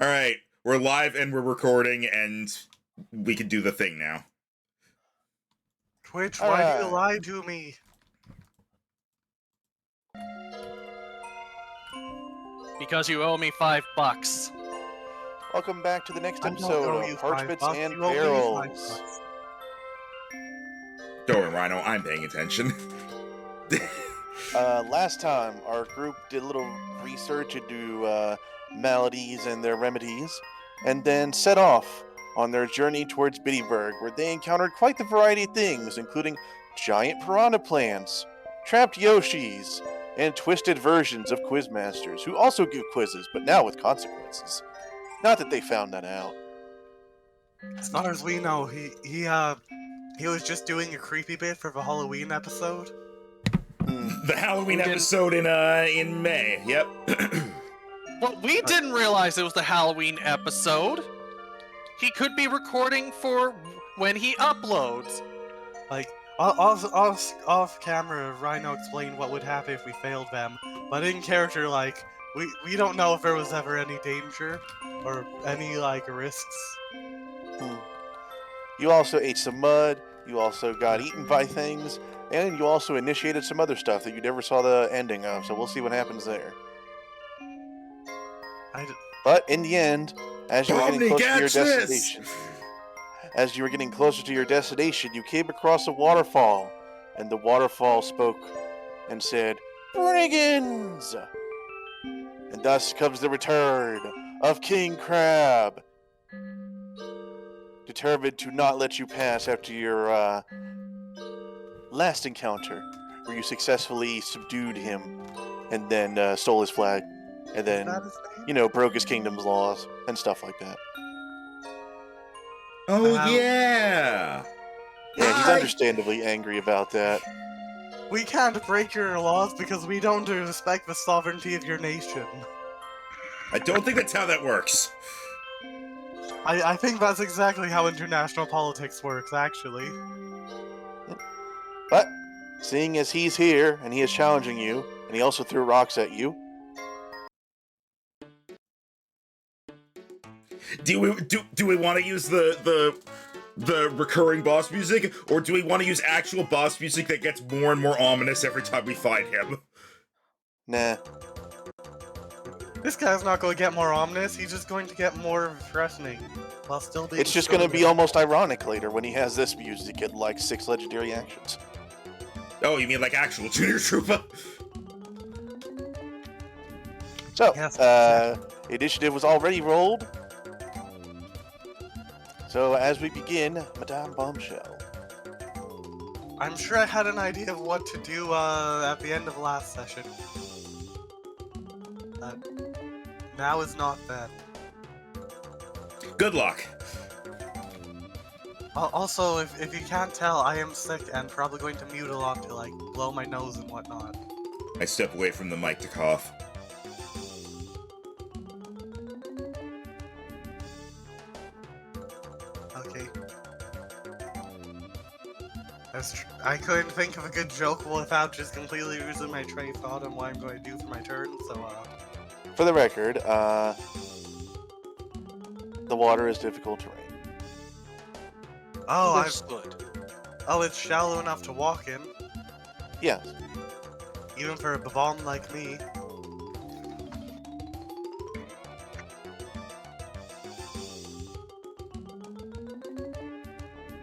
All right, we're live and we're recording, and we can do the thing now. Twitch, why do you lie to me? Because you owe me $5. Welcome back to the next I don't episode owe of you Parchments $5, and you owe me Perils. $5. Don't worry, Rhino, I'm paying attention. Last time, our group did a little research into maladies and their remedies, and then set off on their journey towards Bittiburg, where they encountered quite the variety of things, including giant piranha plants, trapped Yoshis, and twisted versions of quizmasters, who also give quizzes, but now with consequences. Not that they found that out. As far as we know, he was just doing a creepy bit for the Halloween episode. The Halloween episode in May. Yep. Well, we didn't realize it was the Halloween episode. He could be recording for when he uploads. Like, off camera, Rhino explained what would happen if we failed them, but in character, like, we don't know if there was ever any danger or any, like, risks. You also ate some mud, you also got eaten by things, and you also initiated some other stuff that you never saw the ending of, so we'll see what happens there. But in the end, as you were getting closer to your destination, you came across a waterfall, and the waterfall spoke and said, "Brigands!" And thus comes the return of King Crab, determined to not let you pass after your last encounter, where you successfully subdued him and then stole his flag, and then, broke his kingdom's laws and stuff like that. Oh, yeah! Yeah, he's understandably angry about that. We can't break your laws because we don't respect the sovereignty of your nation. I don't think that's how that works. I think that's exactly how international politics works, actually. But, seeing as he's here, and he is challenging you, and he also threw rocks at you... Do we want to use the recurring boss music, or do we want to use actual boss music that gets more and more ominous every time we find him? Nah. This guy's not going to get more ominous, he's just going to get more threatening, while still being It's just going to be almost ironic later when he has this music and, like, 6 legendary actions. Oh, you mean like actual Junior Troopa? So, Yes, initiative was already rolled. So, as we begin, Madame Bombshell. I'm sure I had an idea of what to do at the end of last session. Now is not then. Good luck. Also, if you can't tell, I am sick and probably going to mute a lot to, like, blow my nose and whatnot. I step away from the mic to cough. Okay. I couldn't think of a good joke without just completely losing my train of thought on what I'm going to do for my turn, so, For the record, the water is difficult terrain. Oh, Understood. Oh, it's shallow enough to walk in, Yes. even for a bomb like me.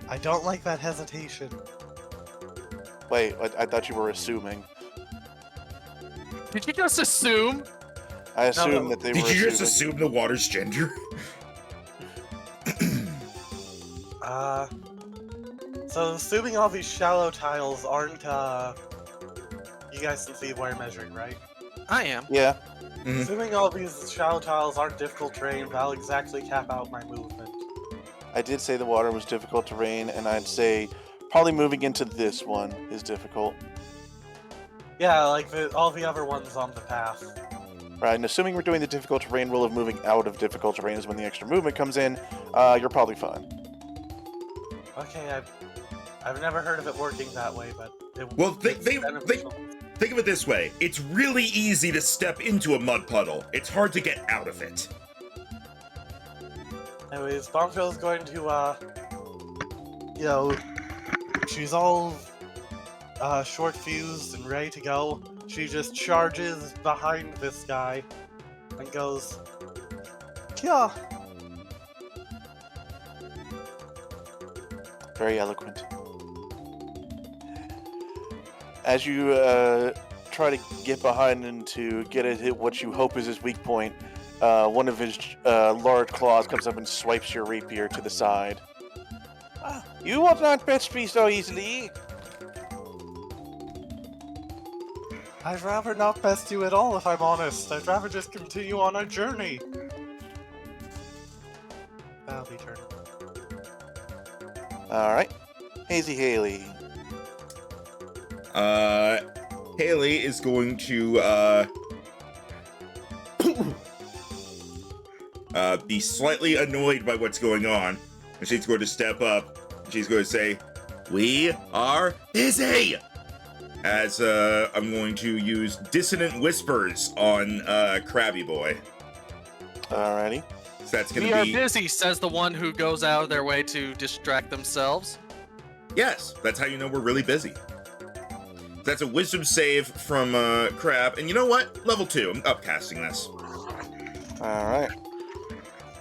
I don't like that hesitation. Wait, I thought you were assuming. Did you just assume? I assumed No. that they Did were you just assuming. assume the water's gender? So assuming all these shallow tiles aren't, you guys can see where I'm measuring, right? I am. Yeah. Mhm. Assuming all these shallow tiles aren't difficult terrain, that'll exactly cap out my movement. I did say the water was difficult terrain, and I'd say probably moving into this one is difficult. Yeah, like all the other ones on the path. Right, and assuming we're doing the difficult terrain rule of moving out of difficult terrain is when the extra movement comes in, you're probably fine. Okay, I've never heard of it working that way, but Well, it's beneficial. think of it this way. It's really easy to step into a mud puddle. It's hard to get out of it. Anyways, Bombshell's going to, she's all short fused and ready to go. She just charges behind this guy and goes, Kia! Very eloquent. As you try to get behind him to get at what you hope is his weak point, one of his large claws comes up and swipes your rapier to the side. You will not best me so easily. I'd rather not best you at all, if I'm honest. I'd rather just continue on our journey. That'll be turn. Alright. Hazy Haley. Haley is going to, be slightly annoyed by what's going on. And she's going to step up. She's going to say, "We are busy!" As, I'm going to use Dissonant Whispers on, Krabby Boy. Alrighty. So that's going We to are be... busy, says the one who goes out of their way to distract themselves. Yes, that's how you know we're really busy. That's a wisdom save from, Crab. And you know what? Level 2. I'm upcasting this. Alright.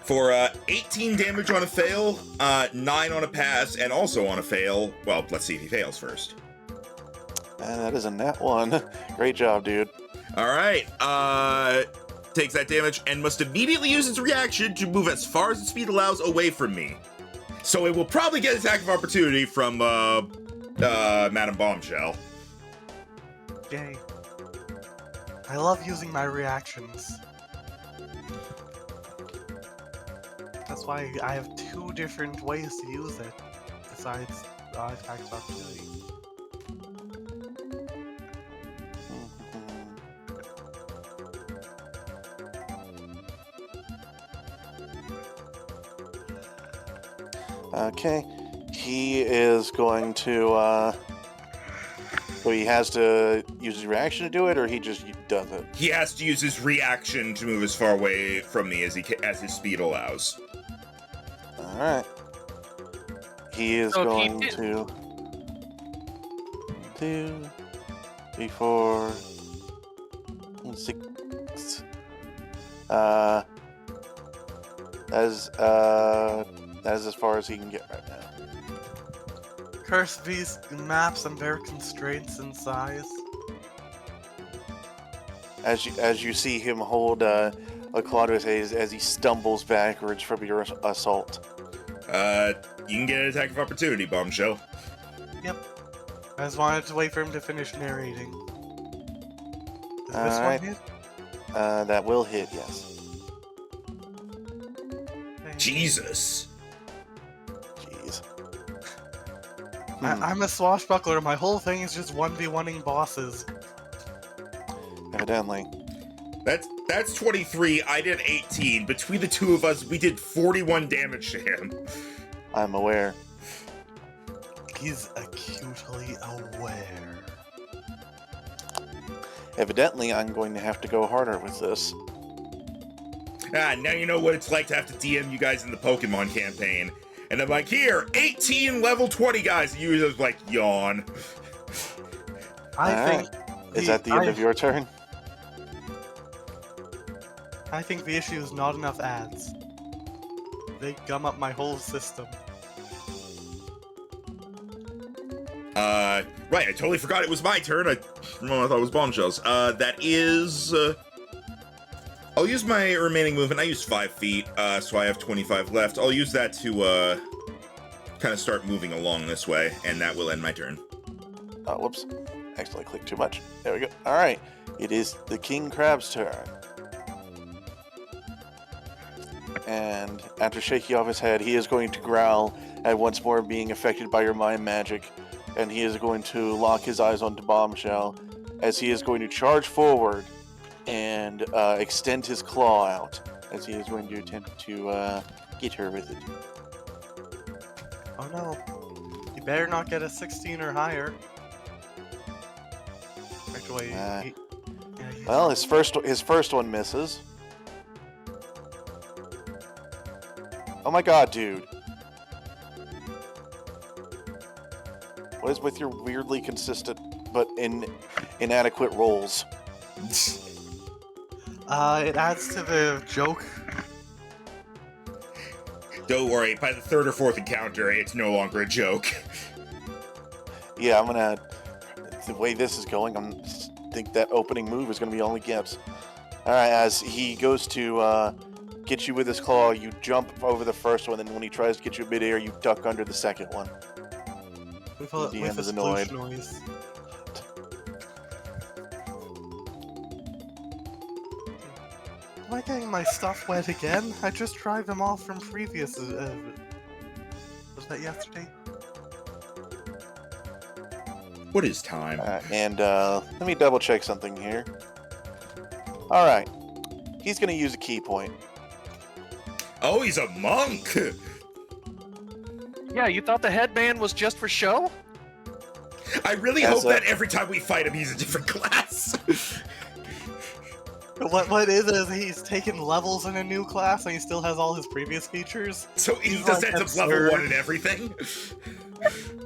For 18 damage on a fail, 9 on a pass, and also on a fail. Well, let's see if he fails first. And that is a nat 1. Great job, dude. Alright, takes that damage and must immediately use its reaction to move as far as its speed allows away from me. So it will probably get attack of opportunity from, Madam Bombshell. Yay. I love using my reactions. That's why I have 2 different ways to use it, besides attack of opportunity. Okay. He is going to, so he has to use his reaction to do it, or he just does it? He has to use his reaction to move as far away from me as as his speed allows. Alright. He is So he going did- to... 2, 3, 4, 6... That is as far as he can get right now. Curse these maps and their constraints in size. As you see him hold a claw to his head as he stumbles backwards from your assault. You can get an attack of opportunity, Bombshell. Yep. I just wanted to wait for him to finish narrating. Does this Alright. one hit? That will hit, yes. Okay. Jesus. Jeez. I'm a swashbuckler. My whole thing is just 1v1ing bosses. Evidently. That's 23. I did 18. Between the two of us, we did 41 damage to him. I'm aware. He's acutely aware. Evidently, I'm going to have to go harder with this. Now you know what it's like to have to DM you guys in the Pokemon campaign. And I'm like, here, 18 level 20 guys. And you just like, yawn. I think. Is that the end of your turn? I think the issue is not enough ads. They gum up my whole system. Right, I totally forgot it was my turn. I thought it was Bombshell's. That is, I'll use my remaining movement. I used 5 feet, so I have 25 left. I'll use that to, kind of start moving along this way, and that will end my turn. Oh, whoops. Accidentally clicked too much. There we go. Alright. It is the King Crab's turn. And after shaking off his head, he is going to growl at once more being affected by your mind magic. And he is going to lock his eyes onto Bombshell as he is going to charge forward and extend his claw out as he is going to attempt to get her with it. Oh no. You better not get a 16 or higher. Actually, Well, his first one misses. Oh my god, dude. What is with your weirdly consistent but inadequate rolls? It adds to the joke. Don't worry, by the third or fourth encounter, it's no longer a joke. Yeah, I'm gonna... The way this is going, I think that opening move is gonna be all he gets. Alright, as he goes to get you with his claw, you jump over the first one, and when he tries to get you midair, you duck under the second one. We call it DM with is a annoyed. sploosh noise. Am I getting my stuff wet again? I just dried them off from previous... was that yesterday? What is time? And let me double check something here. Alright. He's gonna use a key point. Oh, he's a monk! Yeah, you thought the headband was just for show? I really As hope a- that every time we fight him, he's a different class. What is he's taken levels in a new class and he still has all his previous features? So he He's just like ends up level absurd. 1 in everything?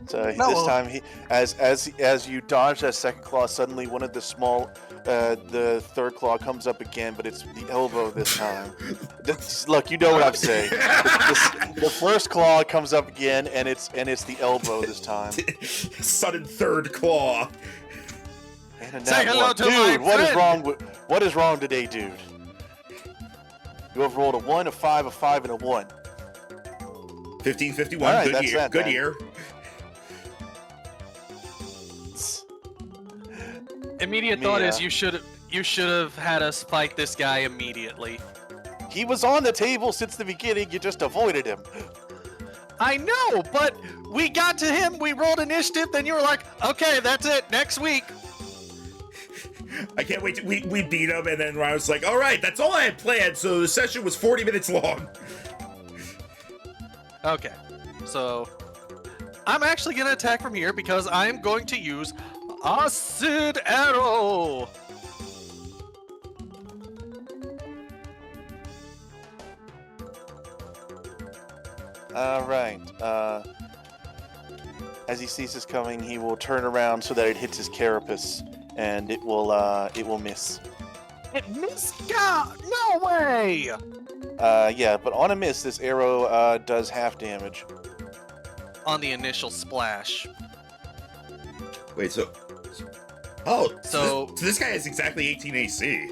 So No. this time, as you dodge that second claw, suddenly one of the third claw comes up again, but it's the elbow this time. Look, you know what I'm saying. The first claw comes up again, and it's the elbow this time. Sudden third claw. And a Say nat hello one. to my Dude, friend. what is wrong today, dude? You have rolled a 1, a 5, a 5, and a 1. 1551, All right, good that's year. that Good then. year. Immediate thought Mia. is you should have had us fight this guy immediately. He was on the table since the beginning. You just avoided him. I know, but we got to him, we rolled initiative, then you were like, okay, that's it, next week. I can't wait. We beat him, and then I was like, all right, that's all I had planned, so the session was 40 minutes long. Okay, so I'm actually going to attack from here because I'm going to use Acid Arrow. Alright, as he sees this coming, he will turn around so that it hits his carapace, and it will miss. It missed? God, no way! Yeah, but on a miss, this arrow does half damage. On the initial splash. Wait, so... Oh, So- this guy has exactly 18 AC.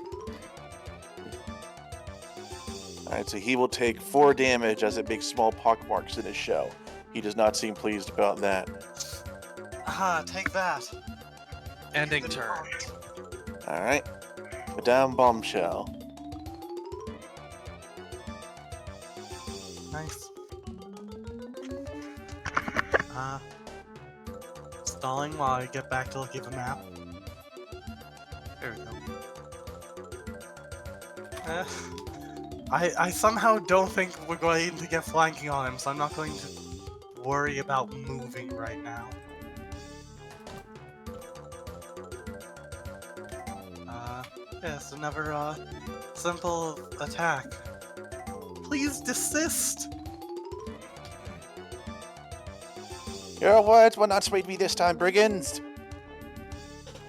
Alright, so he will take 4 damage as it makes small pockmarks in his shell. He does not seem pleased about that. Aha, take that. Ending turn. Alright. Madame Bombshell. Nice. Stalling while I get back to look at the map. There we go. I somehow don't think we're going to get flanking on him, so I'm not going to worry about moving right now. Yes, another simple attack. Please desist! Your words will not sway me this time, brigands!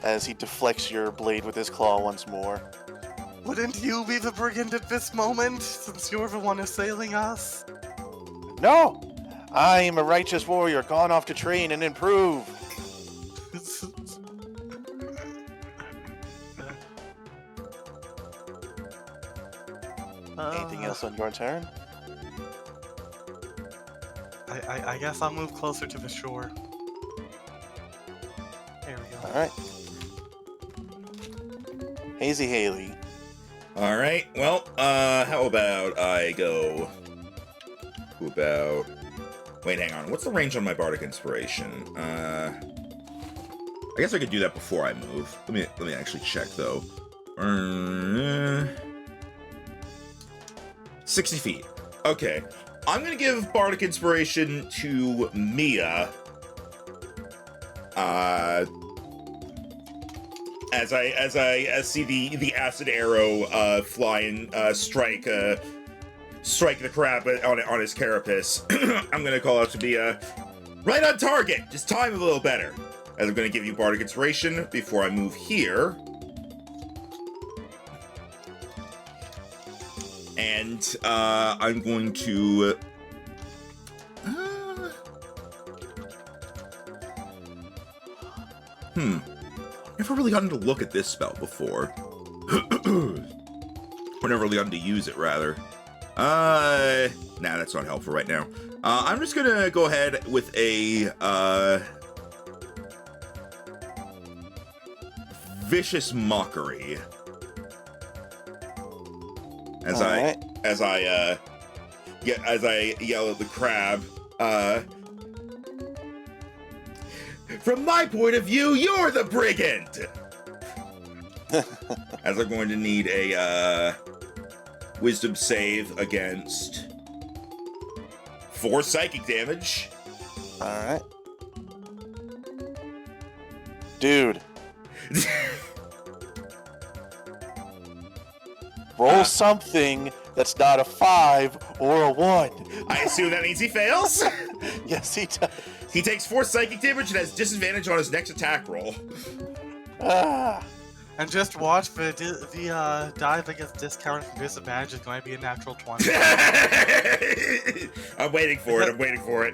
As he deflects your blade with his claw once more. Wouldn't you be the brigand at this moment, since you're the one assailing us? No! I am a righteous warrior gone off to train and improve! Anything else on your turn? I guess I'll move closer to the shore. There we go. Alright. Hazy Haley. All right. Well, how about I go? Who about? Wait, hang on. What's the range on my bardic inspiration? I guess I could do that before I move. Let me actually check though. 60 feet. Okay. I'm gonna give bardic inspiration to Mia. As I see the acid arrow fly and strike strike the crab on his carapace. I'm gonna call out to be right on target. Just time it a little better. As I'm gonna give you bardic inspiration before I move here. And I'm going to. Never really gotten to look at this spell before. Or never really gotten to use it, rather. Nah, that's not helpful right now. I'm just gonna go ahead with a, Vicious Mockery. As I yell at the crab, from my point of view, you're the brigand! As I'm going to need a, wisdom save against 4 psychic damage. Alright. Dude. Roll something that's not a 5 or a 1. I assume that means he fails? Yes, he does. He takes 4 psychic damage and has disadvantage on his next attack roll. Ah. And just watch the die that gets discounted from disadvantage is going to be a natural 20. I'm waiting for it.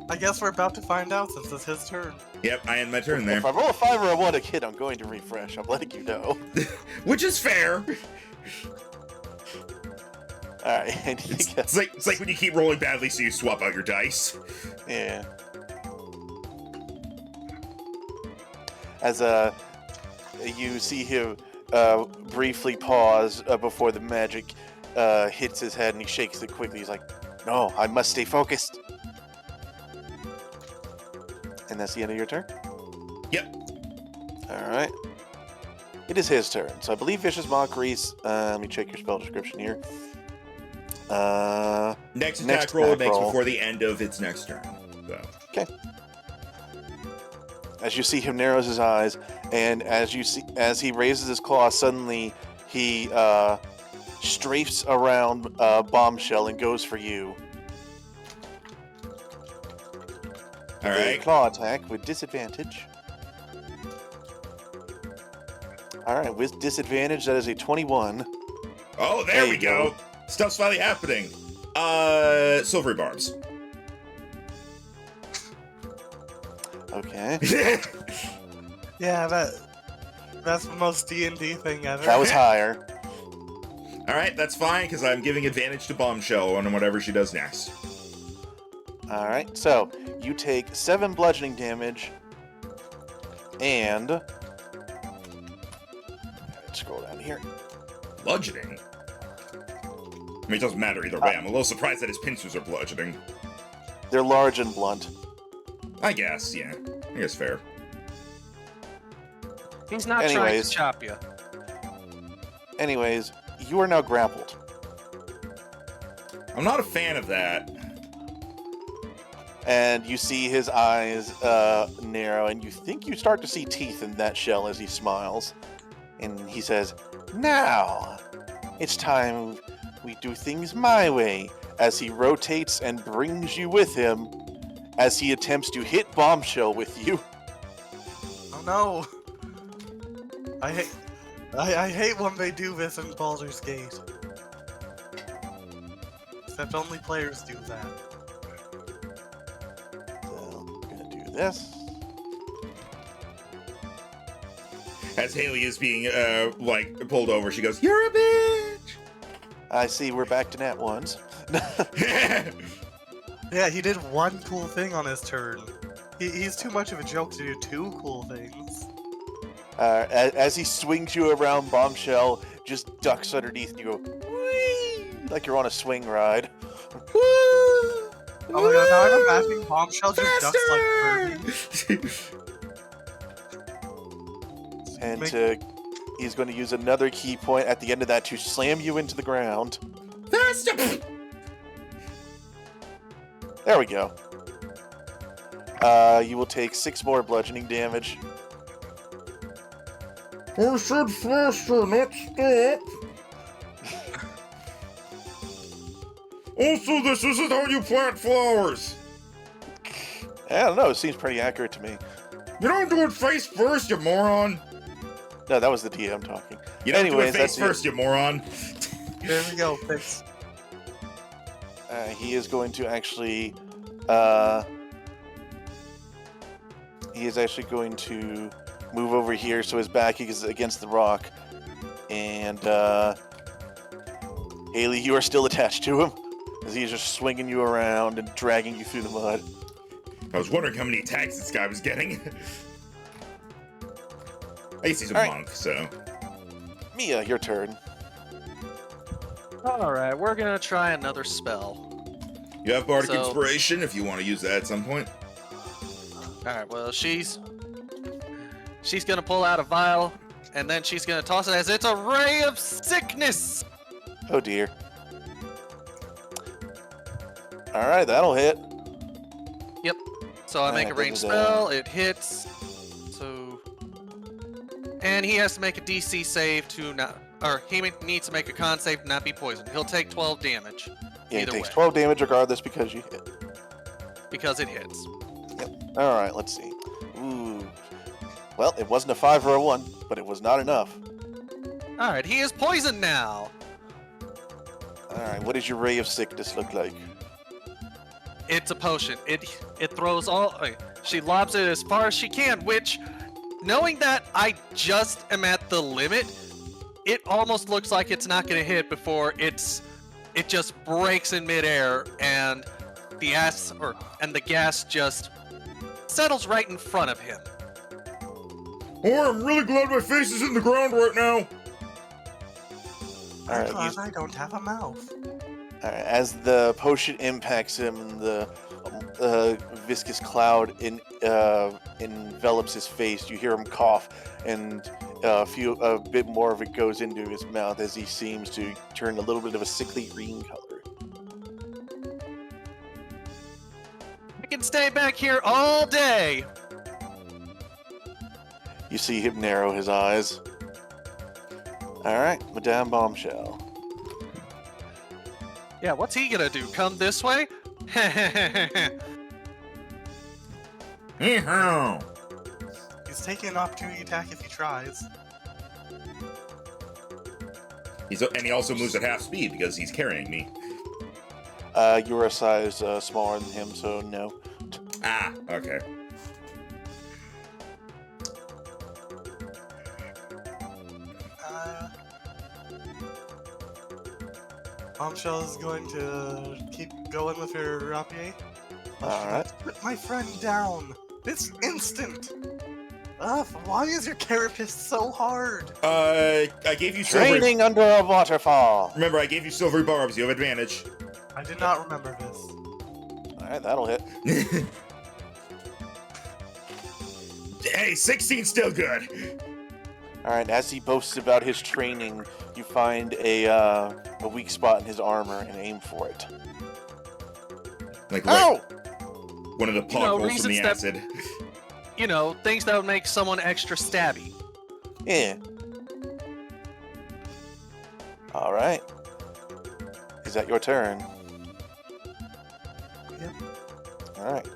I guess we're about to find out since it's his turn. Yep, I end my turn there. If I roll a 5 or a 1 again, I'm going to refresh. I'm letting you know. Which is fair. Alright, It's like when you keep rolling badly, so you swap out your dice. Yeah. As you see him briefly pause before the magic hits his head, and he shakes it quickly. He's like, "No, I must stay focused." And that's the end of your turn? Yep. Alright. It is his turn. So I believe Vicious Mockeries. Let me check your spell description here. Next attack roll it makes before the end of its next turn. So. Okay. As you see him narrows his eyes, and as he raises his claw, suddenly he strafes around Bombshell and goes for you. All right. A claw attack with disadvantage. All right, with disadvantage, that is a 21. Oh, there we go. Stuff's finally happening. Silvery barbs. Okay. Yeah, that's the most D&D thing ever. That was higher. All right, that's fine because I'm giving advantage to Bombshell on whatever she does next. All right, so you take 7 bludgeoning damage, and let's scroll down here. Bludgeoning? I mean, it doesn't matter either way. I'm a little surprised that his pincers are bludgeoning. They're large and blunt. I guess, yeah. I guess fair. He's not trying to chop you. Anyways, you are now grappled. I'm not a fan of that. And you see his eyes narrow, and you think you start to see teeth in that shell as he smiles. And he says, "Now, it's time we do things my way," as he rotates and brings you with him as he attempts to hit Bombshell with you. Oh no! I hate when they do this in Baldur's Gate. Except only players do that. So, I'm gonna do this. As Haley is being, pulled over, she goes, "You're a bitch!" I see we're back to nat ones. Yeah, he did one cool thing on his turn. He's too much of a joke to do 2 cool things. As he swings you around, Bombshell just ducks underneath and you go, whee, like you're on a swing ride. Oh my god, now I'm imagining Bombshell just ducks like Kirby. And he's going to use another key point at the end of that to slam you into the ground. Faster! There we go. You will take 6 more bludgeoning damage. I said faster, not stop. Also, this isn't how you plant flowers. I don't know. It seems pretty accurate to me. You don't do it face first, you moron. No, that was the DM talking. You don't Anyways, do it face that's first, you moron. There we go, fix. He is going to actually. He is actually going to move over here so his back is against the rock. And Haley, you are still attached to him as he is just swinging you around and dragging you through the mud. I was wondering how many attacks this guy was getting. I guess he's a All right. monk, so. Mia, your turn. Alright, we're gonna try another spell. You have Bardic So- Inspiration if you want to use that at some point. Alright, well, she's gonna pull out a vial, and then she's gonna toss it as it's a ray of sickness! Oh dear. Alright, that'll hit. So I make a Alright, ranged spell, it hits. So. And he has to make a DC save to not. Or he needs to make a con save to not be poisoned. He'll take 12 damage. Yeah, he Either takes way. 12 damage regardless because you hit. Because it hits. Alright, let's see. Ooh. Well, it wasn't a 5 or a 1, but it was not enough. Alright, he is poisoned now! Alright, what does your ray of sickness look like? It's a potion. It throws all. She lobs it as far as she can, which, knowing that I just am at the limit, it almost looks like it's not going to hit before it just breaks in midair and the gas just settles right in front of him. Oh, I'm really glad my face is in the ground right now. I'm Alright, glad I don't have a mouth. Alright, as the potion impacts him and the viscous cloud envelops his face, you hear him cough, and a bit more of it goes into his mouth as he seems to turn a little bit of a sickly green color. I can stay back here all day! You see him narrow his eyes. Alright, Madame Bombshell. Yeah, what's he gonna do? Come this way? Yeehaw. He's taking an opportunity attack if he tries. And he also moves at half speed because he's carrying me. You're a size smaller than him, so no. Ah, okay. Bombshell is going to keep going with her rapier. Alright. Put my friend down! This instant! Why is your carapace so hard? I gave you silver. Training under a waterfall! Remember, I gave you silvery barbs. You have advantage. I did not remember this. Alright, that'll hit. Hey, 16 still good. Alright, as he boasts about his training, you find a weak spot in his armor and aim for it. Like Ow! one of the potholes from reasons the that- acid. You know, things that would make someone extra stabby. Yeah. Alright. Is that your turn? Yep. Alright.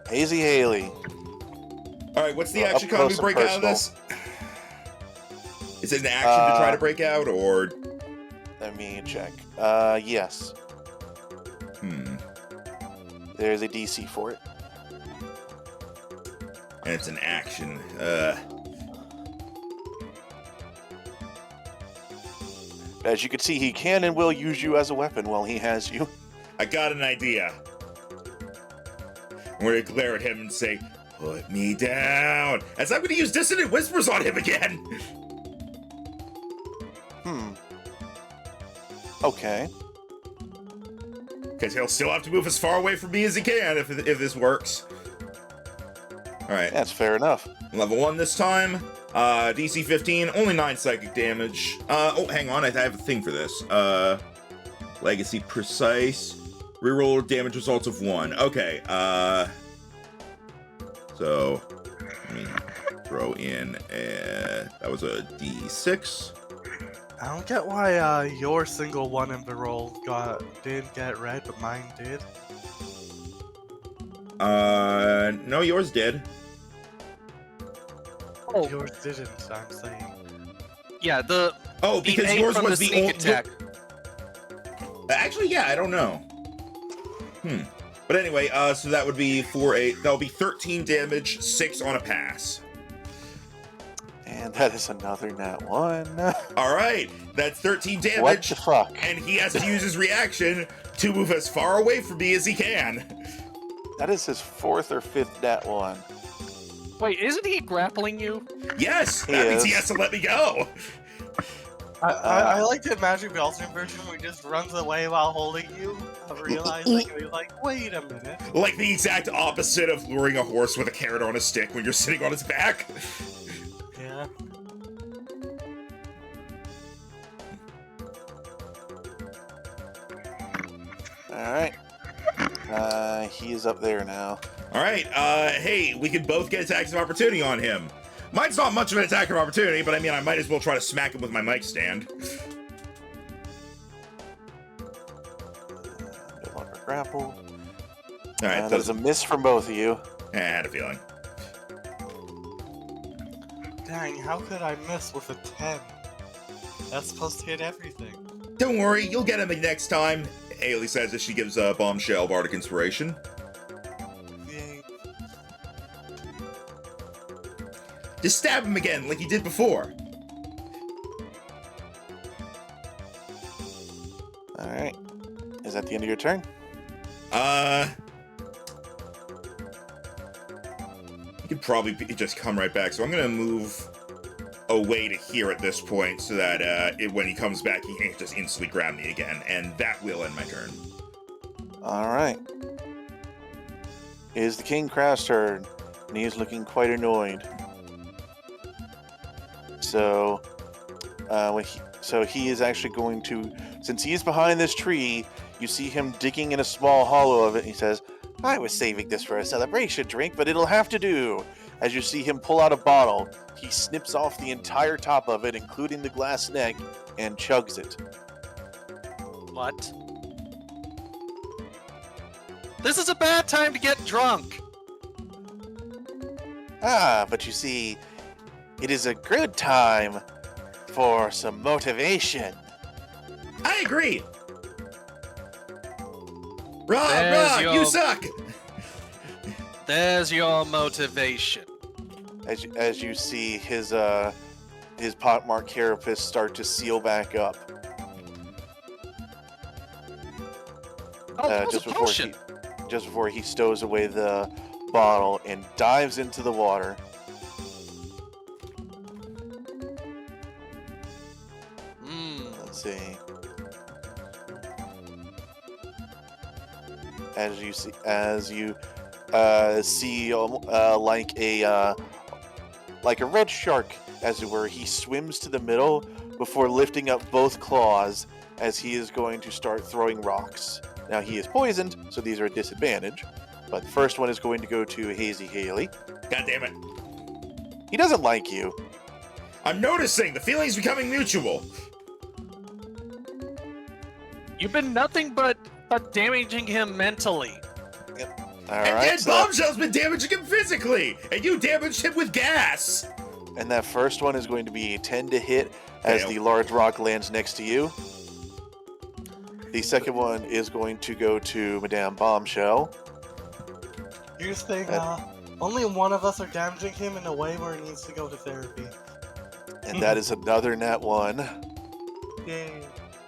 Hazy Haley. All right, what's the Up action con we close and break out of this? Is it an action to try to break out, or? Let me check. Yes. There's a DC for it. And it's an action. As you can see, he can and will use you as a weapon while he has you. I got an idea. I'm gonna glare at him and say, "Put me down," as I'm gonna use Dissonant Whispers on him again. Okay. Because he'll still have to move as far away from me as he can if this works. All right, That's fair enough. level 1 this time. DC 15, only 9 psychic damage. Oh, hang on, I have a thing for this. Legacy Precise. Reroll damage results of 1. Okay, so let me throw in that was a D6. I don't get why your single one in the roll didn't get red, but mine did. No, yours did. Oh, Yours didn't, I'm saying. yeah, Oh, the because 8 yours from was the the sneak only. attack. Actually, yeah, I don't know. But anyway, so that would be 4, 8. That'll be 13 damage, 6 on a pass. And that is another nat 1. All right, that's 13 damage. What the fuck? And he has to use his reaction to move as far away from me as he can. That is his 4th or 5th nat 1. Wait, isn't he grappling you? Yes, He that means he is. has to let me go. I like to imagine the alternate version where he just runs away while holding you, realizing he's like, wait a minute. Like the exact opposite of luring a horse with a carrot on a stick when you're sitting on its back. Yeah. Alright. He is up there now. All right, hey, we can both get attacks of opportunity on him. Mine's not much of an attack of opportunity, but I mean, I might as well try to smack him with my mic stand. No longer grappled. All right, That is a miss from both of you. I had a feeling. Dang, how could I miss with a 10? That's supposed to hit everything. Don't worry, you'll get him next time, Ailey says as she gives a bombshell bardic inspiration. Yay. Just stab him again, like you did before. Alright. Is that the end of your turn? He could probably just come right back, so I'm gonna move away to here at this point, so that when he comes back, he can't just instantly grab me again, and that will end my turn. Alright. It is the King Crow's turn, and he is looking quite annoyed. So, he is actually going to, since he is behind this tree, you see him digging in a small hollow of it, and he says, I was saving this for a celebration drink, but it'll have to do. As you see him pull out a bottle, he snips off the entire top of it, including the glass neck, and chugs it. What? This is a bad time to get drunk. Ah, but you see, it is a good time for some motivation. I agree! Rah, There's rah, your- you suck! There's your motivation. As you see his pockmarked carapace start to seal back up. Oh, that was a potion. Just before he stows away the bottle and dives into the water. Let's see. As you see like a red shark, as it were, he swims to the middle before lifting up both claws as he is going to start throwing rocks. Now he is poisoned, so these are a disadvantage. But the first one is going to go to Hazy Haley. God damn it. He doesn't like you. I'm noticing the feeling's becoming mutual. You've been nothing but damaging him mentally. And So Bombshell's been damaging him physically, and you damaged him with gas. and that first one is going to be a 10 to hit as Fail. the large rock lands next to you. The second one is going to go to Madame Bombshell. Here's the thing, only one of us are damaging him in a way where he needs to go to therapy. And that is another nat 1. Yay.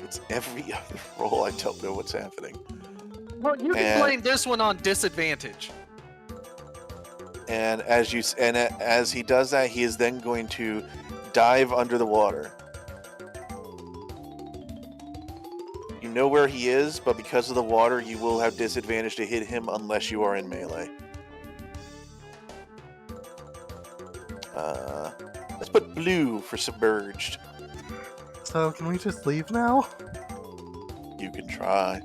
It's every other roll. I don't know what's happening. Well, you can And- blame this one on disadvantage. And as he does that, he is then going to dive under the water. You know where he is, but because of the water, you will have disadvantage to hit him unless you are in melee. Let's put blue for submerged. So, can we just leave now? You can try.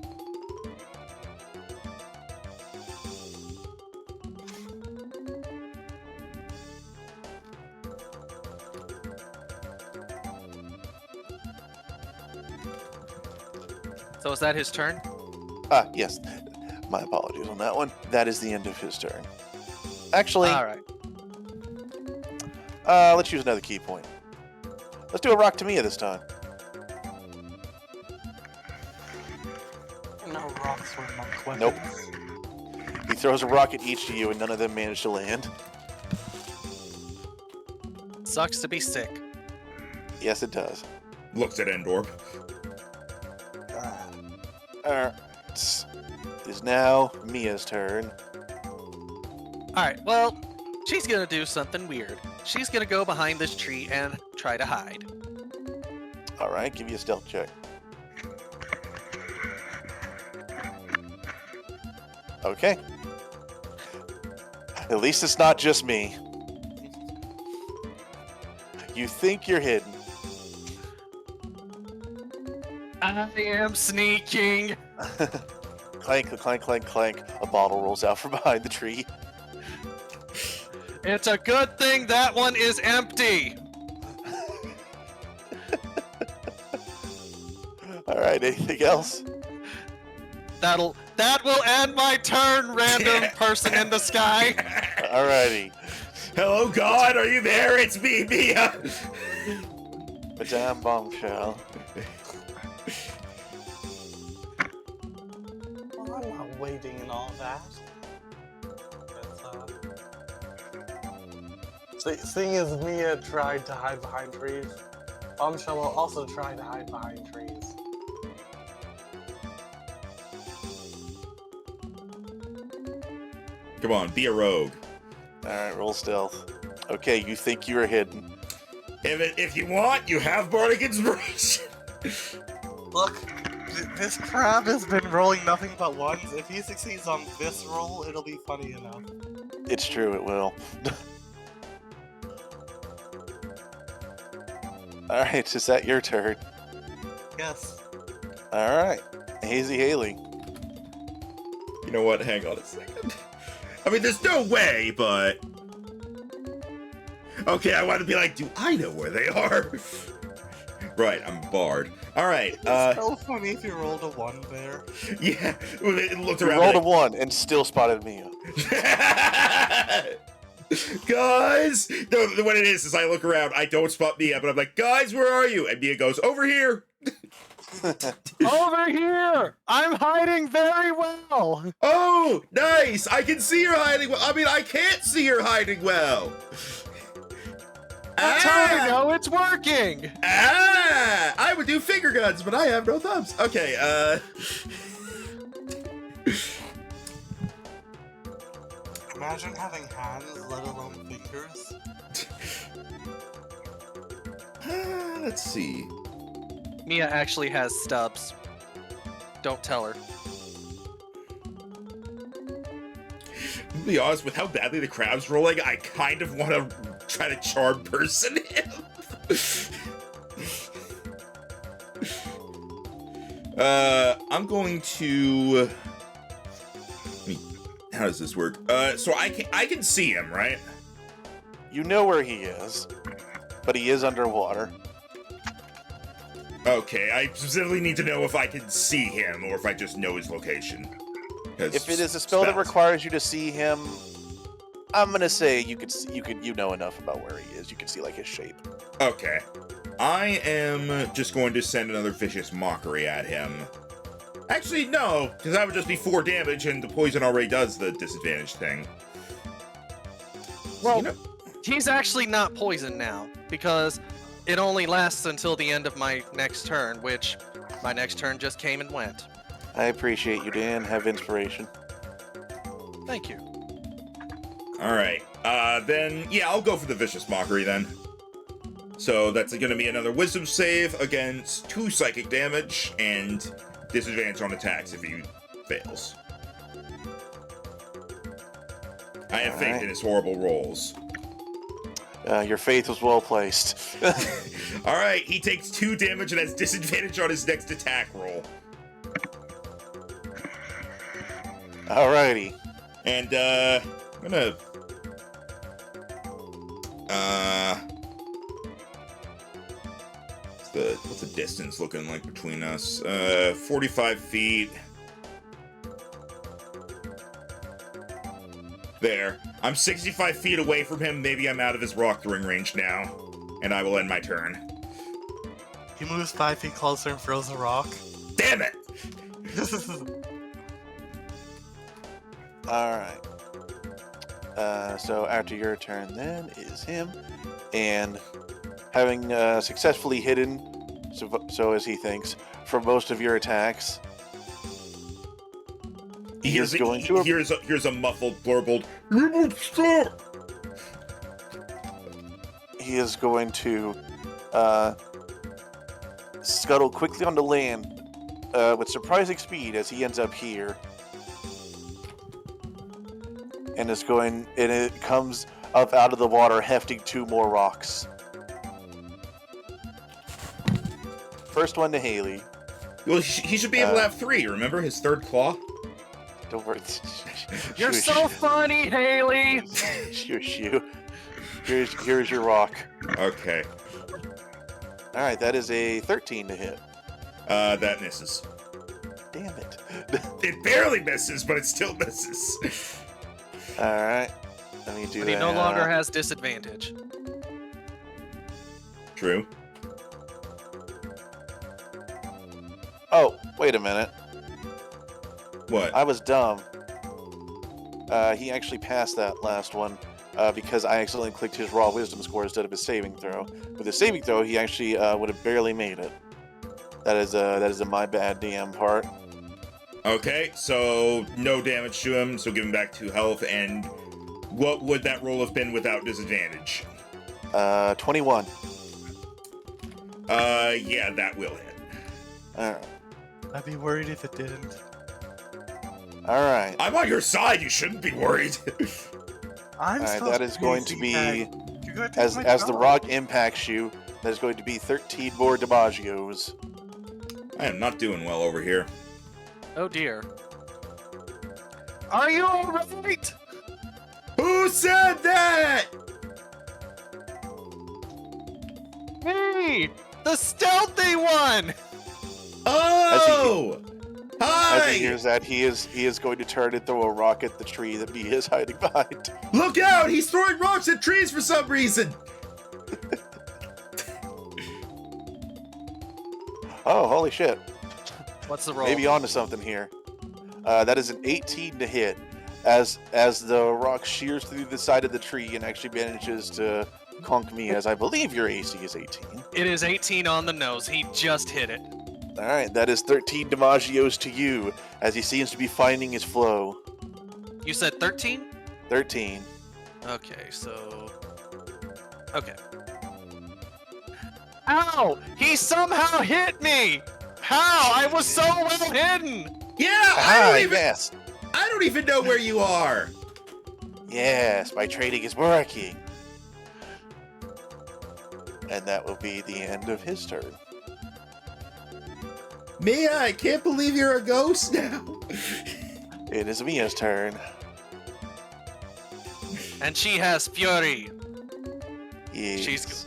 So is that his turn? Yes. My apologies on that one. That is the end of his turn. Actually, All right. let's use another key point. Let's do a rock to Mia this time. No rocks were monk weapons. Nope. He throws a rock at each of you, and none of them manage to land. Sucks to be sick. Yes, it does. Looks at Endorb. It is now Mia's turn. All right. Well, she's gonna do something weird. She's gonna go behind this tree and try to hide. All right, give me a stealth check. Okay. At least it's not just me. You think you're hidden. I am sneaking. Clank, clank, clank, clank. A bottle rolls out from behind the tree. It's a good thing that one is empty. All right, anything else? That will end my turn, random person in the sky. Alrighty. Hello, God, are you there? It's me, Mia. Madame Bombshell. Well, I'm not waiting and all that. Seeing as Mia tried to hide behind trees, Bombshell will also try to hide behind trees. Come on, be a rogue. Alright, roll stealth. Okay, you think you are hidden. If you want, you have bardic inspiration. Look, this crab has been rolling nothing but ones. If he succeeds on this roll, it'll be funny enough. It's true, it will. Alright, is that your turn? Yes. Alright. Hazy Haley. You know what? Hang on a second. I mean, there's no way, but... Okay, I want to be like, do I know where they are? Right, I'm barred. Alright, It's so funny if you rolled a 1 there. yeah, it looked You around. rolled a 1 and still spotted Mia. Guys! No, what it is I look around, I don't spot Mia, but I'm like, guys, where are you? And Mia goes, over here! Over here! I'm hiding very well! Oh, nice! I can see her hiding well. I mean, I can't see her hiding well. That's how I know it's working! I would do finger guns, but I have no thumbs. Okay, Imagine having hands, let alone fingers. let's see. Mia actually has stubs. Don't tell her. To be honest, with how badly the crab's rolling, I kind of want to try to charm person him. I'm going to... How does this work? So I can see him, right? You know where he is, but he is underwater. Okay, I specifically need to know if I can see him or if I just know his location. If it is a spell that requires you to see him, I'm gonna say you know enough about where he is. You can see like his shape. Okay. I am just going to send another vicious mockery at him. Actually, no, because that would just be 4 damage, and the poison already does the disadvantage thing. Well, You know- he's actually not poisoned now, because it only lasts until the end of my next turn, which my next turn just came and went. I appreciate you, Dan. Have inspiration. Thank you. Alright, then, yeah, I'll go for the vicious mockery then. So that's going to be another wisdom save against 2 psychic damage, and disadvantage on attacks if he fails. I have faith in his horrible rolls. Your faith was well placed. Alright, he takes 2 damage and has disadvantage on his next attack roll. Alrighty. And, I'm gonna... what's the distance looking like between us? 45 feet. There. I'm 65 feet away from him. Maybe I'm out of his rock throwing range now. And I will end my turn. He moves 5 feet closer and throws a rock. Damn it! Alright. So after your turn then is him. And having successfully hidden, so as he thinks, for most of your attacks, Here's a muffled, blurbled, "You won't stop!" he is going to scuttle quickly onto land with surprising speed as he ends up here. And it comes up out of the water, hefting 2 more rocks. First one to Haley. Well, he should be able to have 3, remember? His 3rd claw? Don't worry. You're so funny, Haley! Shush you. Here's your rock. Okay. Alright, that is a 13 to hit. That misses. Damn it. It barely misses, but it still misses. Alright. Let me do But that. he no longer has disadvantage. True. Oh, wait a minute. What? I was dumb. He actually passed that last one because I accidentally clicked his raw wisdom score instead of his saving throw. With his saving throw, he actually would have barely made it. That is a my bad damn part. Okay, so no damage to him, so give him back 2 health, and what would that roll have been without disadvantage? 21. Yeah, that will hit. Alright. I'd be worried if it didn't. Alright. I'm on your side, you shouldn't be worried. I'm Alright, supposed that to is going to be, You're gonna take as my the job. rock impacts you, that is going to be 13 more DiMaggios. I am not doing well over here. Oh dear. Are you alright? Who said that? Me! The stealthy one! Oh! As he Hi! hears that, he is going to turn and throw a rock at the tree that Mia is hiding behind. Look out! He's throwing rocks at trees for some reason! Oh, holy shit. What's the roll? Maybe onto something here. That is an 18 to hit, as the rock shears through the side of the tree and actually manages to conk me, as I believe your AC is 18. It is 18 on the nose. He just hit it. Alright, that is 13 DiMaggios to you, as he seems to be finding his flow. You said 13? 13. Okay, so... Okay. Ow! He somehow hit me! How? I was so well hidden! Yeah, Ah, yes! I don't even know where you are. Yes, my trading is working. And that will be the end of his turn. Mia, I can't believe you're a ghost now. It is Mia's turn. And she has fury. Yes. She's-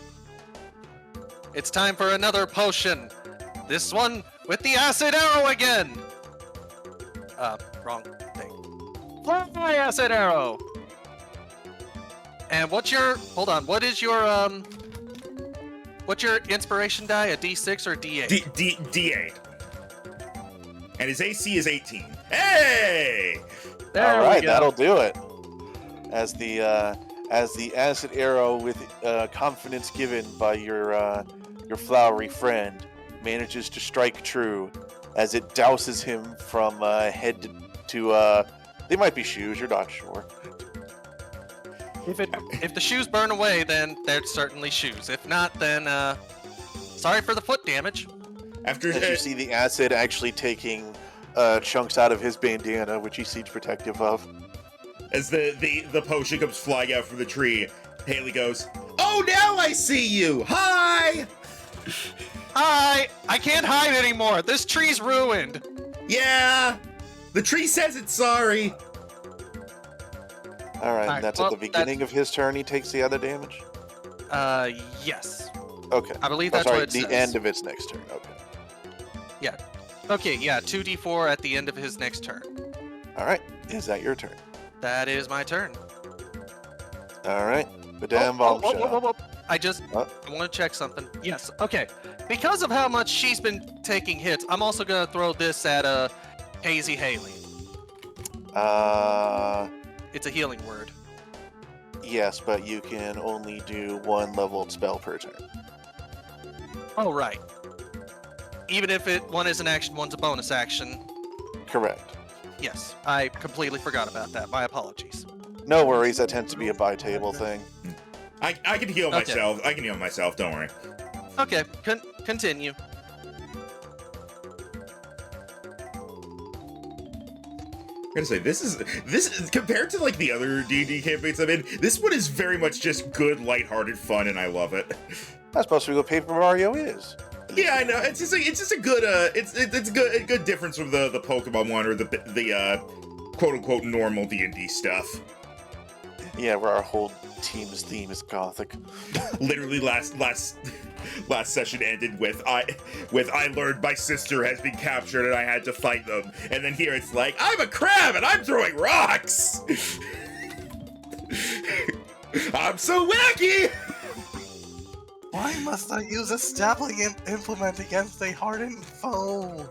It's time for another potion. This one with the acid arrow again. Wrong thing. Fly acid arrow. And what's your? Hold on. What is your What's your inspiration die? A D6 or D8? D8. And his AC is 18. Hey! There All we right, go. that'll do it. As the acid arrow with confidence given by your flowery friend manages to strike true, as it douses him from head to they might be shoes. You're not sure. If the shoes burn away, then they're certainly shoes. If not, then sorry for the foot damage. After As you see the acid actually taking chunks out of his bandana, which he seems protective of. as the potion comes flying out from the tree, Haley goes, "Oh, now I see you! Hi!" Hi! I can't hide anymore. This tree's ruined. Yeah! The tree says it's sorry. All right, Alright, that's well, at the beginning of his turn. He takes the other damage. Yes. Okay. I believe Oh, that's sorry, what it the says. end of its next turn. Okay. Okay, yeah, 2d4 at the end of his next turn. All right. Is that your turn? That is my turn. All right. Madame Bombshell. I What? want to check something. Yes, okay. Because of how much she's been taking hits, I'm also going to throw this at Hazy Haley. It's a healing word. Yes, but you can only do one leveled spell per turn. Oh, right. Even if one is an action, one's a bonus action. Correct. Yes, I completely forgot about that. My apologies. No worries. That tends to be a by-table thing. I can heal Okay. myself. I can heal myself. Don't worry. Okay, continue. I gotta say, this is compared to like the other D&D campaigns I'm in. This one is very much just good, lighthearted fun, and I love it. That's supposed to be what Paper Mario is. Yeah, I know. It's just a good it's a good difference from the Pokemon one or the quote unquote normal D&D stuff. Yeah, where our whole team's theme is gothic. Literally last session ended with I learned my sister has been captured and I had to fight them. And then here it's like, I'm a crab and I'm throwing rocks. I'm so wacky. Why must I use a stabbing implement against a hardened foe?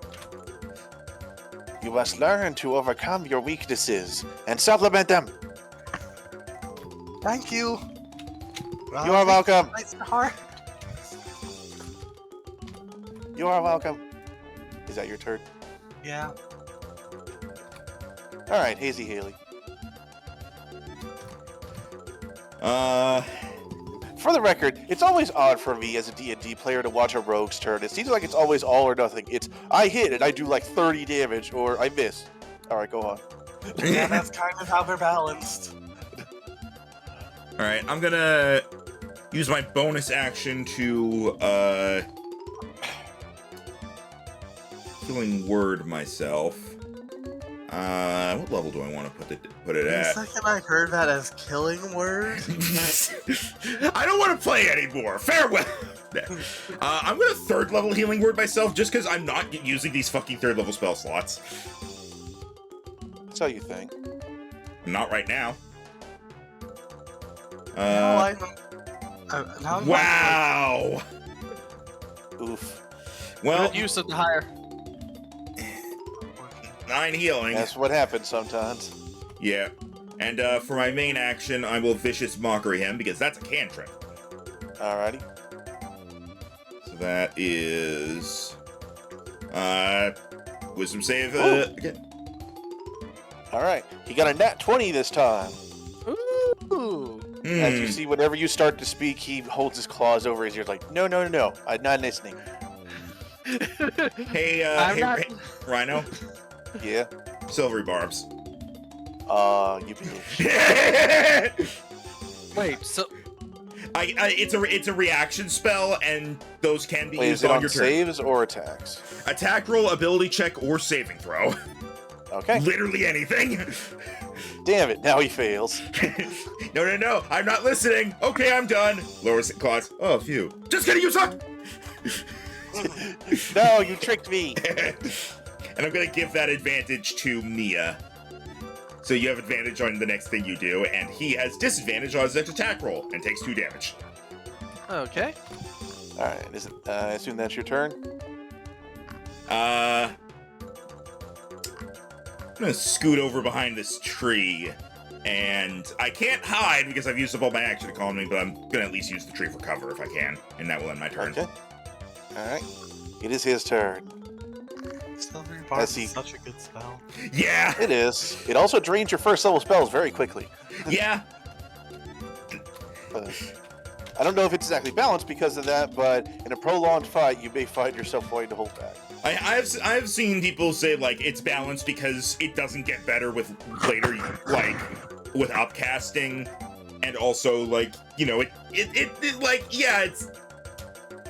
You must learn to overcome your weaknesses and supplement them. Thank you. You are welcome. My star. You are welcome. Is that your turn? Yeah. All right, Hazy Haley. For the record, it's always odd for me as a D&D player to watch a rogue's turn. It seems like it's always all or nothing. It's, I hit and I do like 30 damage, or I miss. All right, go on. Yeah, that's kind of how they're balanced. All right, I'm gonna use my bonus action to healing word myself. What level do I want to put it The at? second I heard that as killing word, I don't want to play anymore. Farewell. I'm gonna 3rd level healing word myself just because I'm not using these fucking 3rd level spell slots. That's how you think. Not right now. now I'm Wow. Oof. Well, Good use of the higher. 9 healing. That's what happens sometimes. Yeah. And for my main action, I will Vicious Mockery him, because that's a cantrip. Alrighty. So that is... Wisdom save again. Alright. He got a nat 20 this time. Ooh. As you see, whenever you start to speak, he holds his claws over his ears like, no, I'm not listening. Hey, hey, Rhino. Yeah? Silvery Barbs. You bitch. Wait, so It's a reaction spell, and those can be Wait, is used it on on your turn. saves or attacks? Attack roll, ability check, or saving throw. Okay. Literally anything. Damn it, now he fails. No, I'm not listening. Okay, I'm done. Lowers claws. Oh, phew. Just kidding, you suck. No, you tricked me. And I'm gonna give that advantage to Mia. So you have advantage on the next thing you do, and he has disadvantage on his next attack roll, and takes 2 damage. okay. Alright, I assume that's your turn? I'm gonna scoot over behind this tree, and I can't hide because I've used up all my action economy, but I'm gonna at least use the tree for cover if I can, and that will end my turn. Okay. Alright. It is his turn. Silvery I Barb see. is such a good spell. Yeah, It is. It also drains your first level spells very quickly. yeah. I don't know if it's exactly balanced because of that, but in a prolonged fight, you may find yourself wanting to hold back. I've seen people say like it's balanced because it doesn't get better with later, like with upcasting, and also like it like yeah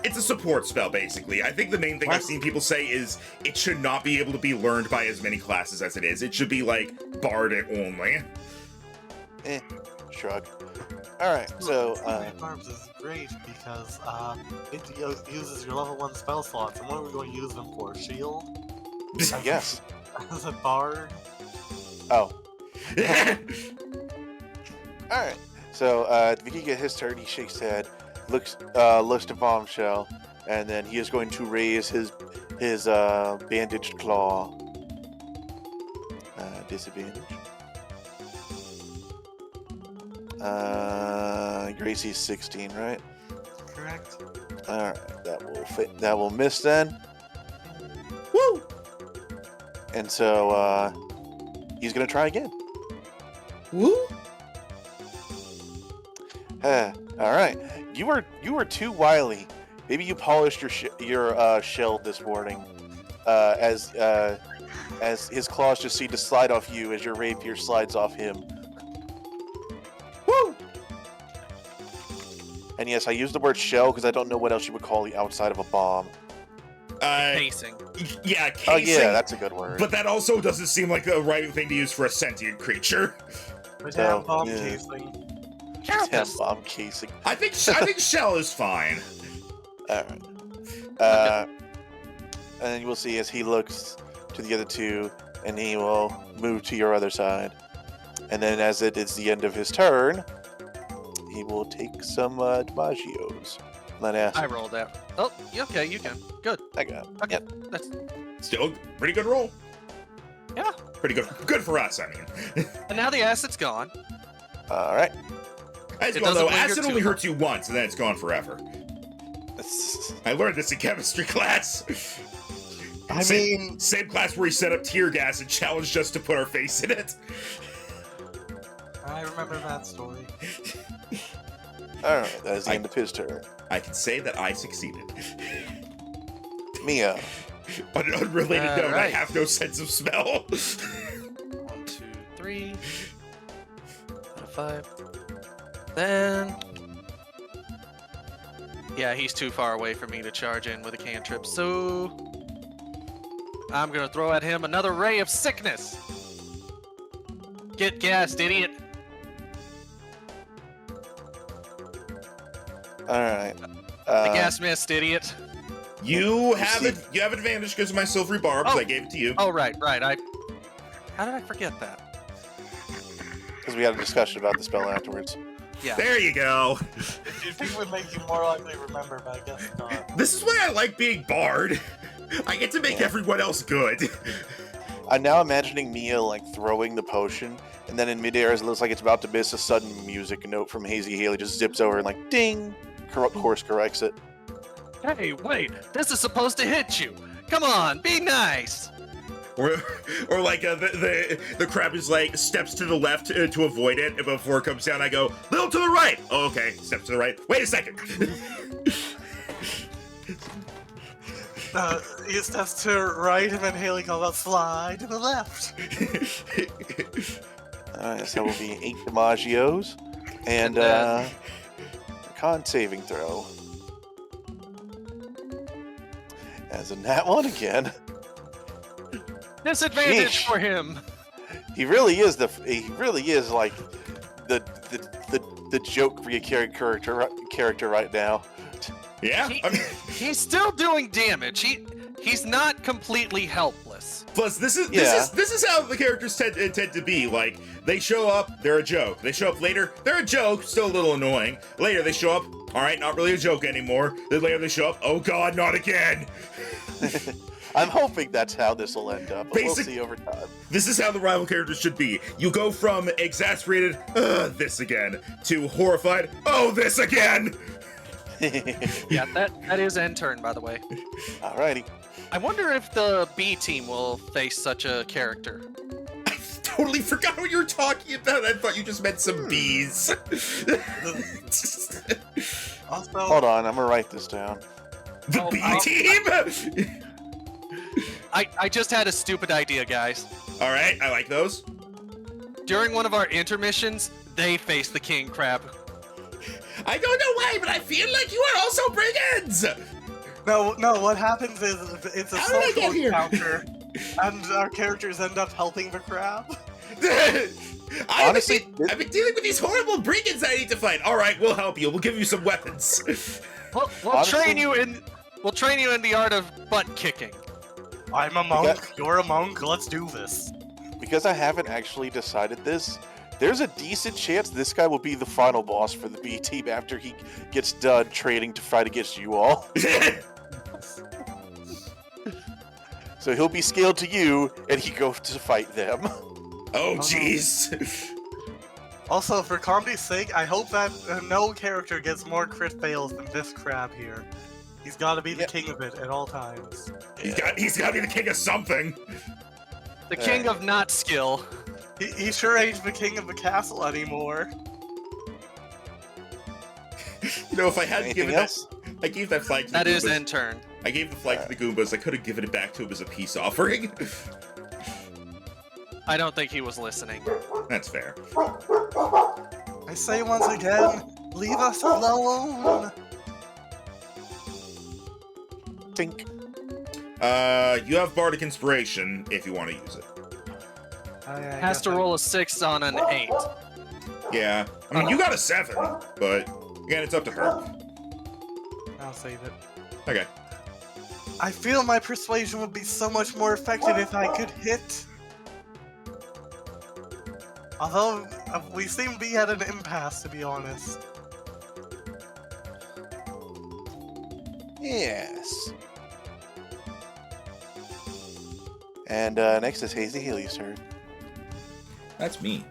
it's a support spell basically. I think the main thing I've seen people say is it should not be able to be learned by as many classes as it is. It should be like bardic only. Shrug. All right, so Barbs is great because it uses your level 1 spell slots, and what are we going to use them for? Shield? yes. As a bard? Oh, all right. So at the beginning of his turn, he shakes his head, looks to Bombshell, and then he is going to raise his bandaged claw. Disadvantage. Gracie's 16, right? Correct. All right, that will fit. That will miss then. Woo! And so he's gonna try again. Woo! All right, you were too wily. Maybe you polished your shell this morning, as his claws just seem to slide off you as your rapier slides off him. Woo! And yes, I use the word shell because I don't know what else you would call the outside of a bomb. Casing. Yeah, casing. Oh yeah, that's a good word. But that also doesn't seem like the right thing to use for a sentient creature. The damn Oh, bomb yeah. casing. Damn Carapace. bomb casing. I think shell is fine. All right. And then you will see as he looks to the other two, and he will move to your other side. And then as it is the end of his turn, he will take some DiMaggio's. Let ask. I rolled that. Oh, okay, you can. Good. I got it. Okay, Yep. that's Still, pretty good roll. yeah. Pretty good. Good for us, I mean. And now the acid's gone. All right. As It well, doesn't though, linger acid too only long. hurts you once, and then it's gone forever. I learned this in chemistry class. I Same- mean, Same class where he set up tear gas and challenged us to put our face in it. I remember that story. All right. That is the end of his turn. I can say that I succeeded. Mia. On an unrelated note, I Alright. have no sense of smell. 1, 2, 3. Out of 5. Then. Yeah, he's too far away for me to charge in with a cantrip, so I'm gonna throw at him another ray of sickness. Get gassed, idiot. All right. The gas missed, idiot. You have see- you have advantage because of my silvery barbs. Oh. I gave it to you. Oh, right. How did I forget that? Because we had a discussion about the spell afterwards. Yeah. There you go. You think it would make you more likely to remember, but I guess not. This is why I like being bard. I get to make Yeah. everyone else good. I'm now imagining Mia like throwing the potion, and then in midair, as it looks like it's about to miss, a sudden music note from Hazy Haley just zips over and like ding, course corrects it. Hey, wait. This is supposed to hit you. Come on, be nice. Or like the crab is like steps to the left to avoid it, and before it comes down, I go little to the right. Oh, okay, steps to the right. Wait a second. He steps to right, and then Haley calls out, slide to the left. Alright, so that will be 8 DiMaggios, and And then- a con saving throw. As in that one again. Disadvantage Sheesh. for him. He really is like the joke reoccurring character right now. Yeah. He- I mean, He's still doing damage. He's not completely helpless. plus, this is how the characters tend to be. Like, they show up, they're a joke. They show up later, they're a joke, still a little annoying. Later, they show up, all right, not really a joke anymore. Then later, they show up, oh god, not again. I'm hoping that's how this will end up, but we'll Basic- see over time. This is how the rival characters should be. You go from exasperated, this again, to horrified, oh, this again. Yeah, that is end turn, by the way. Alrighty. I wonder if the B team will face such a character. I totally forgot what you were talking about. I thought you just meant some bees. Also, Hold on, I'm gonna write this down. The Oh, B I'll- team? I just had a stupid idea, guys. All right, I like those. During one of our intermissions, they face the king crab. I don't know why, but I feel like you are also brigands. no, what happens is it's a How did I get social here? encounter, and our characters end up helping the crab. Honestly, I've been dealing with these horrible brigands I need to fight. All right, we'll help you. We'll give you some weapons. We'll Honestly- train you in. We'll train you in the art of butt kicking. I'm a monk. You're a monk. Let's do this. because I haven't actually decided this, there's a decent chance this guy will be the final boss for the B team after he gets done training to fight against you all. So he'll be scaled to you, and he goes to fight them. Oh, jeez. Also, for comedy's sake, I hope that no character gets more crit fails than this crab here. He's got to be the Yeah. king of it at all times. He's got to be the king of something. The king of not skill. He sure ain't the king of the castle anymore. You know, if I hadn't Anything given else? I gave that flag to That the is Goombas. in turn. I gave the flag to the Goombas. I could have given it back to him as a peace offering. I don't think he was listening. That's fair. I say once again, leave us alone. Tink. You have Bardic Inspiration if you want to use it. Has to roll a 6 on an 8. Yeah. I mean, you got a 7, but again, it's up to her. I'll save it. Okay. I feel my persuasion would be so much more effective if I could hit. Although, we seem to be at an impasse, to be honest. Yes. And next is Hazy Haley's turn. That's me.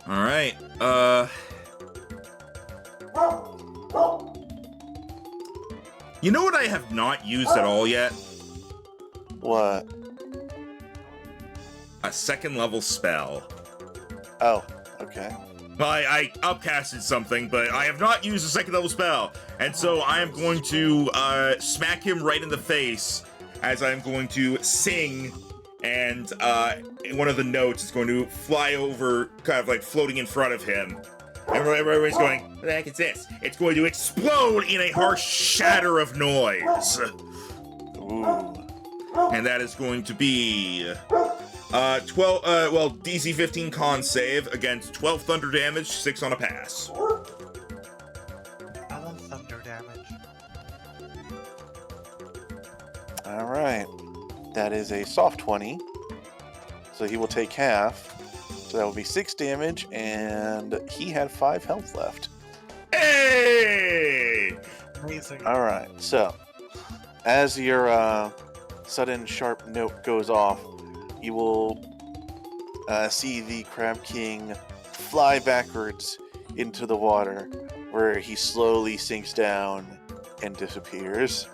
All right. You know what I have not used at all yet? What? A second level spell. Oh, okay. Well, I upcasted something, but I have not used a second level spell. And so I am going to smack him right in the face as I'm going to sing, and one of the notes is going to fly over, kind of like floating in front of him. And everybody's going, what the heck is this? It's going to explode in a harsh shatter of noise. Ooh. And that is going to be 12, DC 15 con save against 12 thunder damage, 6 on a pass. I love thunder damage. Alright. That is a soft 20. So he will take half. So that will be 6 damage, and he had 5 health left. Hey! Amazing. Alright, so as your sudden sharp note goes off, you will see the Crab King fly backwards into the water, where he slowly sinks down and disappears.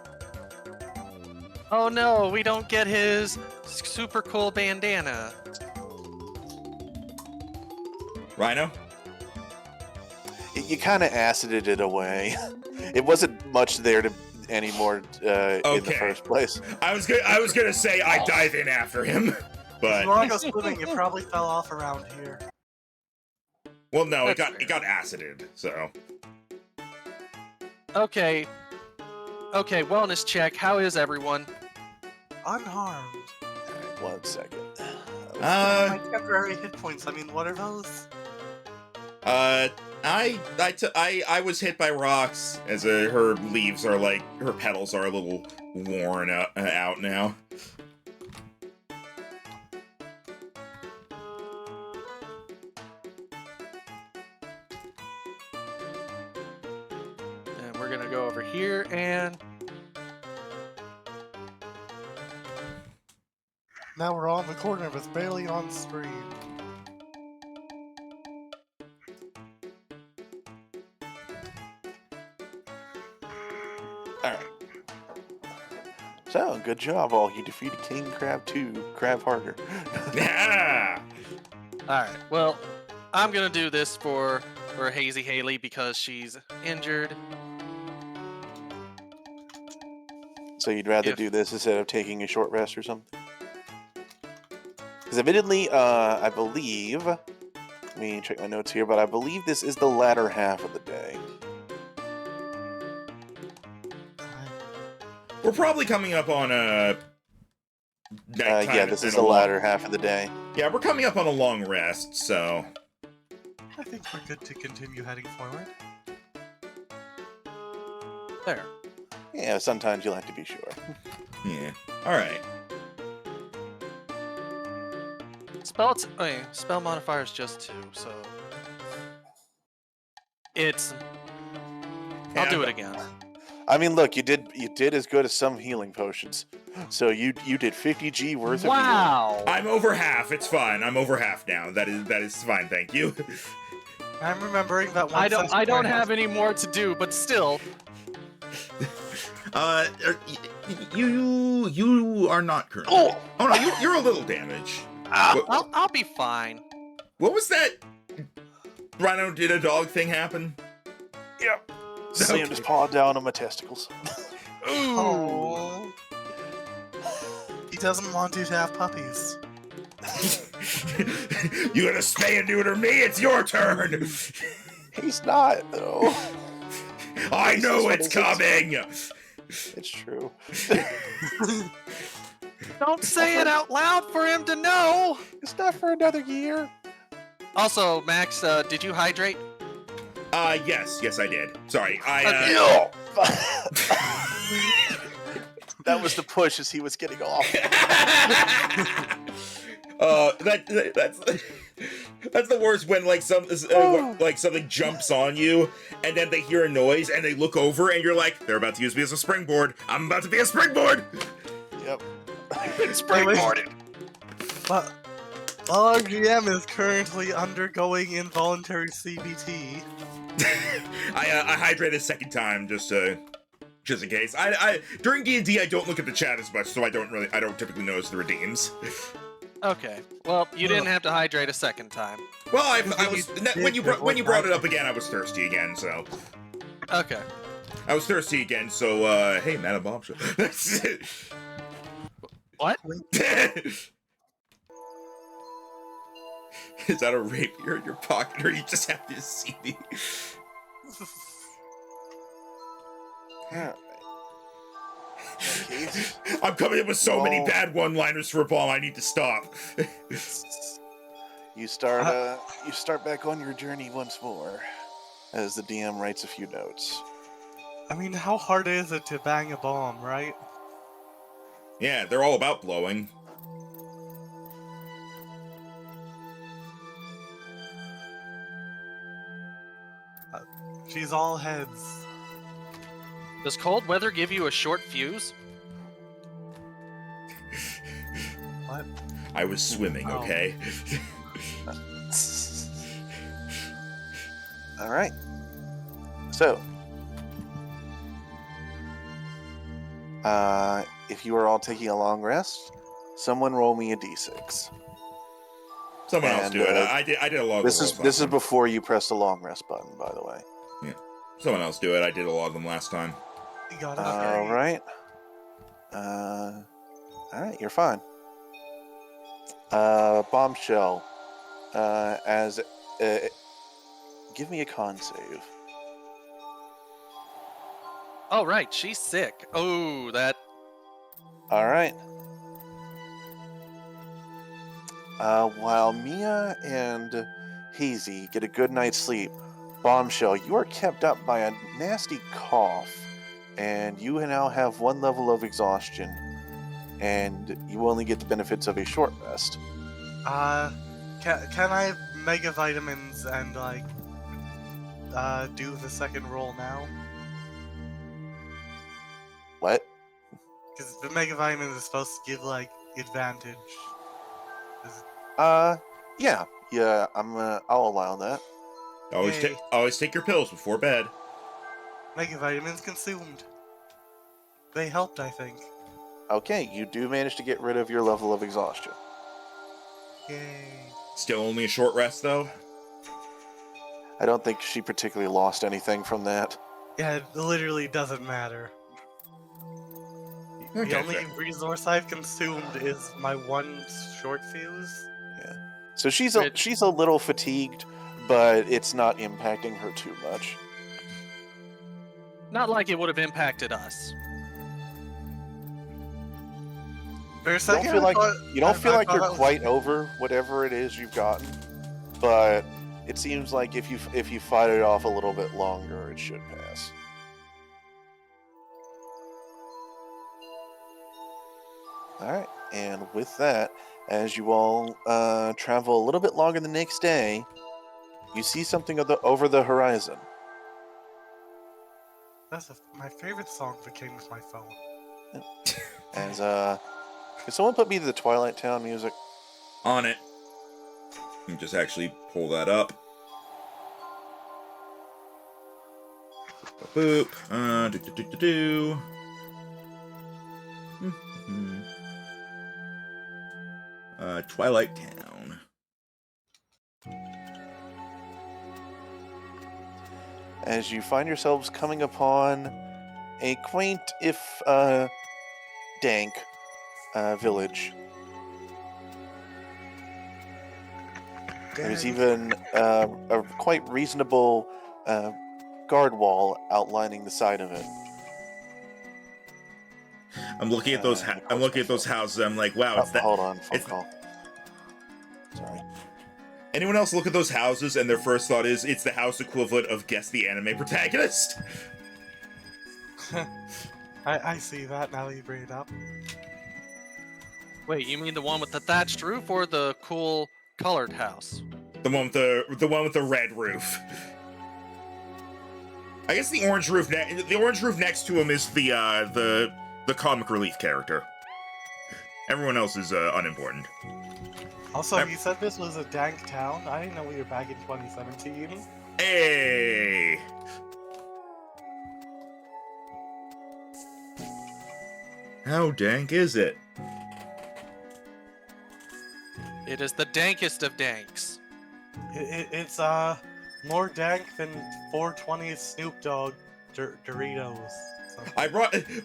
Oh no, we don't get his super cool bandana. Rhino? You kind of acided it away. It wasn't much there to anymore in the Okay. first place. I was gonna say I dive in after him, If but you want to go swimming, it probably fell off around here. well, no, That's it got acided. So Okay. Okay, wellness check. How is everyone? Unharmed. Alright, 1 second. My temporary hit points, I mean, what are those? I was hit by rocks as her leaves are like her petals are a little worn out now. And we're gonna go over here and Now we're on the corner with barely on screen. Alright. So, good job, all. You defeated King Crab 2, Crab Harder. Yeah. alright. Well, I'm gonna do this for Hazy Haley because she's injured. So you'd rather If- do this instead of taking a short rest or something? Because admittedly, I believe... Let me check my notes here, but I believe this is the latter half of the day. We're probably coming up on nighttime Yeah, has this been is a the long- latter half of the day. Yeah, we're coming up on a long rest, so I think we're good to continue heading forward. There. Yeah, sometimes you like to be sure. yeah. All right. Spell modifier is just 2, so it's. I'll Yeah, do it but- again. I mean, look, you did as good as some healing potions. So you did 50 G worth of healing. Wow. I'm over half. It's fine. I'm over half now. That is fine. Thank you. I'm remembering that one. I don't have any more to do, but still. You are not currently. Oh no, you're a little damaged. I'll be fine. What was that? Rhino did a dog thing happen? Yep. Slammed his paw down on my testicles. Oh. He doesn't want you to have puppies. You gonna spay and neuter me? It's your turn. He's not, though. I know it's coming. It's true. Don't say it out loud for him to know. It's not for another year. Also, Max, did you hydrate? Yes, I did. Sorry, That was the push as he was getting off. That's the worst when like something jumps on you and then they hear a noise and they look over and you're like, they're about to use me as a springboard. I'm about to be a springboard. Yep. I've been springboarded. But our GM is currently undergoing involuntary CBT. I hydrated a second time just in case. I during D&D I don't look at the chat as much, so I don't typically notice the redeems. Okay. Well, you didn't have to hydrate a second time. Well, I was when you brought it up again, I was thirsty again, so. Okay. I was thirsty again, so hey, Madam Bombshell. What? Is that a rapier in your pocket, or you just have to see me? I'm coming up with so many bad one-liners for a bomb. I need to stop. You start back on your journey once more, as the DM writes a few notes. I mean, how hard is it to bang a bomb, right? Yeah, they're all about blowing. She's all heads. Does cold weather give you a short fuse? What? I was swimming, Oh. okay? All right. So, if you are all taking a long rest, someone roll me a d6. Someone else And, do it. I did a lot of This the is rolls this is last time. before you press the long rest button, by the way. Someone else do it. I did a lot of them last time. You got it. All right. All right, you're fine. Bombshell. Give me a con save. Oh, right. She's sick. Oh, that. All right. While Mia and Hazy get a good night's sleep, Bombshell, you are kept up by a nasty cough, and you now have 1 level of exhaustion, and you only get the benefits of a short rest. Can I mega vitamins and like do the second roll now? What? Because the mega vitamins is supposed to give like advantage. Yeah. I'll allow that. Yay. Always take your pills before bed. Mega vitamins consumed. They helped, I think. Okay, you do manage to get rid of your level of exhaustion. Yay. Still only a short rest, though? I don't think she particularly lost anything from that. Yeah, it literally doesn't matter. Okay, The only fair. resource I've consumed is my one short fuse. So she's Which- a little fatigued, but it's not impacting her too much. Not like it would have impacted us. For a You second, don't feel I like thought- you don't I- feel I like thought you're that was- quite over whatever it is you've gotten, but it seems like if you fight it off a little bit longer, it should pass. All right, and with that, as you all travel a little bit longer the next day, you see something over the horizon. That's my favorite song that came with my phone. As can someone put me to the Twilight Town music? On it. Let me just actually pull that up. Boop. Do. Twilight Town. As you find yourselves coming upon a quaint, if dank, village. There's even a quite reasonable guard wall outlining the side of it. I'm looking at those. I'm looking at those houses. I'm like, wow, it's that. Hold on, phone it's- call. Sorry. Anyone else look at those houses and their first thought is it's the house equivalent of guess the anime protagonist? I see that now that you bring it up. Wait, you mean the one with the thatched roof or the cool colored house? The one with the red roof. I guess the orange roof next to him is the comic relief character. Everyone else is unimportant. Also, you said this was a dank town. I didn't know we were back in 2017. Hey. How dank is it? It is the dankest of danks. It's more dank than 420 Snoop Dogg Doritos. So.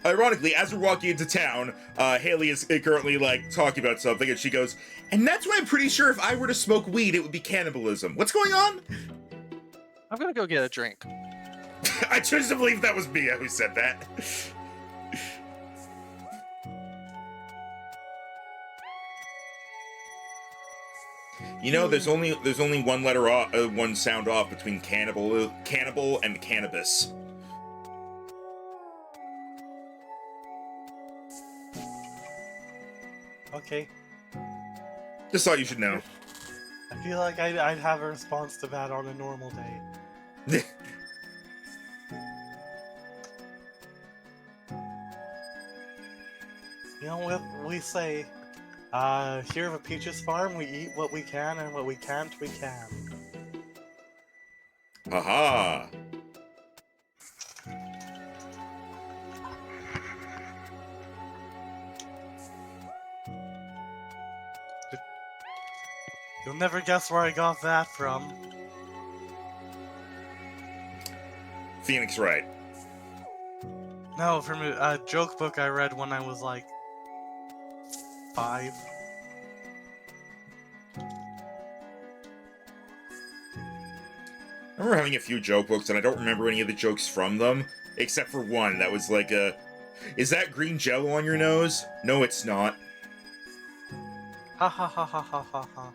Ironically, as we're walking into town, Haley is currently like talking about something, and she goes, "And that's why I'm pretty sure if I were to smoke weed, it would be cannibalism. What's going on?" I'm gonna go get a drink. I choose to believe that was Mia who said that. You know, there's only one letter off, one sound off between cannibal and cannabis. Okay. Just thought you should know. I feel like I'd have a response to that on a normal day. You know what we say? Here at a Peaches Farm, we eat what we can, and what we can't, we can. Aha! You'll never guess where I got that from. Phoenix Wright. No, from a joke book I read when I was like 5. I remember having a few joke books, and I don't remember any of the jokes from them, except for one that was like a, "Is that green jello on your nose?" No, it's not. Ha ha ha ha ha ha ha.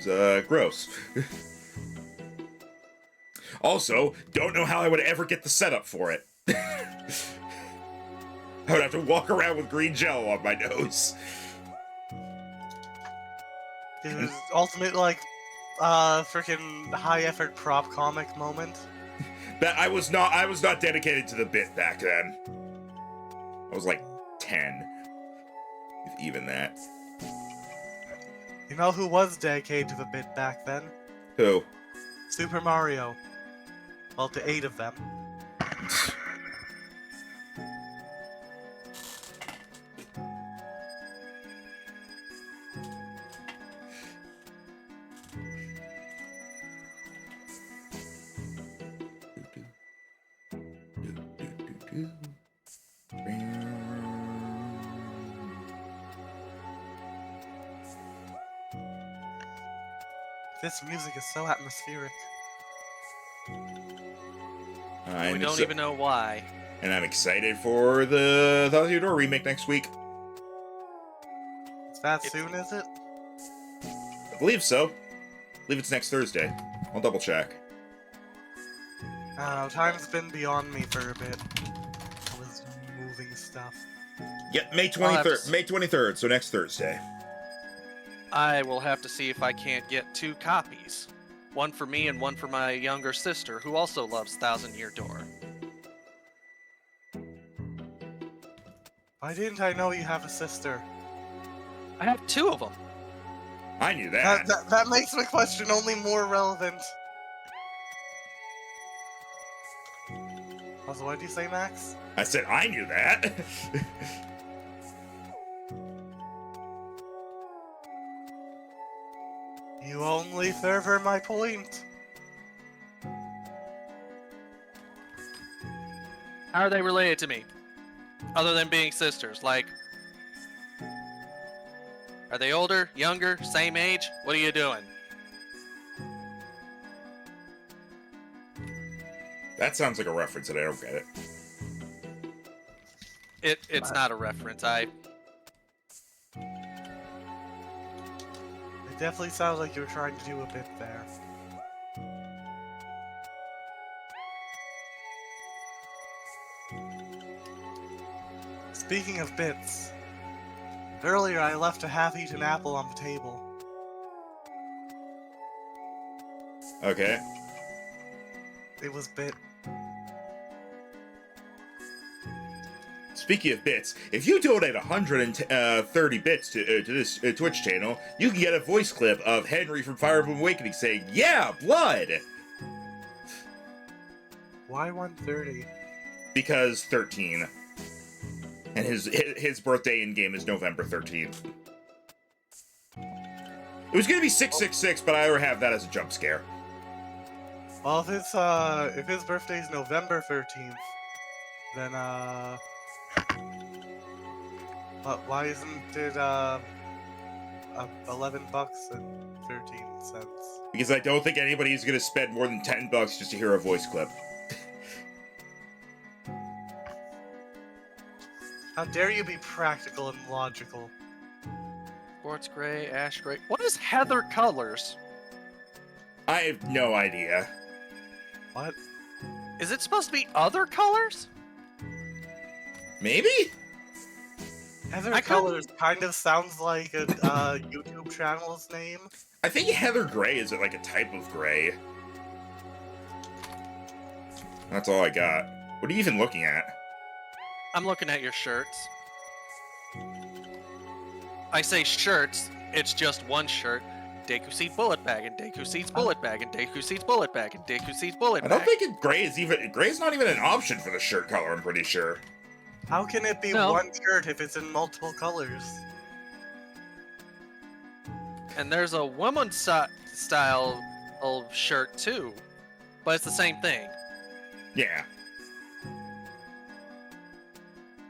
It was, gross. Also, don't know how I would ever get the setup for it. I would have to walk around with green jello on my nose. It was ultimate like freaking high effort prop comic moment. That I was not dedicated to the bit back then. I was like 10. If even that. You know who was dedicated to the bit back then? Who? Super Mario. Well, to 8 of them. This music is so atmospheric. We don't even know why. And I'm excited for the Theodore remake next week. That It's- soon, is it? I believe so. I believe it's next Thursday. I'll double check. I don't know, time's been beyond me for a bit. I was moving stuff. Yep, May I'll have to 23rd. May 23rd, so next Thursday. I will have to see if I can't get 2 copies. One for me and one for my younger sister, who also loves Thousand Year Door. Why didn't I know you have a sister? I have 2 of them. I knew that. That makes my question only more relevant. Also, what did you say, Max? I said I knew that. You only further my point. How are they related to me? Other than being sisters, like... Are they older, younger, same age? What are you doing? That sounds like a reference and I don't get it. It's not a reference, I... It definitely sounds like you're trying to do a bit there. Speaking of bits, earlier I left a half-eaten apple on the table. Okay. It was bit. Speaking of bits, if you donate 130 bits to this Twitch channel, you can get a voice clip of Henry from Fire Emblem Awakening saying, "Yeah, blood!" Why 130? Because 13. And his birthday in game is November 13th. It was gonna be 666, but I already have that as a jump scare. Well, if his birthday's November 13th, then why isn't it 11 bucks and 13 cents? Because I don't think anybody's gonna spend more than 10 bucks just to hear a voice clip. How dare you be practical and logical? Quartz gray, ash gray. What is heather colors? I have no idea. What? Is it supposed to be other colors? Maybe? Heather I couldn't- Colors kind of sounds like a YouTube channel's name. I think Heather Gray is like a type of gray. That's all I got. What are you even looking at? I'm looking at your shirts. I say shirts, it's just one shirt. Deku Seed Bullet Bag, and Deku Seed's Bullet Bag, and Deku Seed's Bullet Bag, and Deku Seed's Bullet I Bag. don't think gray's not even an option for the shirt color, I'm pretty sure. How can it be No. one shirt if it's in multiple colors? And there's a woman's style shirt too, but it's the same thing. Yeah.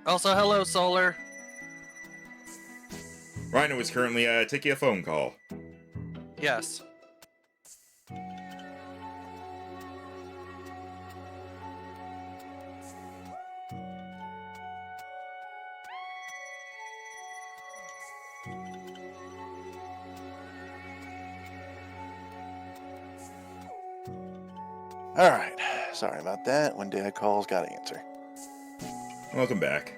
Also, hello, Solar. Rhino is currently taking a phone call. Yes. Alright, sorry about that. When Dad calls, gotta answer. Welcome back.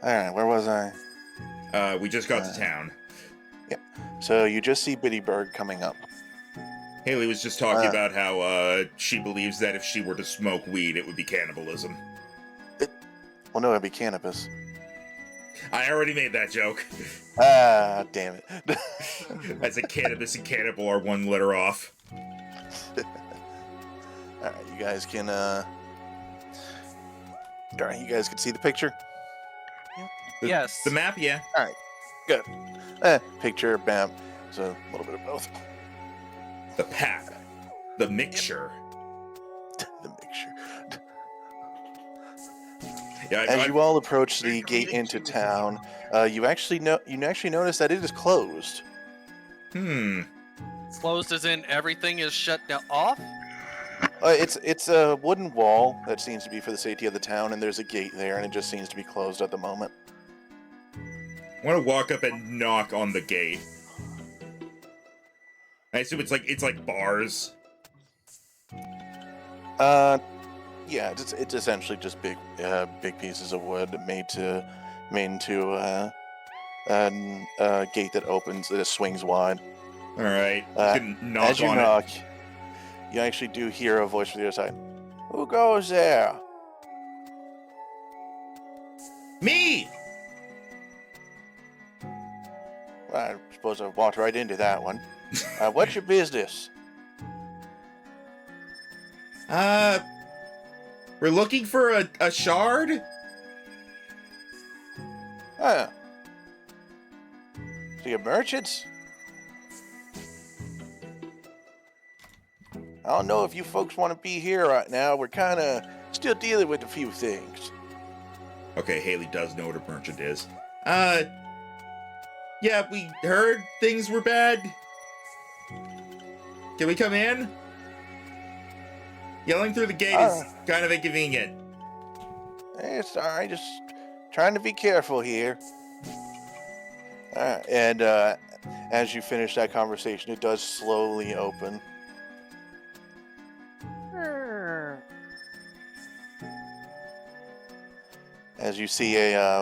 Alright, where was I? We just got to town. So you just see Bittiburg coming up. Haley was just talking about how she believes that if she were to smoke weed, it would be cannibalism. Well, no, it'd be cannabis. I already made that joke. Ah, damn it. As a cannabis and cannibal are one letter off. Alright, you guys can, Alright, you guys can see the picture? Yes. The map, yeah. Good. Picture, bam. So, a little bit of both. The pap. The mixture. The mixture. Yeah, As you all approach the gate into town, you actually notice that it is closed. Closed as in everything is shut down off? It's a wooden wall that seems to be for the safety of the town, and there's a gate there, and it just seems to be closed at the moment. I want to walk up and knock on the gate. I assume it's like bars. Yeah, it's essentially just big pieces of wood made into a gate that opens, that swings wide. All right, Uh, can knock As you on knock, you actually do hear a voice from the other side. Who goes there? it. Me. Well, I suppose I walked right into that one. What's your business? We're looking for a shard. Huh. So you're merchants? I don't know if you folks want to be here right now. We're kind of still dealing with a few things. Okay, Haley does know what a merchant is. Yeah, we heard things were bad. Can we come in? Yelling through the gate is kind of inconvenient. It's all right. Just trying to be careful here. And as you finish that conversation, it does slowly open. As you see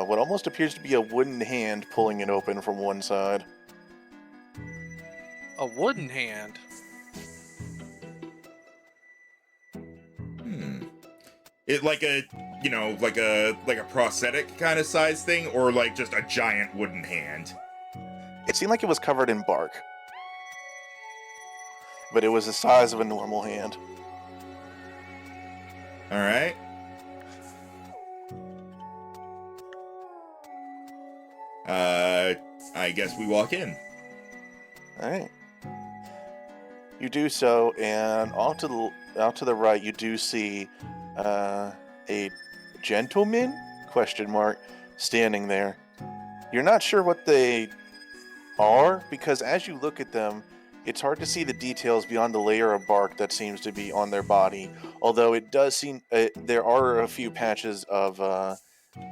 what almost appears to be a wooden hand pulling it open from one side. A wooden hand. It like a like a prosthetic kind of size thing, or like just a giant wooden hand. It seemed like it was covered in bark, but it was the size of a normal hand. All right. I guess we walk in. All right. You do so, and off to the right, you do see a gentleman ? Standing there. You're not sure what they are, because as you look at them, it's hard to see the details beyond the layer of bark that seems to be on their body. Although it does seem there are a few patches of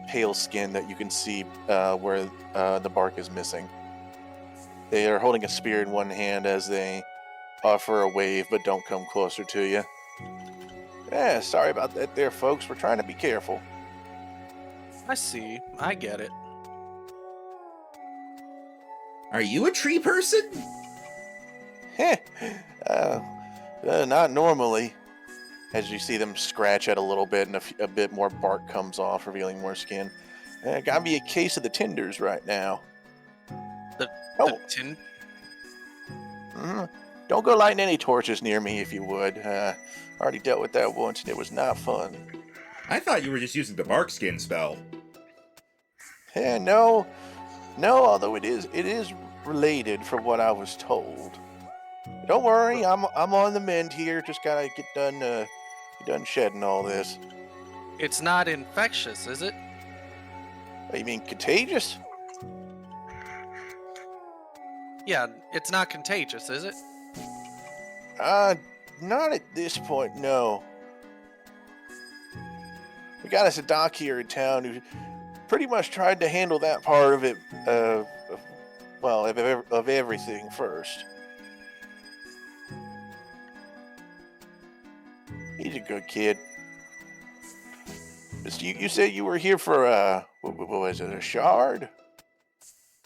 pale skin that you can see where the bark is missing. They are holding a spear in one hand as they offer a wave, but don't come closer to you. Yeah, sorry about that there, folks. We're trying to be careful. I see. I get it. Are you a tree person? Not normally. As you see them scratch at a little bit, and a bit more bark comes off, revealing more skin. Got me a case of the tinders right now. The Oh. tin. Don't go lighting any torches near me, if you would. Already dealt with that once, and it was not fun. I thought you were just using the bark skin spell. No. Although it is related, from what I was told. Don't worry, I'm on the mend here. Just gotta get done shedding all this. It's not infectious, is it? You mean contagious? Yeah, it's not contagious, is it? Not at this point, no. We got us a doc here in town who pretty much tried to handle that part of it, of everything first. He's a good kid. You said you were here for, what was it, a shard?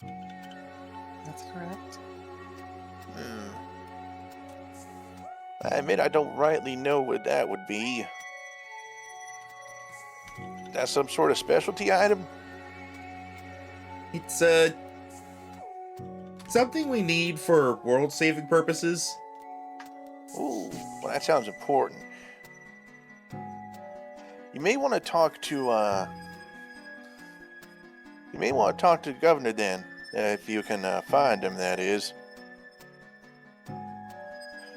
That's correct. I admit I don't rightly know what that would be. That's some sort of specialty item? It's something we need for world-saving purposes. Ooh, well, that sounds important. You may want to talk to the governor then, if you can find him, that is.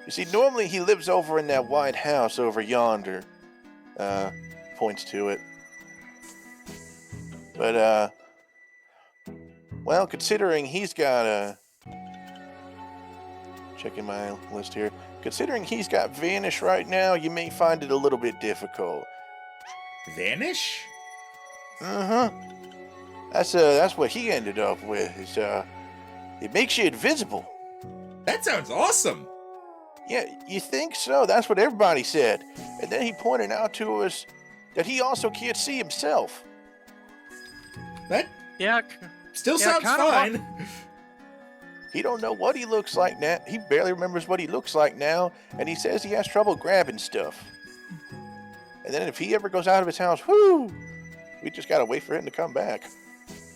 You see, normally he lives over in that white house over yonder. Points to it. But, well, considering he's got checking my list here. Considering he's got Vanish right now, you may find it a little bit difficult. Vanish? I That's what he ended up with. It makes you invisible. That sounds awesome. Yeah, you think so? That's what everybody said. And then he pointed out to us that he also can't see himself. That Yeah, still Yeah, sounds kinda fine. He don't know what he looks like now. He barely remembers what he looks like now, and he says he has trouble grabbing stuff. And then if he ever goes out of his house, whoo, we just gotta wait for him to come back.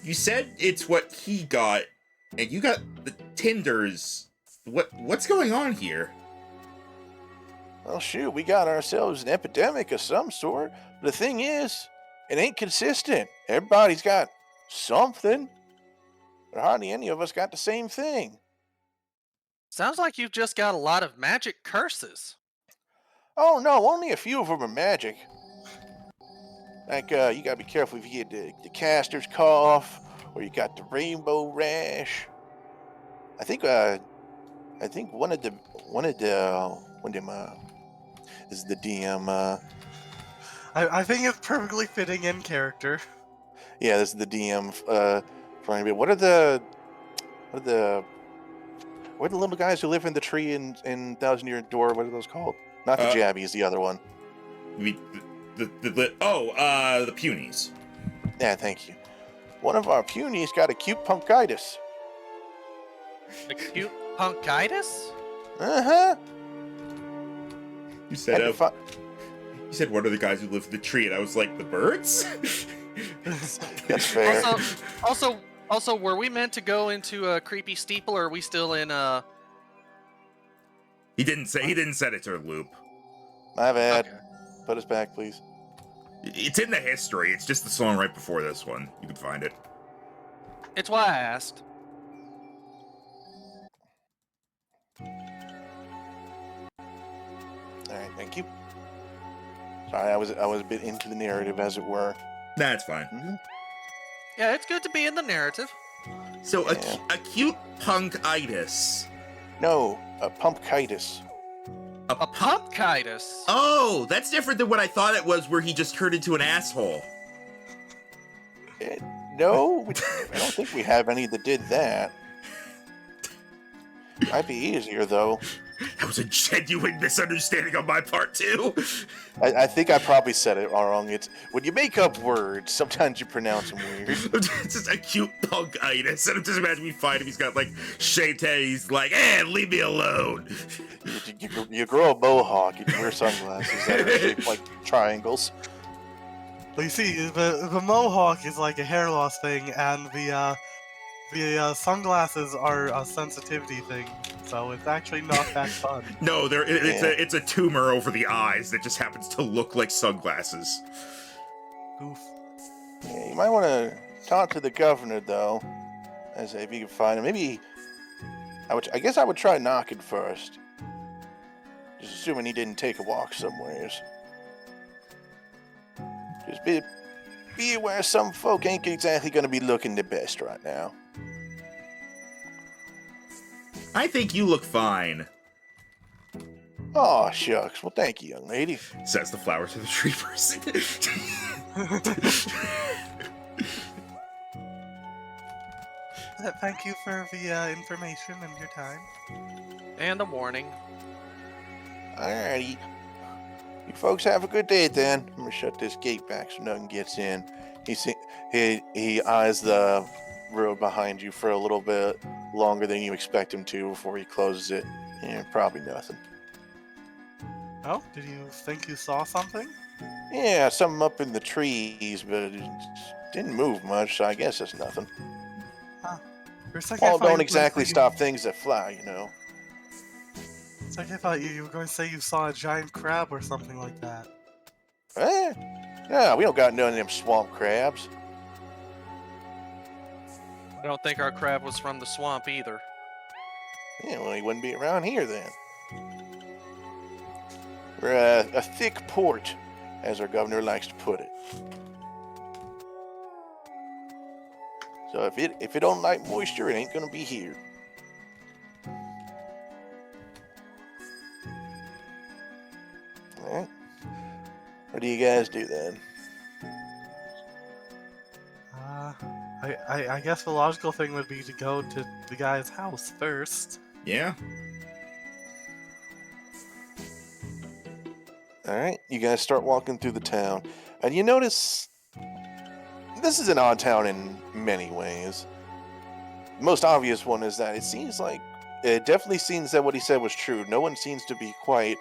You said it's what he got, and you got the Tinders. What's going on here? Well, shoot, we got ourselves an epidemic of some sort. The thing is, it ain't consistent. Everybody's got something, but hardly any of us got the same thing. sounds like you've just got a lot of magic curses. Oh no, only a few of them are magic. Like, you gotta be careful if you get the caster's cough, or you got the rainbow rash. I think one of them, this is the DM, I think it's perfectly fitting in character. yeah, this is the DM, trying to be, what are the little guys who live in the tree in Thousand Year Door, what are those called? Not the Uh, Jabbies, the other one. The Punies. Yeah, thank you. One of our punies got acute punkitis. Acute punkitis? Uh-huh. You said you said one of the guys who live in the tree, and I was like, the birds? That's fair. Also, were we meant to go into a creepy steeple, or are we still in a? He didn't set it to a loop. My bad. Okay. Put us back, please. It's in the history. It's just the song right before this one. You can find it. It's why I asked. All right, thank you. Sorry, I was a bit into the narrative, as it were. That's fine. Mm-hmm. Yeah, it's good to be in the narrative. So, Yeah. acute punkitis. No, a pumpkitis. A pumpkitis. Oh, that's different than what I thought it was, where he just turned into an asshole. No, I don't think we have any that did that. Might be easier, though. That was a genuine misunderstanding on my part, too. I think I probably said it wrong. It's when you make up words, sometimes you pronounce them weird. It's just acute punkitis. And I'm just imagining me find him. He's got, like, shaved head. He's like, leave me alone. You grow a mohawk, you wear sunglasses that are shaped like triangles. Well, you see, the mohawk is like a hair loss thing, and the sunglasses are a sensitivity thing. So it's actually not that fun. No, it's a tumor over the eyes that just happens to look like sunglasses. Goof. Yeah, you might want to talk to the governor, though. As if you can find him. Maybe I guess I would try knocking first. Just assuming he didn't take a walk somewheres. Just be aware some folk ain't exactly going to be looking the best right now. I think you look fine, Oh, shucks. Well, thank you, young lady. says the flower to the tree person. Thank you for the information and your time. And a warning. Alrighty. You folks have a good day then. I'm gonna shut this gate back so nothing gets in. He eyes the road behind you for a little bit longer than you expect him to before he closes it. Yeah, probably nothing. Oh, did you think you saw something? Yeah, something up in the trees, but it didn't move much, so I guess it's nothing. For a second, I All thought you don't were exactly gonna say stop things that fly, you know. It's like I thought you were going to say you saw a giant crab or something like that. Yeah, we don't got none of them swamp crabs. I don't think our crab was from the swamp either. Yeah, well, he wouldn't be around here then. We're a thick port, as our governor likes to put it. So if it don't like moisture, it ain't gonna be here. Alright. What do you guys do then? I guess the logical thing would be to go to the guy's house first. Yeah. Alright, you guys start walking through the town, and you notice this is an odd town in many ways. The most obvious one is that it definitely seems that what he said was true. No one seems to be quite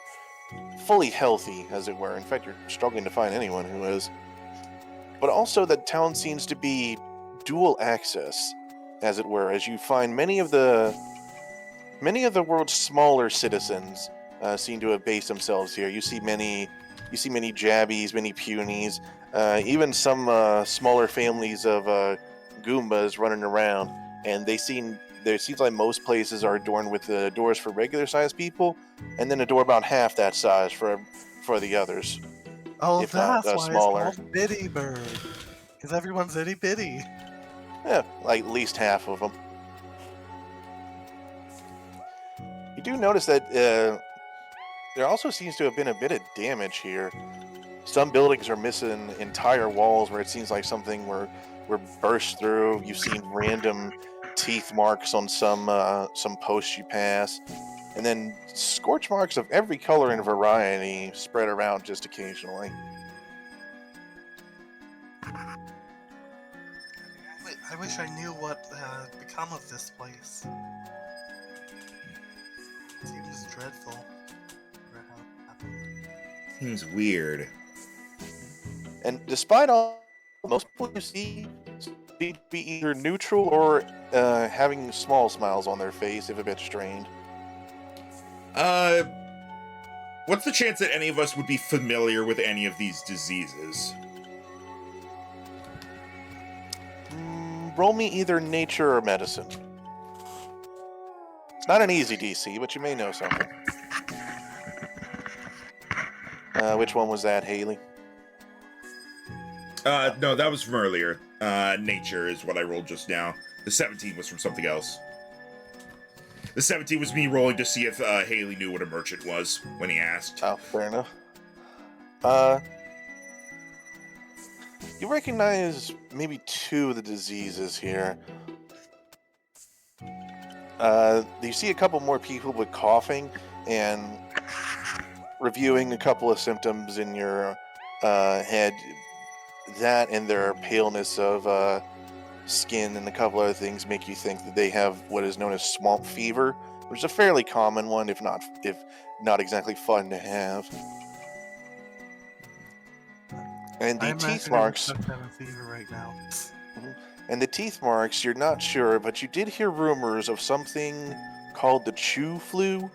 fully healthy, as it were. In fact, you're struggling to find anyone who is. But also, the town seems to be dual access, as it were, as you find many of the world's smaller citizens seem to have based themselves here. You see many Jabbies, many Punies, even some smaller families of Goombas running around, and there seems like most places are adorned with doors for regular-sized people, and then a door about half that size for the others. Oh, If not, that's why smaller. it's called Bittiburg. Because everyone's itty bitty. Yeah, like at least half of them. You do notice that there also seems to have been a bit of damage here. Some buildings are missing entire walls where it seems like something were burst through. You've seen random teeth marks on some posts you pass, and then scorch marks of every color and variety spread around just occasionally. I wish I knew what had become of this place. It seems dreadful. What happened? Seems weird. And despite all, most people you see seem to be either neutral or having small smiles on their face, if a bit strained. What's the chance that any of us would be familiar with any of these diseases? Roll me either nature or medicine. It's not an easy DC, but you may know something. Which one was that, Haley? No, that was from earlier. Nature is what I rolled just now. The 17 was from something else. The 17 was me rolling to see if Haley knew what a merchant was when he asked. Oh, fair enough. You recognize maybe two of the diseases here. You see a couple more people with coughing and reviewing a couple of symptoms in your head. That and their paleness of skin and a couple other things make you think that they have what is known as swamp fever, which is a fairly common one, if not exactly fun to have. And the teeth marks. Fever right now. And the teeth marks, you're not sure, but you did hear rumors of something called the chew flu.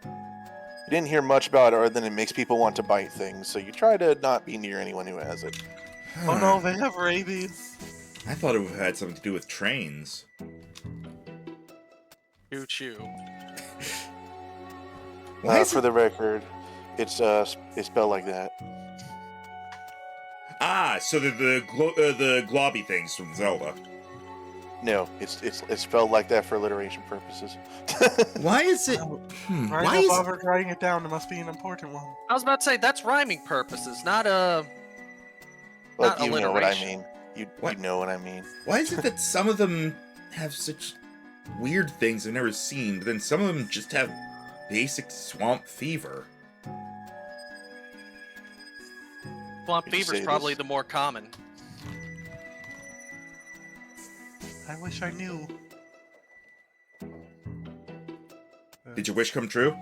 You didn't hear much about it other than it makes people want to bite things, so you try to not be near anyone who has it. Oh no, they have rabies. I thought it had something to do with trains. Choo-choo. For the record, it's spelled like that. Ah, so the globby things from Zelda. No, it's spelled like that for alliteration purposes. Why is it? Right Why now, is? Bob, we're writing it down. It must be an important one. I was about to say that's rhyming purposes, not Well, not you know what I alliteration. mean. You What? know what I mean. Why is it that some of them have such weird things I've never seen, but then some of them just have basic swamp fever? Swamp Would you fever's say probably this? the more common. I wish I knew. Did your wish come true?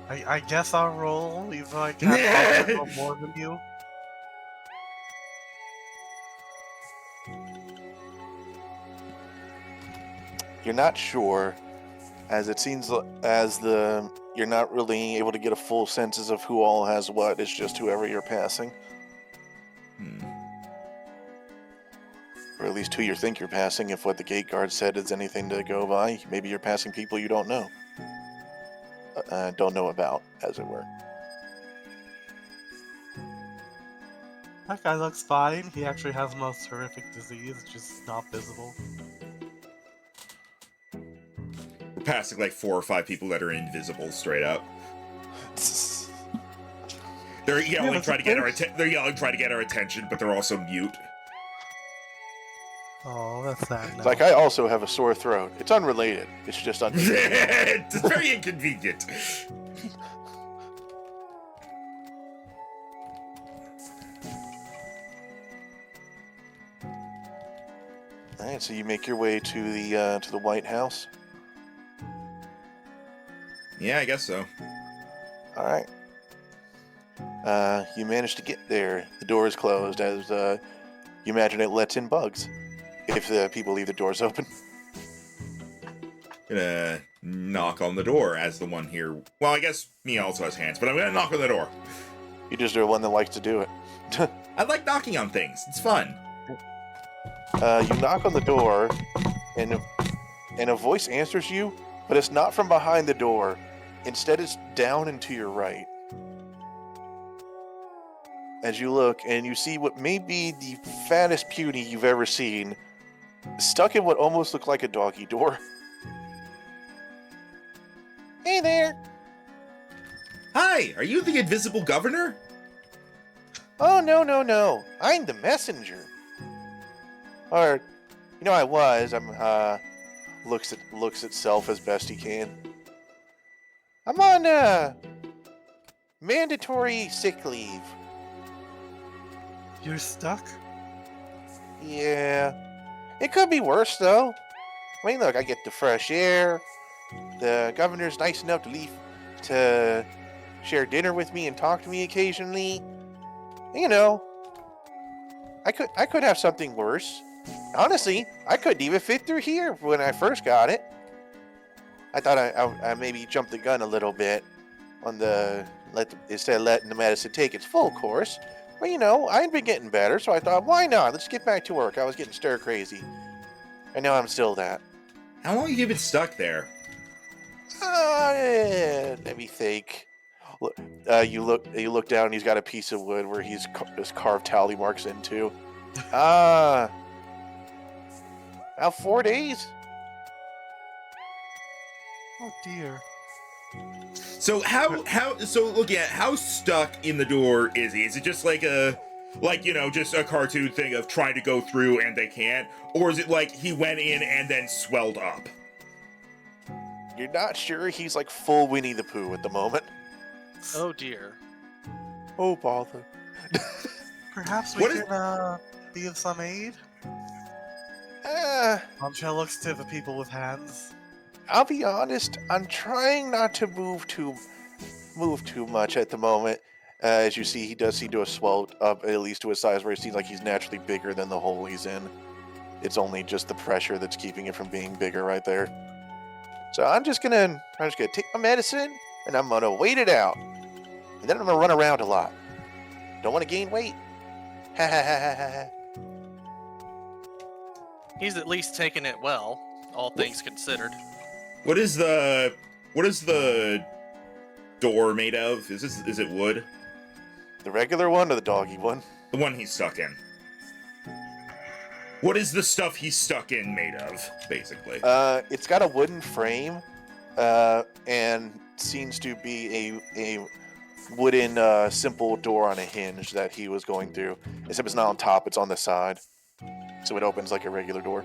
I guess I'll roll, even though I can't roll more than you. You're not sure, as it seems you're not really able to get a full sense of who all has what. It's just whoever you're passing, or at least who you think you're passing. If what the gate guard said is anything to go by, maybe you're passing people you don't know, about, as it were. That guy looks fine. He actually has the most horrific disease, just not visible. We're passing like 4 or 5 people that are invisible straight up. They're yelling, trying to get our attention, but they're also mute. Oh, that's sad. It's like, I also have a sore throat. It's unrelated. It's just unrelated. It's very inconvenient. Alright, so you make your way to the White House. Yeah, I guess so. Alright. You manage to get there. The door is closed as you imagine it lets in bugs if the people leave the doors open. Gonna knock on the door as the one here. Well, I guess me also has hands, but I'm gonna knock on the door. You just are one that likes to do it. I like knocking on things. It's fun. You knock on the door, and a voice answers you, but it's not from behind the door. Instead, it's down and to your right. As you look, and you see what may be the fattest puny you've ever seen, stuck in what almost looked like a doggy door. Hey there! Hi, are you the invisible governor? Oh, no. I'm the messenger. Or, I was. Looks at self as best he can. I'm on, mandatory sick leave. You're stuck? Yeah. It could be worse, though. I mean, look, I get the fresh air. The governor's nice enough to share dinner with me and talk to me occasionally. I could have something worse. Honestly, I couldn't even fit through here when I first got it. I thought I maybe jumped the gun a little bit on instead of letting the medicine take its full course. But I'd been getting better, so I thought, why not? Let's get back to work. I was getting stir crazy. I know I'm still that. How long have you been stuck there? Let me think. You look down, and he's got a piece of wood where he's carved tally marks into. About 4 days. Oh dear. So how stuck in the door is he? Is it just like just a cartoon thing of trying to go through and they can't? Or is it like he went in and then swelled up? You're not sure. He's like full Winnie the Pooh at the moment. Oh dear. Oh bother. Perhaps we can be of some aid? Bombshell looks to the people with hands. I'll be honest, I'm trying not to move too much at the moment. As you see, he does seem to have swelled up at least to a size where it seems like he's naturally bigger than the hole he's in. It's only just the pressure that's keeping it from being bigger right there. So I'm just gonna take my medicine and I'm gonna wait it out. And then I'm gonna run around a lot. Don't want to gain weight. Ha ha ha ha ha. He's at least taking it well, all things considered. What is the door made of? Is it wood? The regular one or the doggy one? The one he's stuck in. What is the stuff he's stuck in made of, basically? It's got a wooden frame, and seems to be a wooden simple door on a hinge that he was going through. Except it's not on top; it's on the side, so it opens like a regular door.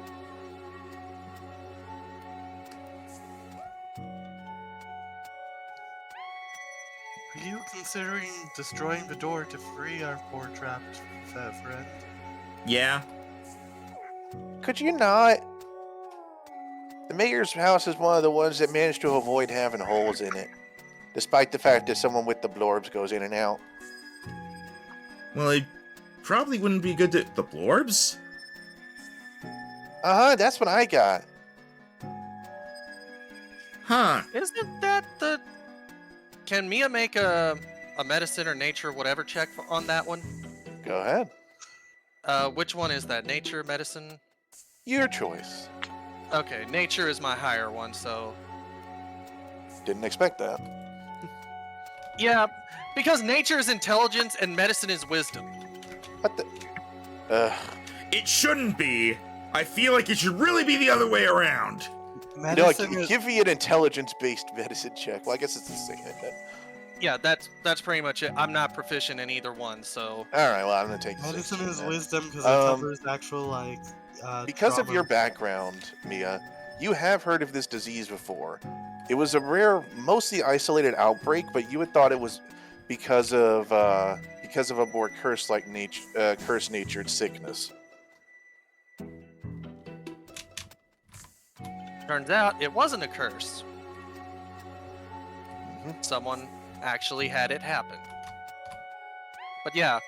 Are you considering destroying the door to free our poor trapped friend? Yeah. Could you not? The mayor's house is one of the ones that managed to avoid having holes in it, despite the fact that someone with the blorbs goes in and out. Well, it probably wouldn't be good to... The blorbs? That's what I got. Huh. Isn't that the... Can Mia make a medicine or nature whatever check on that one? Go ahead. Which one is that? Nature, medicine? Your choice. Okay, nature is my higher one, so... Didn't expect that. Yeah, because nature is intelligence and medicine is wisdom. What the... It shouldn't be. I feel like it should really be the other way around. Medicine give me an intelligence-based medicine check. Well, I guess it's the same. Yeah, that's pretty much it. I'm not proficient in either one, so All right, well, I'm gonna take the Medicine 16 is then. wisdom because it Um, covers actual like. Because of trauma. your background, Mia, you have heard of this disease before. It was a rare, mostly isolated outbreak, but you had thought it was because of a more curse-natured sickness. turns out it wasn't a curse. Mhm. Someone actually had it happen. But yeah,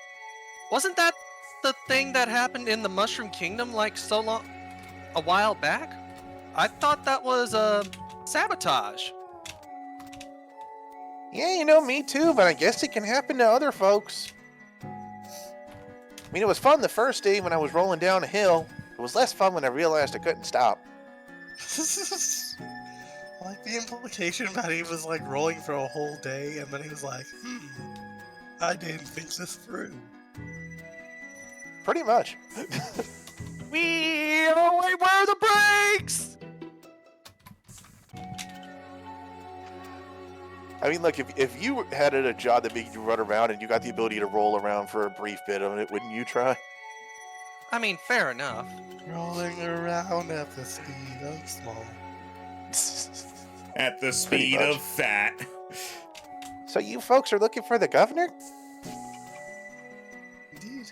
wasn't that the thing that happened in the Mushroom Kingdom like a while back? I thought that was sabotage. Yeah, me too, but I guess it can happen to other folks. I mean, it was fun the first day when I was rolling down a hill. It was less fun when I realized I couldn't stop. I like the implication that he was like rolling for a whole day and then he was like, I didn't think this through. Pretty much. Oh wait, where are the brakes? I mean, look, if you had a job that made you run around and you got the ability to roll around for a brief bit of it, wouldn't you try? I mean, fair enough. Rolling around at the speed of small. At the Pretty speed much. of fat. So you folks are looking for the governor? Indeed.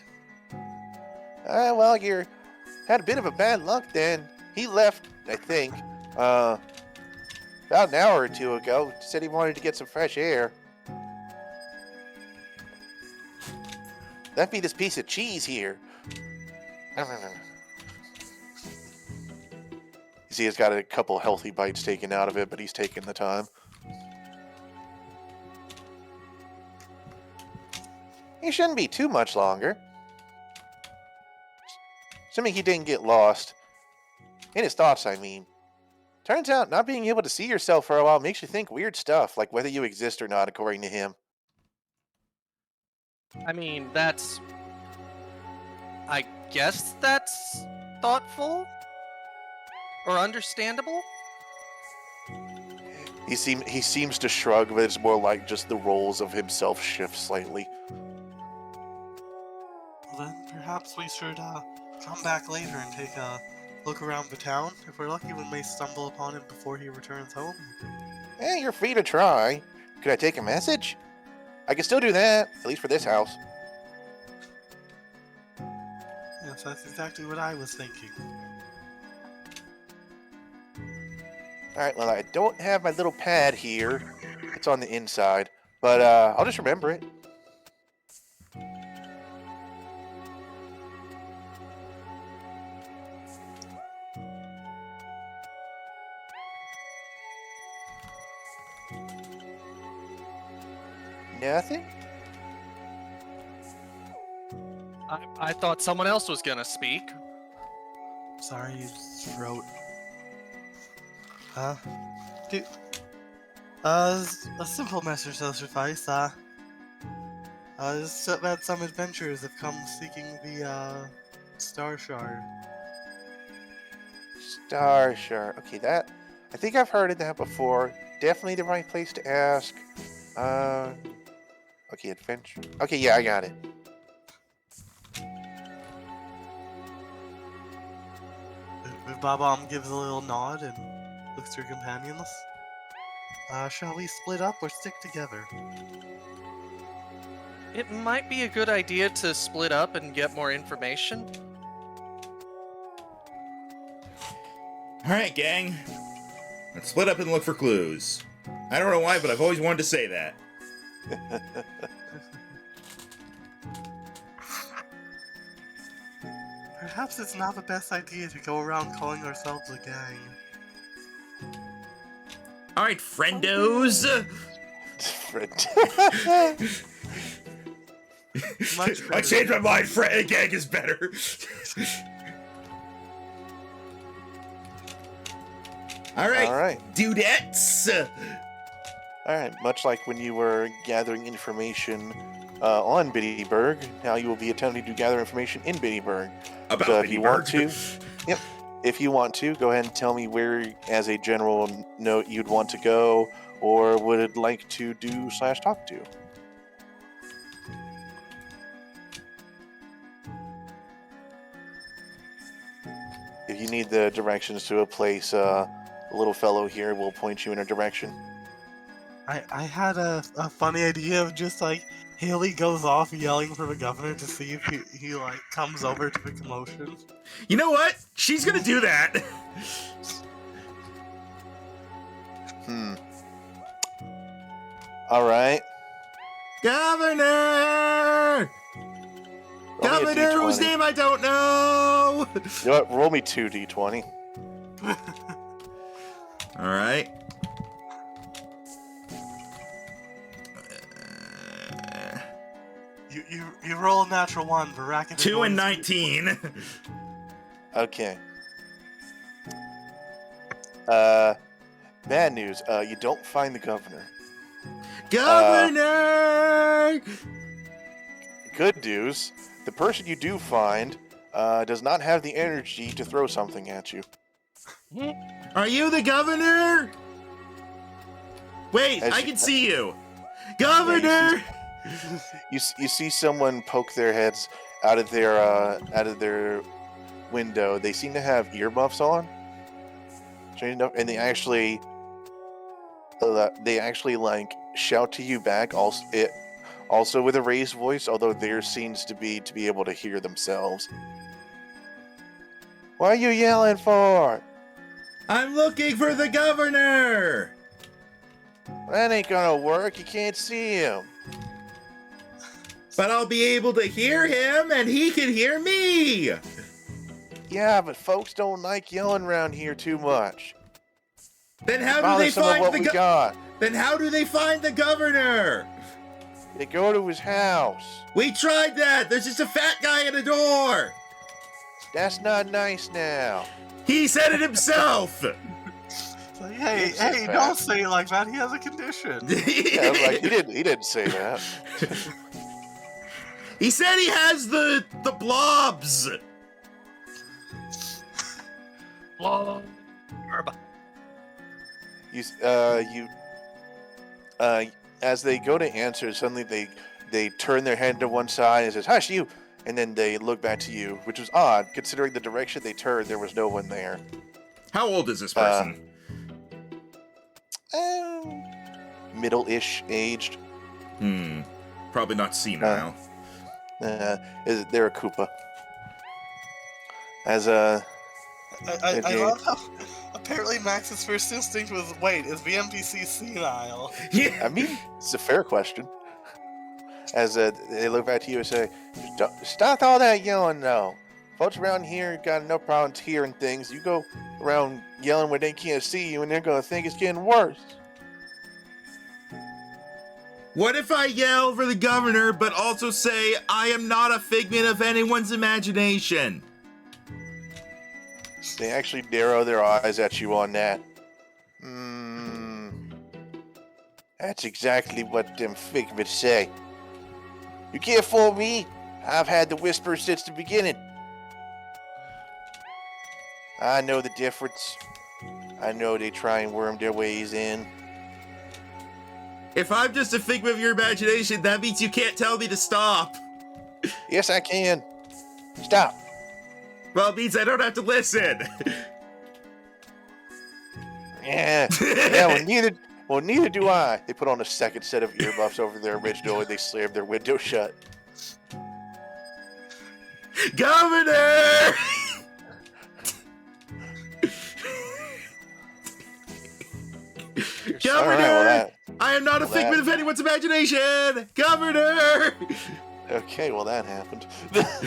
Well, you had a bit of a bad luck then. He left, I think, about an hour or two ago. Said he wanted to get some fresh air. That'd be this piece of cheese here. You see, he's got a couple healthy bites taken out of it, but he's taking the time. He shouldn't be too much longer. Assuming he didn't get lost. In his thoughts, I mean. Turns out not being able to see yourself for a while makes you think weird stuff, like whether you exist or not, according to him. I mean, I guess that's thoughtful or understandable. He seems to shrug, but it's more like just the roles of himself shift slightly. Well then, perhaps we should come back later and take a look around the town. If we're lucky, we may stumble upon him before he returns home. You're free to try. Could I take a message? I can still do that, at least for this house. Yes, that's exactly what I was thinking. Alright, well, I don't have my little pad here. It's on the inside, but I'll just remember it. Nothing? I thought someone else was gonna speak. Sorry, throat. Do, a simple message will suffice. Just that some adventurers have come seeking the, Star Shard. Star Shard. Okay, that... I think I've heard of that before. Definitely the right place to ask. Okay, adventure. Okay, yeah, I got it. Bob gives a little nod and looks to her companions. Shall we split up or stick together? It might be a good idea to split up and get more information. Alright, gang. Let's split up and look for clues. I don't know why, but I've always wanted to say that. Perhaps it's not the best idea to go around calling ourselves a gang. Alright, friendos! Much I better. changed my mind, gang is better. Alright, dudettes! Alright, much like when you were gathering information on Bittiburg, now you will be attempting to gather information in Bittiburg. About So if you want to, Bittiburg. if you want to, go ahead and tell me where, as a general note, you'd want to go, or would like to do/talk to? If you need the directions to a place, the little fellow here will point you in a direction. I had a funny idea of just like Haley goes off yelling for the governor to see if he like comes over to the commotion. You know what? She's gonna do that. All right. Governor! Roll me a Governor, whose D20. name I don't know! You know what? Roll me 2d20. Alright. You roll a natural one, the racket. 2 and 19. Okay. Bad news. You don't find the governor. Governor! Good news. The person you do find does not have the energy to throw something at you. Are you the governor? Wait, As I you- can see you. Governor! You see someone poke their heads out of their window. They seem to have earmuffs on. Strange enough, and they actually like shout to you back. Also with a raised voice, although theirs seems to be able to hear themselves. What are you yelling for? I'm looking for the governor! That ain't gonna work. You can't see him. But I'll be able to hear him and he can hear me! Yeah, but folks don't like yelling around here too much. Then how do Bother they some of find what the we got. Then how do they find the governor? They go to his house. We tried that! There's just a fat guy at the door! That's not nice now. He said it himself! It's like, hey, It's a hey, fact. don't say it like that. He has a condition. Yeah, I was like, he didn't say that. He said he has the blobs! As they go to answer, suddenly they turn their head to one side and says, "Hush, you!" And then they look back to you, which was odd considering the direction they turned. There was no one there. How old is this person? Middle-ish aged. Probably not senile. They're a Koopa. I Okay. love how apparently Max's first instinct was, wait, is the NPC senile? Yeah. I mean, it's a fair question. As they look back to you and say, "Stop all that yelling now. Folks around here got no problems hearing things. You go around yelling when they can't see you, and they're gonna think it's getting worse." What if I yell for the governor, but also say I am not a figment of anyone's imagination? They actually narrow their eyes at you on that. That's exactly what them figments say. You can't fool me. I've had the whisper since the beginning. I know the difference. I know they try and worm their ways in. If I'm just a figment of your imagination, that means you can't tell me to stop. Yes, I can. Stop. Well, it means I don't have to listen. Yeah. Well, neither do I. They put on a second set of earmuffs over their original and they slammed their window shut. Governor! Governor! All right, well, I am not a well, figment of anyone's imagination! Governor! okay, well, that happened. That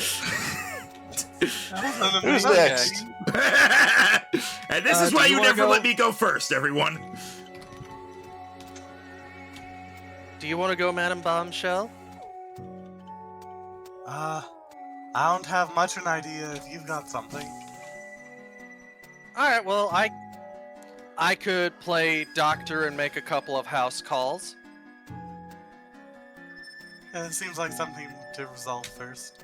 was an Who's amazing- next? And this is do why you you wanna never go- let me go first, everyone. Do you want to go, Madam Bombshell? I don't have much of an idea if you've got something. All right. Well, I could play doctor and make a couple of house calls. And it seems like something to resolve first.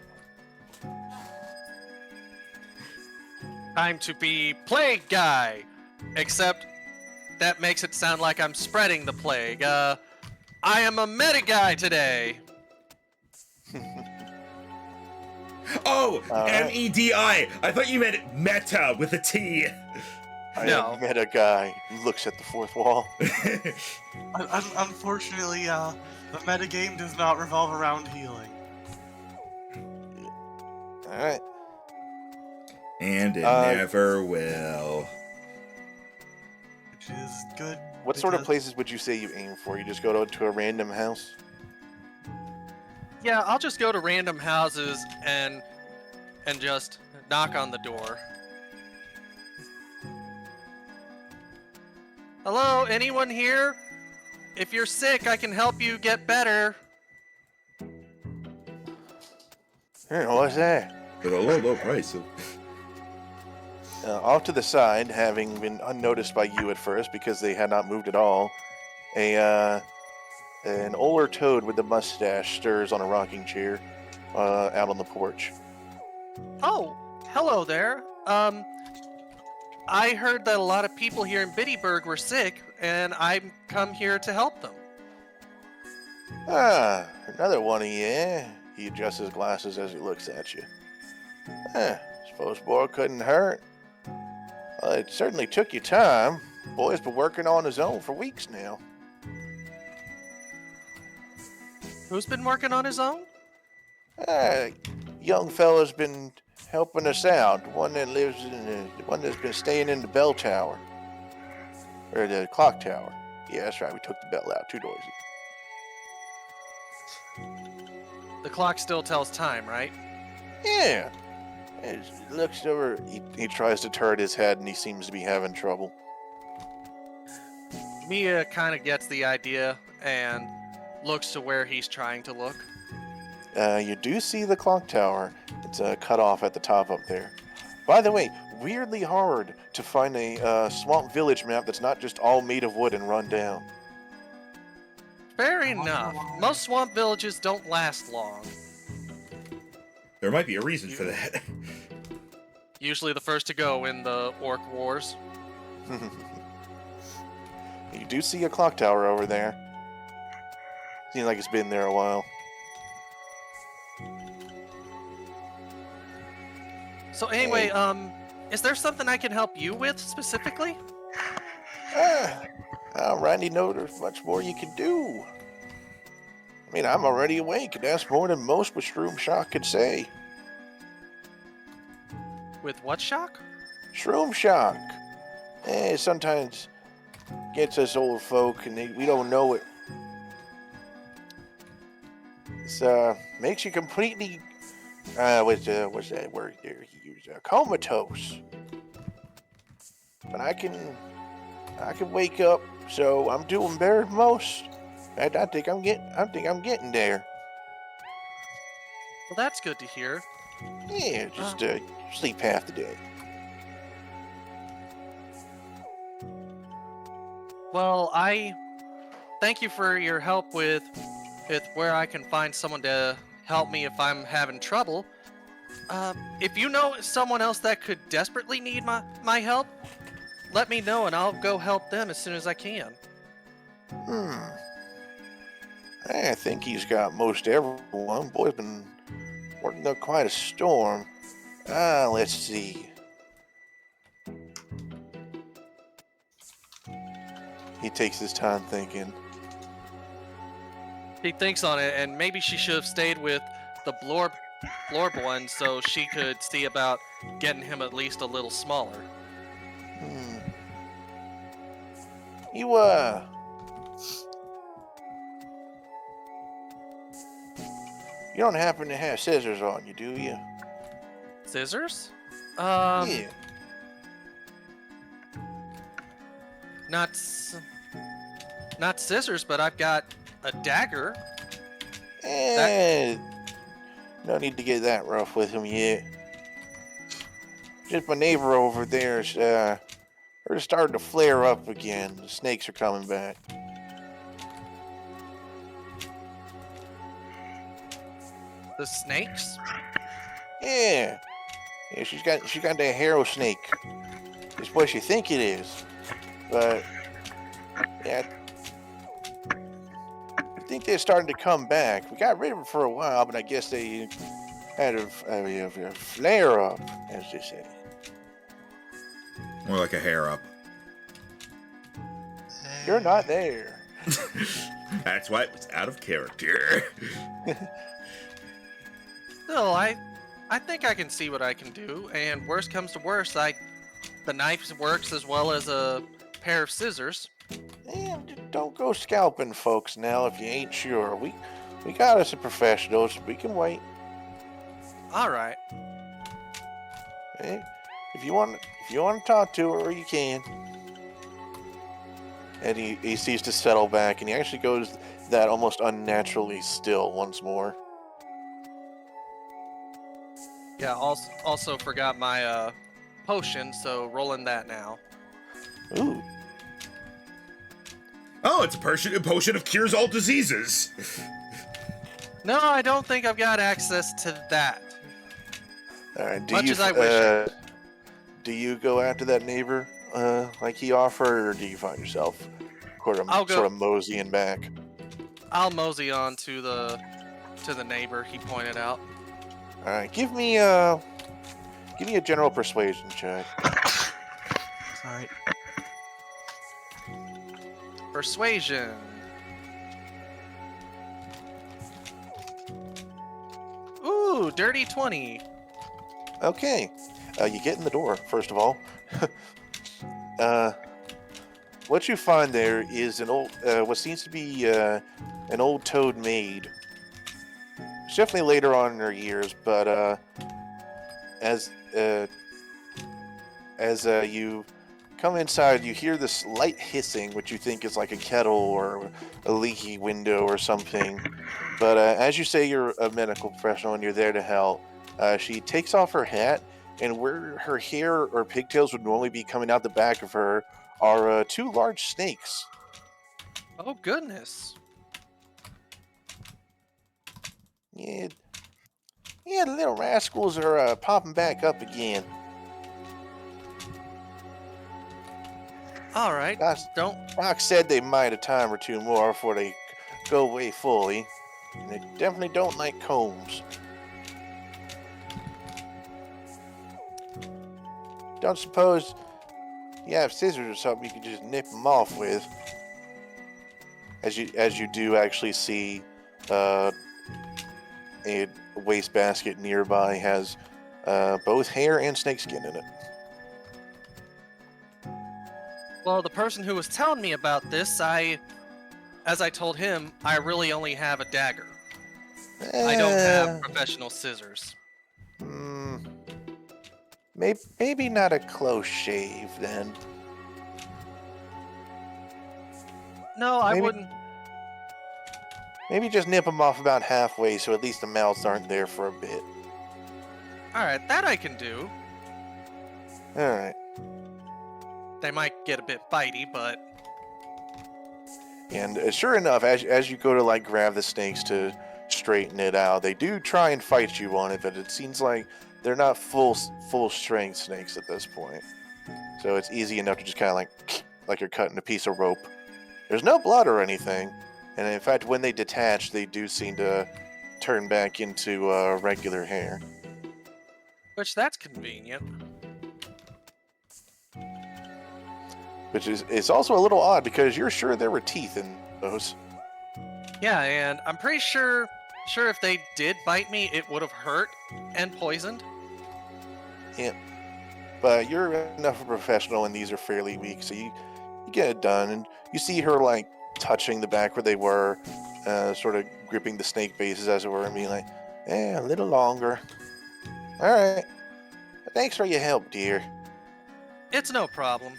Time to be plague guy, except that makes it sound like I'm spreading the plague. I am a meta guy today. Oh, All right. M-E-D-I. I thought you meant meta with a T. I No. met a guy who looks at the fourth wall. Unfortunately, the metagame does not revolve around healing. All right. And it Uh, never will. Which is good. What sort of because- places would you say you aim for? You just go to a random house? Yeah, I'll just go to random houses and just knock on the door. Hello, anyone here? If you're sick, I can help you get better. Hey, what's that? For a low price. Off to the side, having been unnoticed by you at first because they had not moved at all, an older toad with a mustache stirs on a rocking chair out on the porch. Oh, hello there. I heard that a lot of people here in Bittiburg were sick, and I've come here to help them. Ah, another one of you, eh? He adjusts his glasses as he looks at you. Suppose boy couldn't hurt. Well, it certainly took you time. Boy's been working on his own for weeks now. Who's been working on his own? Young fella's been helping us out. One that lives in the one that's been staying in the bell tower. Or the clock tower. Yeah, that's right, we took the bell out, too noisy. The clock still tells time, right? Yeah. He looks over, he tries to turn his head and he seems to be having trouble. Mia kind of gets the idea and looks to where he's trying to look. You do see the clock tower. It's cut off at the top up there. By the way, weirdly hard to find a swamp village map that's not just all made of wood and run down. Fair enough. Most swamp villages don't last long. There might be a reason for that. Usually the first to go in the orc wars. You do see a clock tower over there. Seems like it's been there a while. So anyway, is there something I can help you with specifically? I don't rightly know there's much more you can do. I mean, I'm already awake, and that's more than most with Shroom Shock could say. With what shock? Shroom Shock. Sometimes gets us old folk, and we don't know it. It's, makes you completely, what's that word there he used? Comatose. But I can wake up, so I'm doing better than most. I think I'm getting there. Well, that's good to hear. Yeah, just sleep half the day. Well, I thank you for your help with where I can find someone to help me if I'm having trouble. If you know someone else that could desperately need my help, let me know and I'll go help them as soon as I can. I think he's got most everyone. Boy's been working up quite a storm. Let's see. He takes his time thinking. He thinks on it, and maybe she should have stayed with the Blorb one so she could see about getting him at least a little smaller. You don't happen to have scissors on you, do you? Scissors? Yeah. Not scissors, but I've got a dagger. No need to get that rough with him yet. Just my neighbor over there's they're starting to flare up again. The snakes are coming back. The snakes? Yeah, she's got that harrow snake. It's what you think it is, but Yeah, I think they're starting to come back. We got rid of them for a while, but I guess they had a flare up, as they say. More like a hair up. You're not there. That's why it was out of character. Still, I think I can see what I can do. And worst comes to worst, the knife works as well as a pair of scissors. And don't go scalping folks now if you ain't sure. We got us a professionals. We can wait. All right. Hey, if you want to talk to her, you can. And he seems to settle back, and he actually goes that almost unnaturally still once more. Yeah. Also forgot my potion, so rolling that now. Ooh, Oh, it's a potion of cures all diseases. No, I don't think I've got access to that. all right. Much as I wish I could. Do you go after that neighbor like he offered, or do you find yourself I'll go- sort of moseying back? I'll mosey on to the neighbor he pointed out. All right, give me a general persuasion check. Sorry. Persuasion. Ooh, dirty 20. Okay, you get in the door first of all. What you find there is an old, what seems to be an old toad maid. It's definitely later on in her years, but as you come inside, you hear this light hissing, which you think is like a kettle or a leaky window or something. But as you say you're a medical professional and you're there to help, she takes off her hat, and where her hair or pigtails would normally be coming out the back of her are two large snakes. Oh goodness. Yeah, the little rascals are popping back up again. All right. Doc, Don't. Doc said they might a time or two more before they go away fully. And they definitely don't like combs. Don't suppose you have scissors or something you could just nip them off with. As you do actually see a wastebasket nearby has both hair and snakeskin in it. Well, the person who was telling me about this, as I told him, I really only have a dagger. I don't have professional scissors. Maybe not a close shave then. No, I Maybe- wouldn't. Maybe just nip them off about halfway so at least the mouths aren't there for a bit. All right, that I can do. Alright. They might get a bit bitey, but And sure enough, as you go to like grab the snakes to straighten it out, they do try and fight you on it, but it seems like they're not full strength snakes at this point. So it's easy enough to just kind of like you're cutting a piece of rope. There's no blood or anything, and in fact, when they detach, they do seem to turn back into regular hair. which that's convenient. Which is it's also a little odd because you're sure there were teeth in those. Yeah, and I'm pretty sure if they did bite me, it would have hurt and poisoned. Yeah. But you're enough of a professional and these are fairly weak, so you get it done. And you see her like touching the back where they were, sort of gripping the snake bases as it were, and being like, a little longer. Alright. Thanks for your help, dear. It's no problem.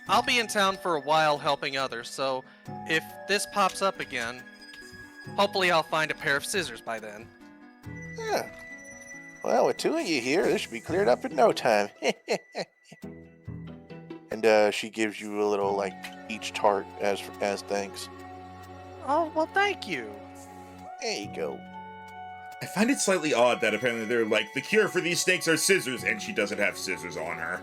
I'll be in town for a while helping others, so if this pops up again, hopefully I'll find a pair of scissors by then. Yeah. Well, with two of you here, this should be cleared up in no time. And she gives you a little like peach tart as thanks. Oh, well, thank you. There you go. I find it slightly odd that apparently they're like, the cure for these snakes are scissors, and she doesn't have scissors on her.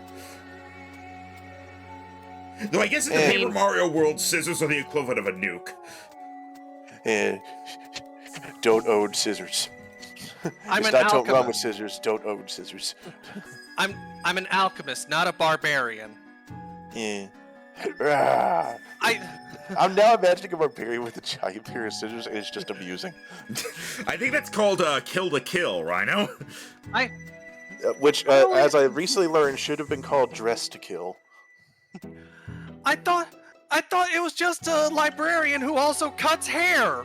Though I guess in the Paper Mario world, scissors are the equivalent of a nuke. Don't own scissors. I'm It's an not don't run with alchemist. scissors. Don't own scissors. I'm an alchemist, not a barbarian. Yeah. Ah. I'm now imagining a barbarian with a giant pair of scissors, and it's just amusing. I think that's called kill to kill, Rhino. Which, Oh, wait. as I recently learned, should have been called dress to kill. I thought it was just a librarian who also cuts hair.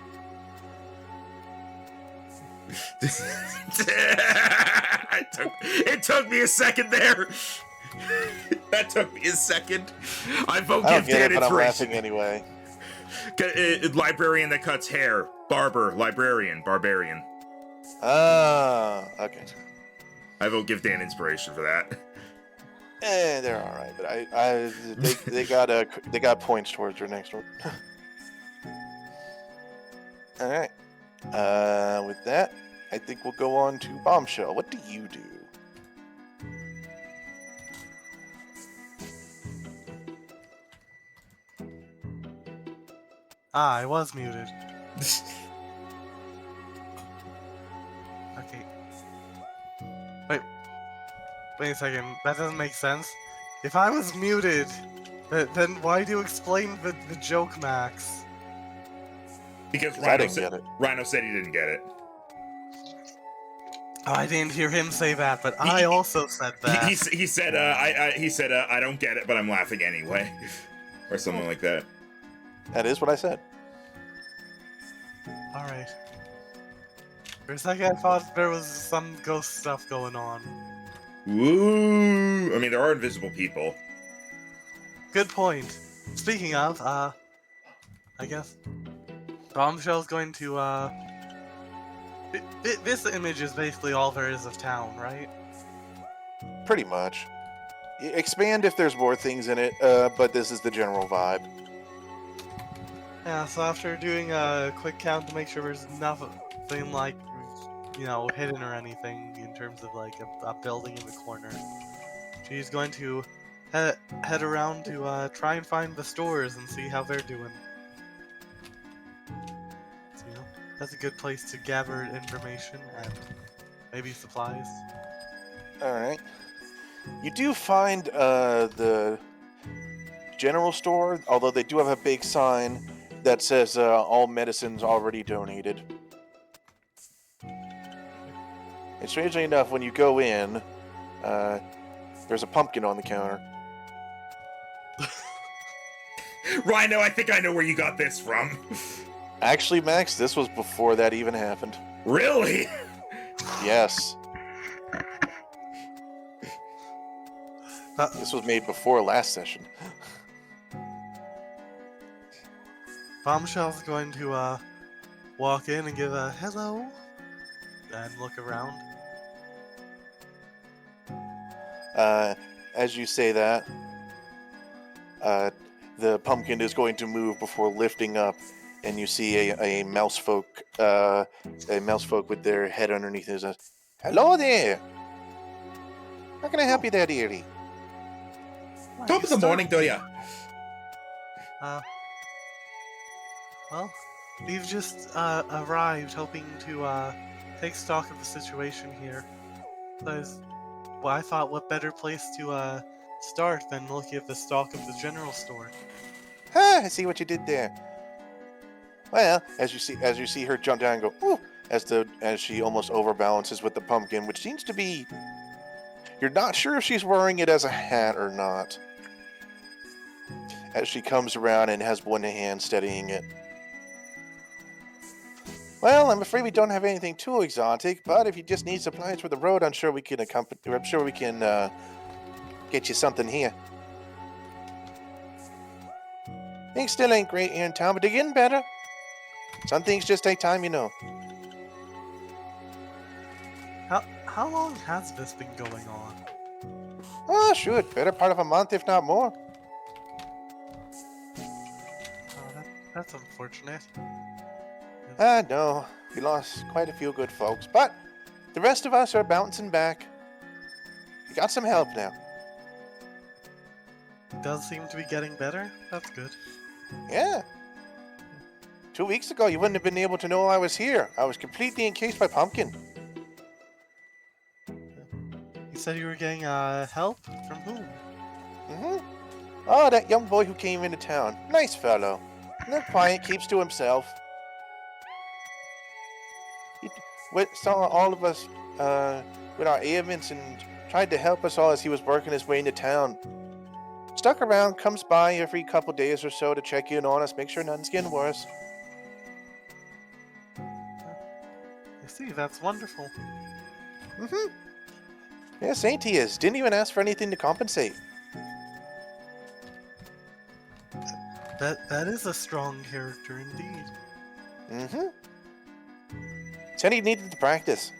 It took me a second there. That took me a second. I vote I don't give get Dan it, but I'm inspiration. laughing anyway. Librarian that cuts hair. Barber, librarian, barbarian. Ah, okay. I vote give Dan inspiration for that. They're all right, but they got points towards your next one. All right. With that, I think we'll go on to Bombshell. What do you do? I was muted. Okay. Wait a second. That doesn't make sense. If I was muted, then why do you explain the joke, Max? Because I didn't get it. Rhino said he didn't get it. Oh, I didn't hear him say that, but I also said that. He said I don't get it, but I'm laughing anyway, or something like that. That is what I said. Alright. For a second, I thought there was some ghost stuff going on. Woo! I mean, there are invisible people. Good point. Speaking of, I guess Bombshell's going to, this image is basically all there is of town, right? Pretty much. Expand if there's more things in it, but this is the general vibe. Yeah, so after doing a quick count to make sure there's nothing like, you know, hidden or anything in terms of like a building in the corner, she's going to head around to try and find the stores and see how they're doing. So, you know, that's a good place to gather information and maybe supplies. Alright. You do find the general store, although they do have a big sign that says all medicines already donated. And strangely enough, when you go in, there's a pumpkin on the counter. Rhino, I think I know where you got this from. Actually, Max, this was before that even happened. Really? Yes. This was made before last session. Bombshell's going to walk in and give a hello and look around. As you say that, the pumpkin is going to move before lifting up, and you see a mouse folk with their head underneath it. Says, "Hello there. How can I help you there, dearie?" Top of the morning, do ya? Well, we've just arrived, hoping to take stock of the situation here. Well, I thought, what better place to start than looking at the stock of the general store? I see what you did there. Well, as you see her jump down and go, "Ooh," as she almost overbalances with the pumpkin, which seems to be, you're not sure if she's wearing it as a hat or not. As she comes around and has one hand steadying it. Well, I'm afraid we don't have anything too exotic, but if you just need supplies for the road, I'm sure we can get you something here. Things still ain't great here in town, but they're getting better. Some things just take time, you know. How long has this been going on? Oh, sure, better part of a month, if not more. Oh, that's unfortunate. No, we lost quite a few good folks, but the rest of us are bouncing back. We got some help now. It does seem to be getting better. That's good. Yeah. 2 weeks ago, you wouldn't have been able to know I was here. I was completely encased by Pumpkin. You said you were getting help from whom? Oh, that young boy who came into town. Nice fellow. Not quiet, keeps to himself. He saw all of us with our ailments and tried to help us all as he was working his way into town. Stuck around, comes by every couple days or so to check in on us, make sure nothing's getting worse. I see, that's wonderful. Yes, ain't he is. Didn't even ask for anything to compensate. That is a strong character indeed. Said he needed to practice.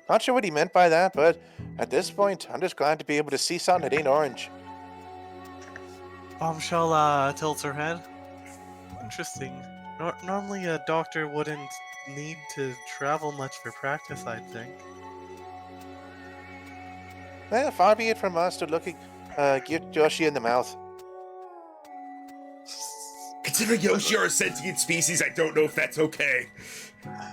Not sure what he meant by that, but at this point, I'm just glad to be able to see something that ain't orange. Bombshell tilts her head. Interesting. Normally a doctor wouldn't need to travel much for practice, I'd think. Well, far be it from us to look at Yoshi in the mouth. Considering Yoshi are a sentient species, I don't know if that's okay.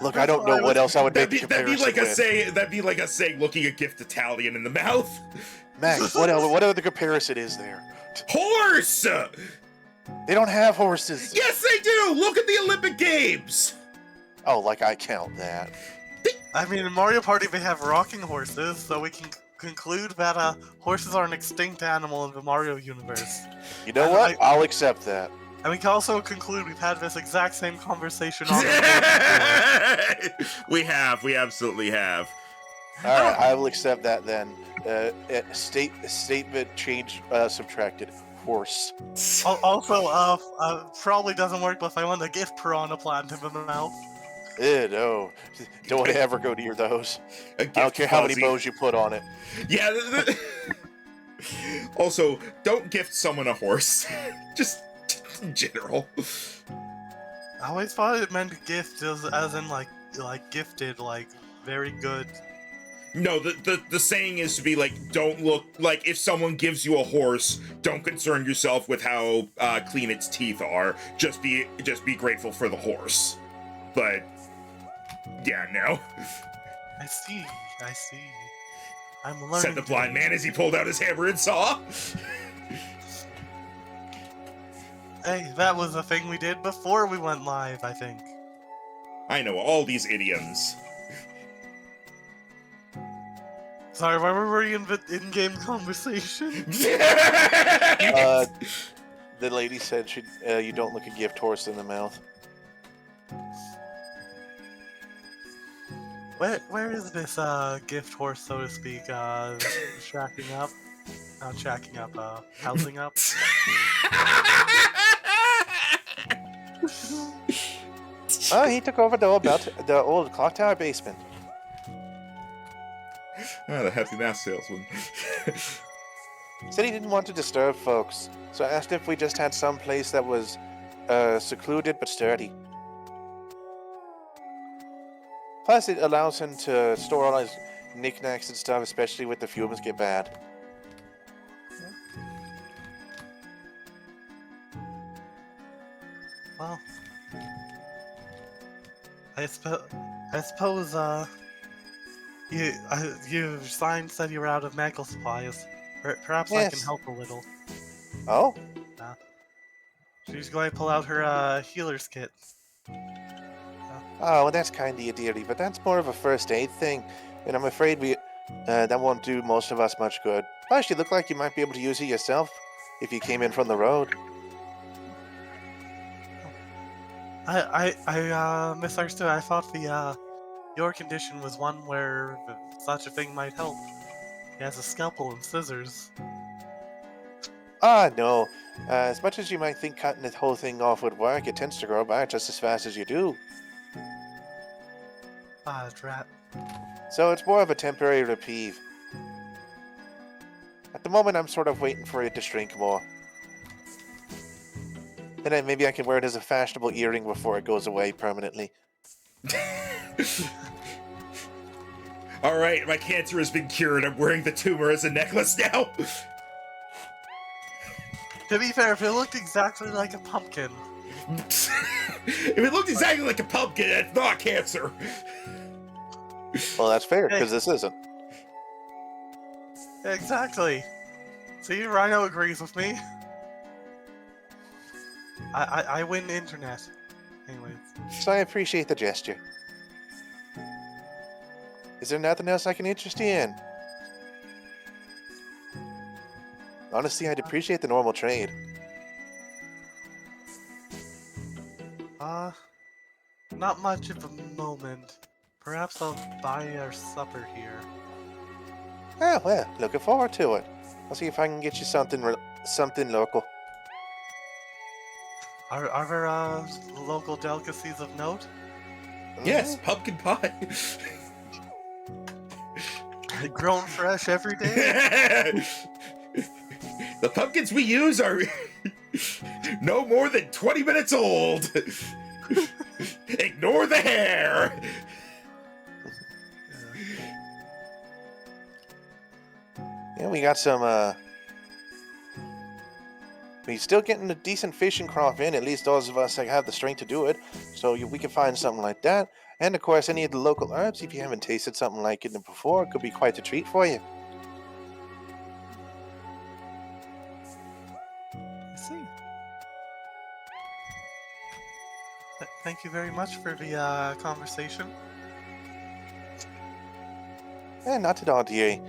Look, I don't know what else I would make the That'd be comparison like with. that'd be like us saying looking a gift Italian in the mouth. Max, what other comparison is there? Horse! They don't have horses. Yes, they do! Look at the Olympic Games! Oh, like I count that. I mean, in Mario Party they have rocking horses, so we can conclude that horses are an extinct animal in the Mario universe. You know what? I'll accept that. And we can also conclude we've had this exact same conversation on the We absolutely have. Alright, I will accept that then. Statement change subtracted. Horse. Also, probably doesn't work, but if I want a gift piranha plant in the mouth. Ew, no. Don't ever go near those. I don't care how many bows you put on it. Yeah. Also, don't gift someone a horse. Just in general. I always thought it meant gift as in like gifted, like very good. No, the saying is to be like, don't look like if someone gives you a horse, don't concern yourself with how clean its teeth are. Just be grateful for the horse. But yeah, no. I see. I'm learning. Said the blind man as he pulled out his hammer and saw. Hey, that was a thing we did before we went live, I think. I know all these idioms. Sorry, why were we in the in-game conversation? The lady said you don't look a gift horse in the mouth. Where is this gift horse, so to speak, shacking up? Not shacking up, housing up? Oh, he took over the old clock tower basement. Ah, the happy mask salesman. Said he didn't want to disturb folks, so I asked if we just had some place that was secluded but sturdy. Plus, it allows him to store all his knickknacks and stuff, especially when the fumes get bad. Well, I suppose, your sign said you were out of medical supplies. Perhaps I can Yes. help a little. Oh? She's going to pull out her healer's kit. Oh, well, that's kind of you, dearie, but that's more of a first aid thing, and I'm afraid that won't do most of us much good. Plus, you look like you might be able to use it yourself if you came in from the road. I misunderstood. I thought your condition was one where such a thing might help. He has a scalpel and scissors. Ah, no. As much as you might think cutting the whole thing off would work, it tends to grow back just as fast as you do. Ah, drat. So it's more of a temporary reprieve. At the moment, I'm sort of waiting for it to shrink more. Then maybe I can wear it as a fashionable earring before it goes away permanently. All right, my cancer has been cured. I'm wearing the tumor as a necklace now. To be fair, if it looked exactly like a pumpkin. If it looked exactly like a pumpkin, it's not cancer. Well, that's fair, Hey. because this isn't. Exactly. See, Rhino agrees with me. I win internet. Anyways. So I appreciate the gesture. Is there nothing else I can interest you in? Honestly, I'd appreciate the normal trade. Not much at the moment. Perhaps I'll buy our supper here. Oh, well, looking forward to it. I'll see if I can get you something local. Are there local delicacies of note? Yes, pumpkin pie. Grown fresh every day? The pumpkins we use are no more than 20 minutes old. Ignore the hair. Yeah, we got some, we're still getting a decent fishing crop in, at least those of us that have the strength to do it. So we can find something like that. And of course, any of the local herbs, if you haven't tasted something like it before, it could be quite a treat for you. I see. Thank you very much for the conversation. Not at all, dearie.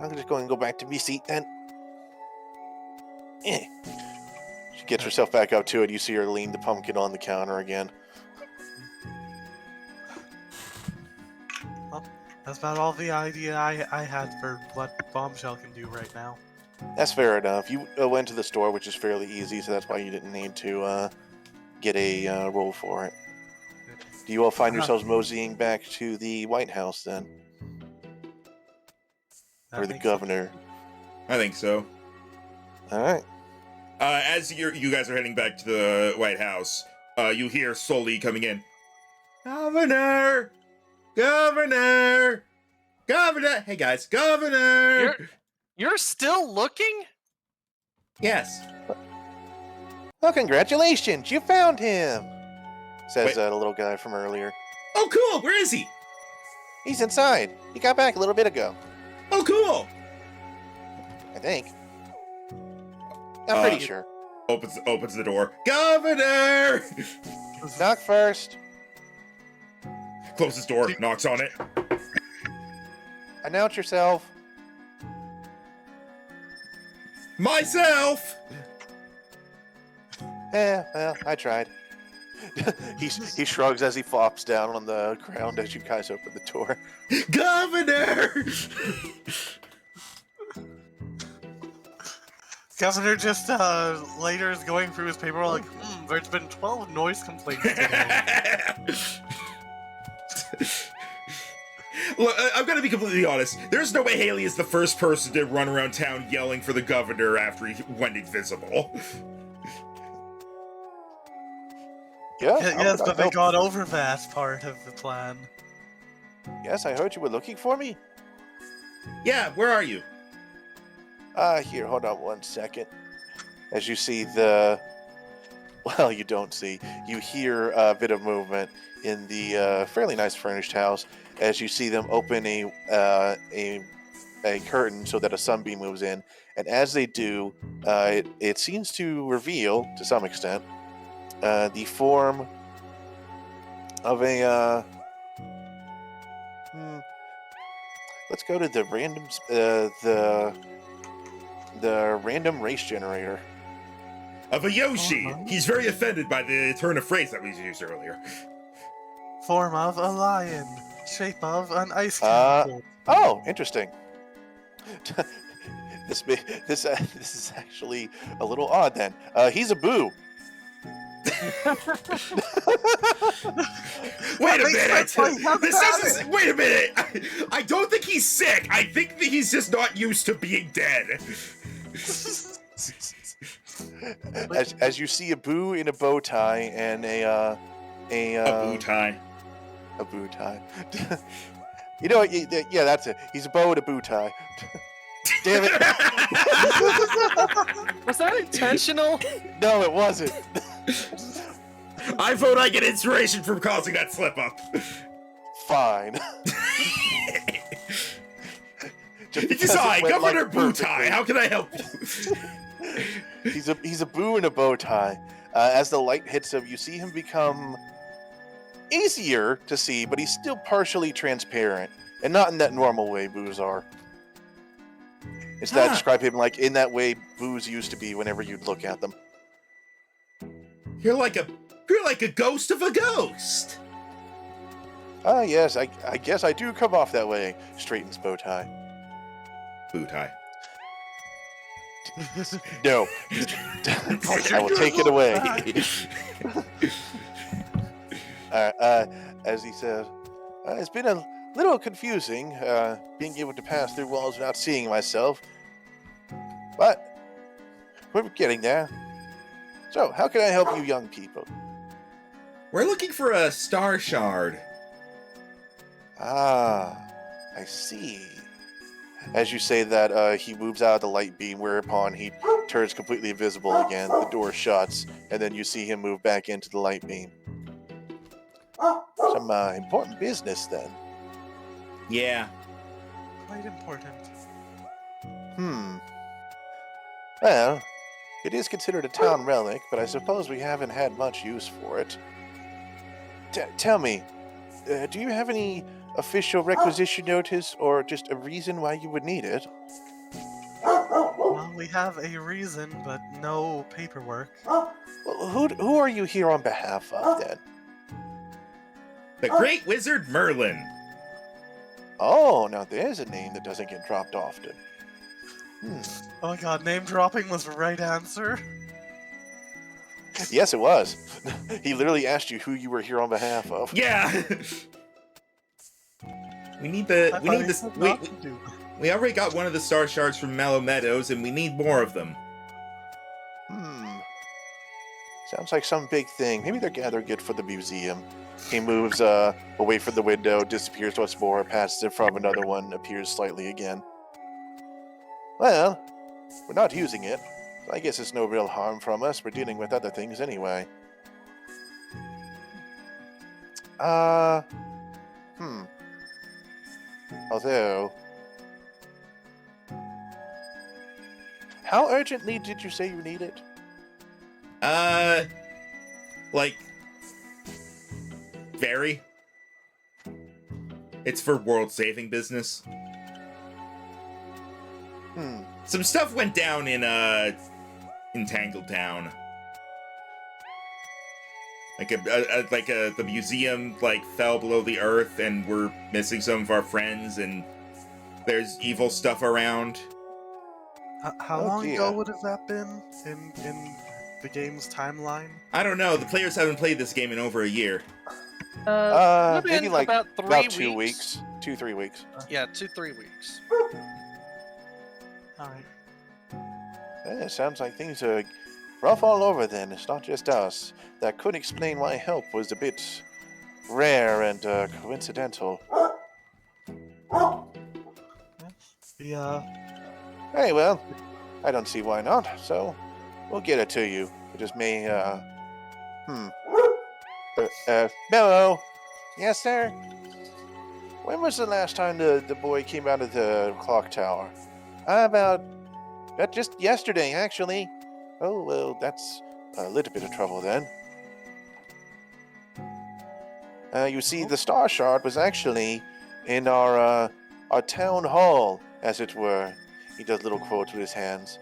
I'm just going to go back to my seat then. She gets herself back up to it. You see her lean the pumpkin on the counter again. Well, that's about all the idea I had for what Bombshell can do right now. That's fair enough. You went to the store, which is fairly easy, so that's why you didn't need to get a roll for it. Do you all find yourselves moseying back to the White House then? That Or the makes governor? I think so. Alright. As you guys are heading back to the White House, you hear Sully coming in. Governor! Governor! Governor! Hey guys, Governor! You're still looking? Yes. Well, congratulations! You found him! Says the little guy from earlier. Oh, cool! Where is he? He's inside. He got back a little bit ago. Oh, cool! I think. I'm pretty sure. Opens the door. Governor! Knock first. Closes door, knocks on it. Announce yourself. Myself! Well, I tried. he shrugs as he flops down on the ground as you guys open the door. Governor! Governor just later is going through his paper like, there's been 12 noise complaints today. Look, I'm gonna be completely honest. There's no way Haley is the first person to run around town yelling for the governor after he went invisible. Yeah, Yes, but they got over that part of the plan. Yes, I heard you were looking for me. Yeah, where are you? Here, hold on 1 second. As you see the... Well, you don't see. You hear a bit of movement in the fairly nice furnished house as you see them open a curtain so that a sunbeam moves in. And as they do, it seems to reveal, to some extent, the form of a... Let's go to the random... the random race generator. Of a Yoshi. Uh-huh. He's very offended by the turn of phrase that we used earlier. Form of a lion. Shape of an ice cream. Oh, interesting. This is actually a little odd then. He's a boo. Wait a minute! Wait a minute! I don't think he's sick. I think that he's just not used to being dead. As you see a boo in a bow tie and a bow tie. A bow tie. You know what? Yeah, that's it. He's a bow with a bow tie. Damn it! Was that intentional? No, it wasn't. I vote I get inspiration from causing that slip up. Fine. Just It is because I, it went, Governor like, Bootie. perfectly. How can I help you? He's a boo in a bow tie. As the light hits him, you see him become easier to see, but he's still partially transparent, and not in that normal way boos are. It's that describe him like in that way boos used to be whenever you'd look at them. You're like a ghost of a ghost. Ah, yes, I guess I do come off that way. Straightens bow tie. Bow tie. No. I will take it away. As he says, it's been a little confusing, being able to pass through walls without seeing myself. But we're getting there. So, how can I help you young people? We're looking for a star shard. Ah, I see. As you say that, he moves out of the light beam, whereupon he turns completely invisible again. The door shuts, and then you see him move back into the light beam. Some important business, then. Yeah. Quite important. Well, it is considered a town relic, but I suppose we haven't had much use for it. Tell me, do you have any official requisition notice, or just a reason why you would need it? Well, we have a reason, but no paperwork. Well, who are you here on behalf of, then? The Great Wizard Merlin. Oh, now there's a name that doesn't get dropped often. Oh my god, name dropping was the right answer. Yes, it was. He literally asked you who you were here on behalf of. Yeah. we need I we thought need he this. said not to do. We already got one of the star shards from Mallow Meadows, and we need more of them. Sounds like some big thing. Maybe they're gathering it for the museum. He moves away from the window, disappears once more, passes in front of another one, appears slightly again. Well, we're not using it. So I guess it's no real harm from us. We're dealing with other things anyway. Although, how urgently did you say you need it? Like, very. It's for world-saving business. Some stuff went down in Tangled Town. The museum fell below the earth, and we're missing some of our friends, and there's evil stuff around. How Oh, long dear. ago would have that been in the game's timeline? I don't know. The players haven't played this game in over a year. Would've Maybe been like about about 3 2 weeks. weeks. 2-3 weeks. Yeah, 2-3 weeks. Alright. It sounds like things are rough all over then. It's not just us. That could explain why help was a bit rare and coincidental. Yeah. Hey, well, I don't see why not, so we'll get it to you. It just may, Bello! Yes, sir? When was the last time the boy came out of the clock tower? About just yesterday, actually. Oh, well, that's a little bit of trouble then. You see, the Star Shard was actually in our town hall, as it were. He does little quotes with his hands.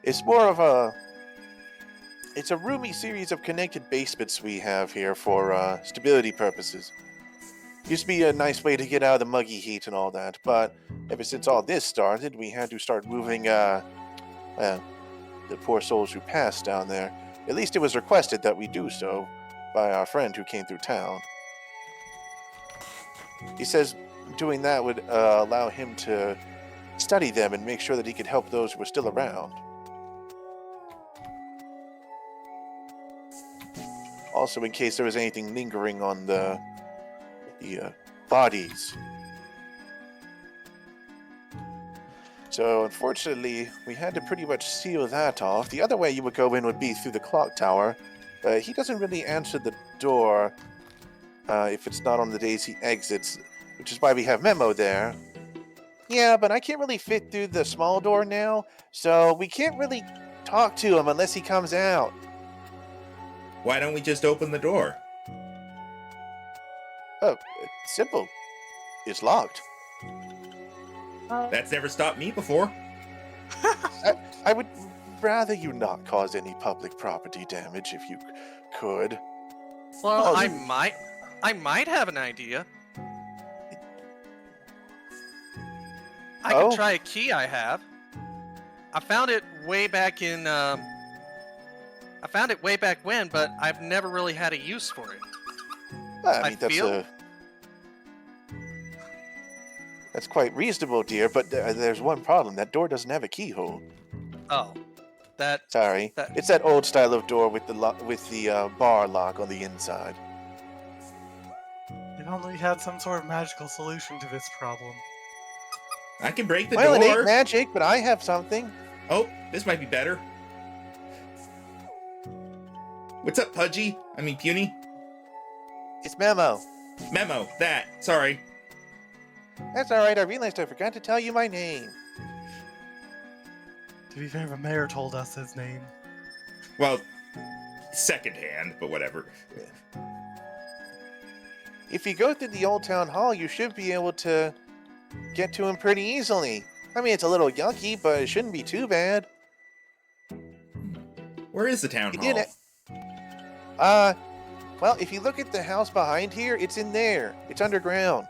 It's more of it's a roomy series of connected basements we have here for stability purposes. Used to be a nice way to get out of the muggy heat and all that, but ever since all this started, we had to start moving, the poor souls who passed down there. At least it was requested that we do so by our friend who came through town. He says doing that would allow him to study them and make sure that he could help those who are still around. Also, in case there was anything lingering on the bodies. So unfortunately, we had to pretty much seal that off. The other way you would go in would be through the clock tower, but he doesn't really answer the door if it's not on the days he exits, which is why we have Memo there. Yeah, but I can't really fit through the small door now, so we can't really talk to him unless he comes out. Why don't we just open the door? Oh, it's simple. It's locked. That's never stopped me before. I would rather you not cause any public property damage if you could. Well, Oh, I might have an idea. I Oh? can try a key I have. I found it way back in. I found it way back when, but I've never really had a use for it. Well, I feel- That's quite reasonable, dear, but there's one problem. That door doesn't have a keyhole. Oh, that Sorry. That- It's that old style of door with the bar lock on the inside. If only we had some sort of magical solution to this problem. I can break the Well, it ain't door. magic, but I have something. Oh, this might be better. What's up, Pudgy? I mean, Puny? It's Memo. Memo, that. Sorry. That's alright, I realized I forgot to tell you my name. To be fair, the mayor told us his name. Well, secondhand, but whatever. If you go through the old town hall, you should be able to get to him pretty easily. I mean, it's a little yucky, but it shouldn't be too bad. Where is the town You hall? did it. Well, if you look at the house behind here, it's in there. It's underground.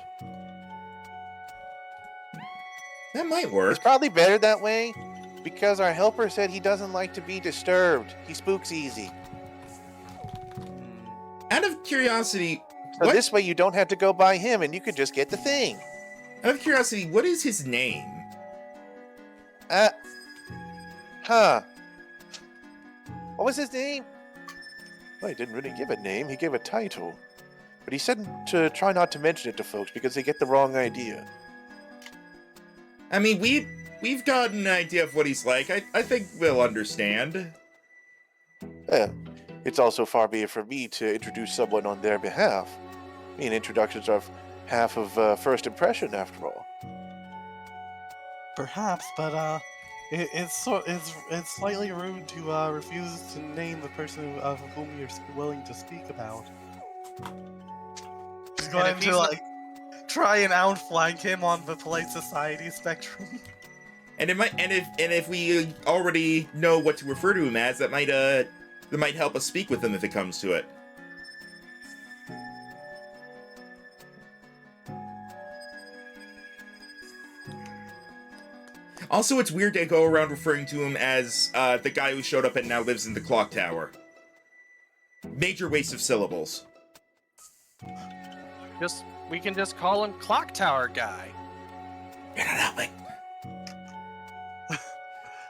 That might work. It's probably better that way, because our helper said he doesn't like to be disturbed. He spooks easy. Out of curiosity, So what? this way you don't have to go by him, and you could just get the thing. Out of curiosity, what is his name? Huh. What was his name? Well, he didn't really give a name. He gave a title. But he said to try not to mention it to folks because they get the wrong idea. I mean, we've got an idea of what he's like. I think we'll understand. It's also far be it for me to introduce someone on their behalf. I mean, introductions are half of first impression, after all. Perhaps, but it's slightly rude to refuse to name the person of whom you're willing to speak about. Just And going if to he's not- like try and outflank him on the polite society spectrum. And it might, and if we already know what to refer to him as, that might help us speak with him if it comes to it. Also, it's weird to go around referring to him as the guy who showed up and now lives in the clock tower. Major waste of syllables. we can just call him Clock Tower Guy. You're not helping.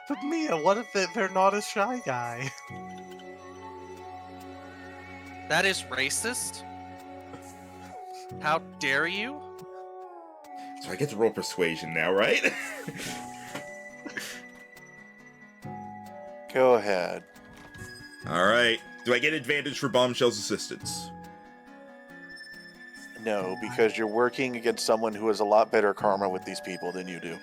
But Mia, what if they're not a shy guy? That is racist. How dare you? So I get to roll persuasion now, right? Go ahead. Alright. Do I get advantage for Bombshell's assistance? No, because you're working against someone who has a lot better karma with these people than you do.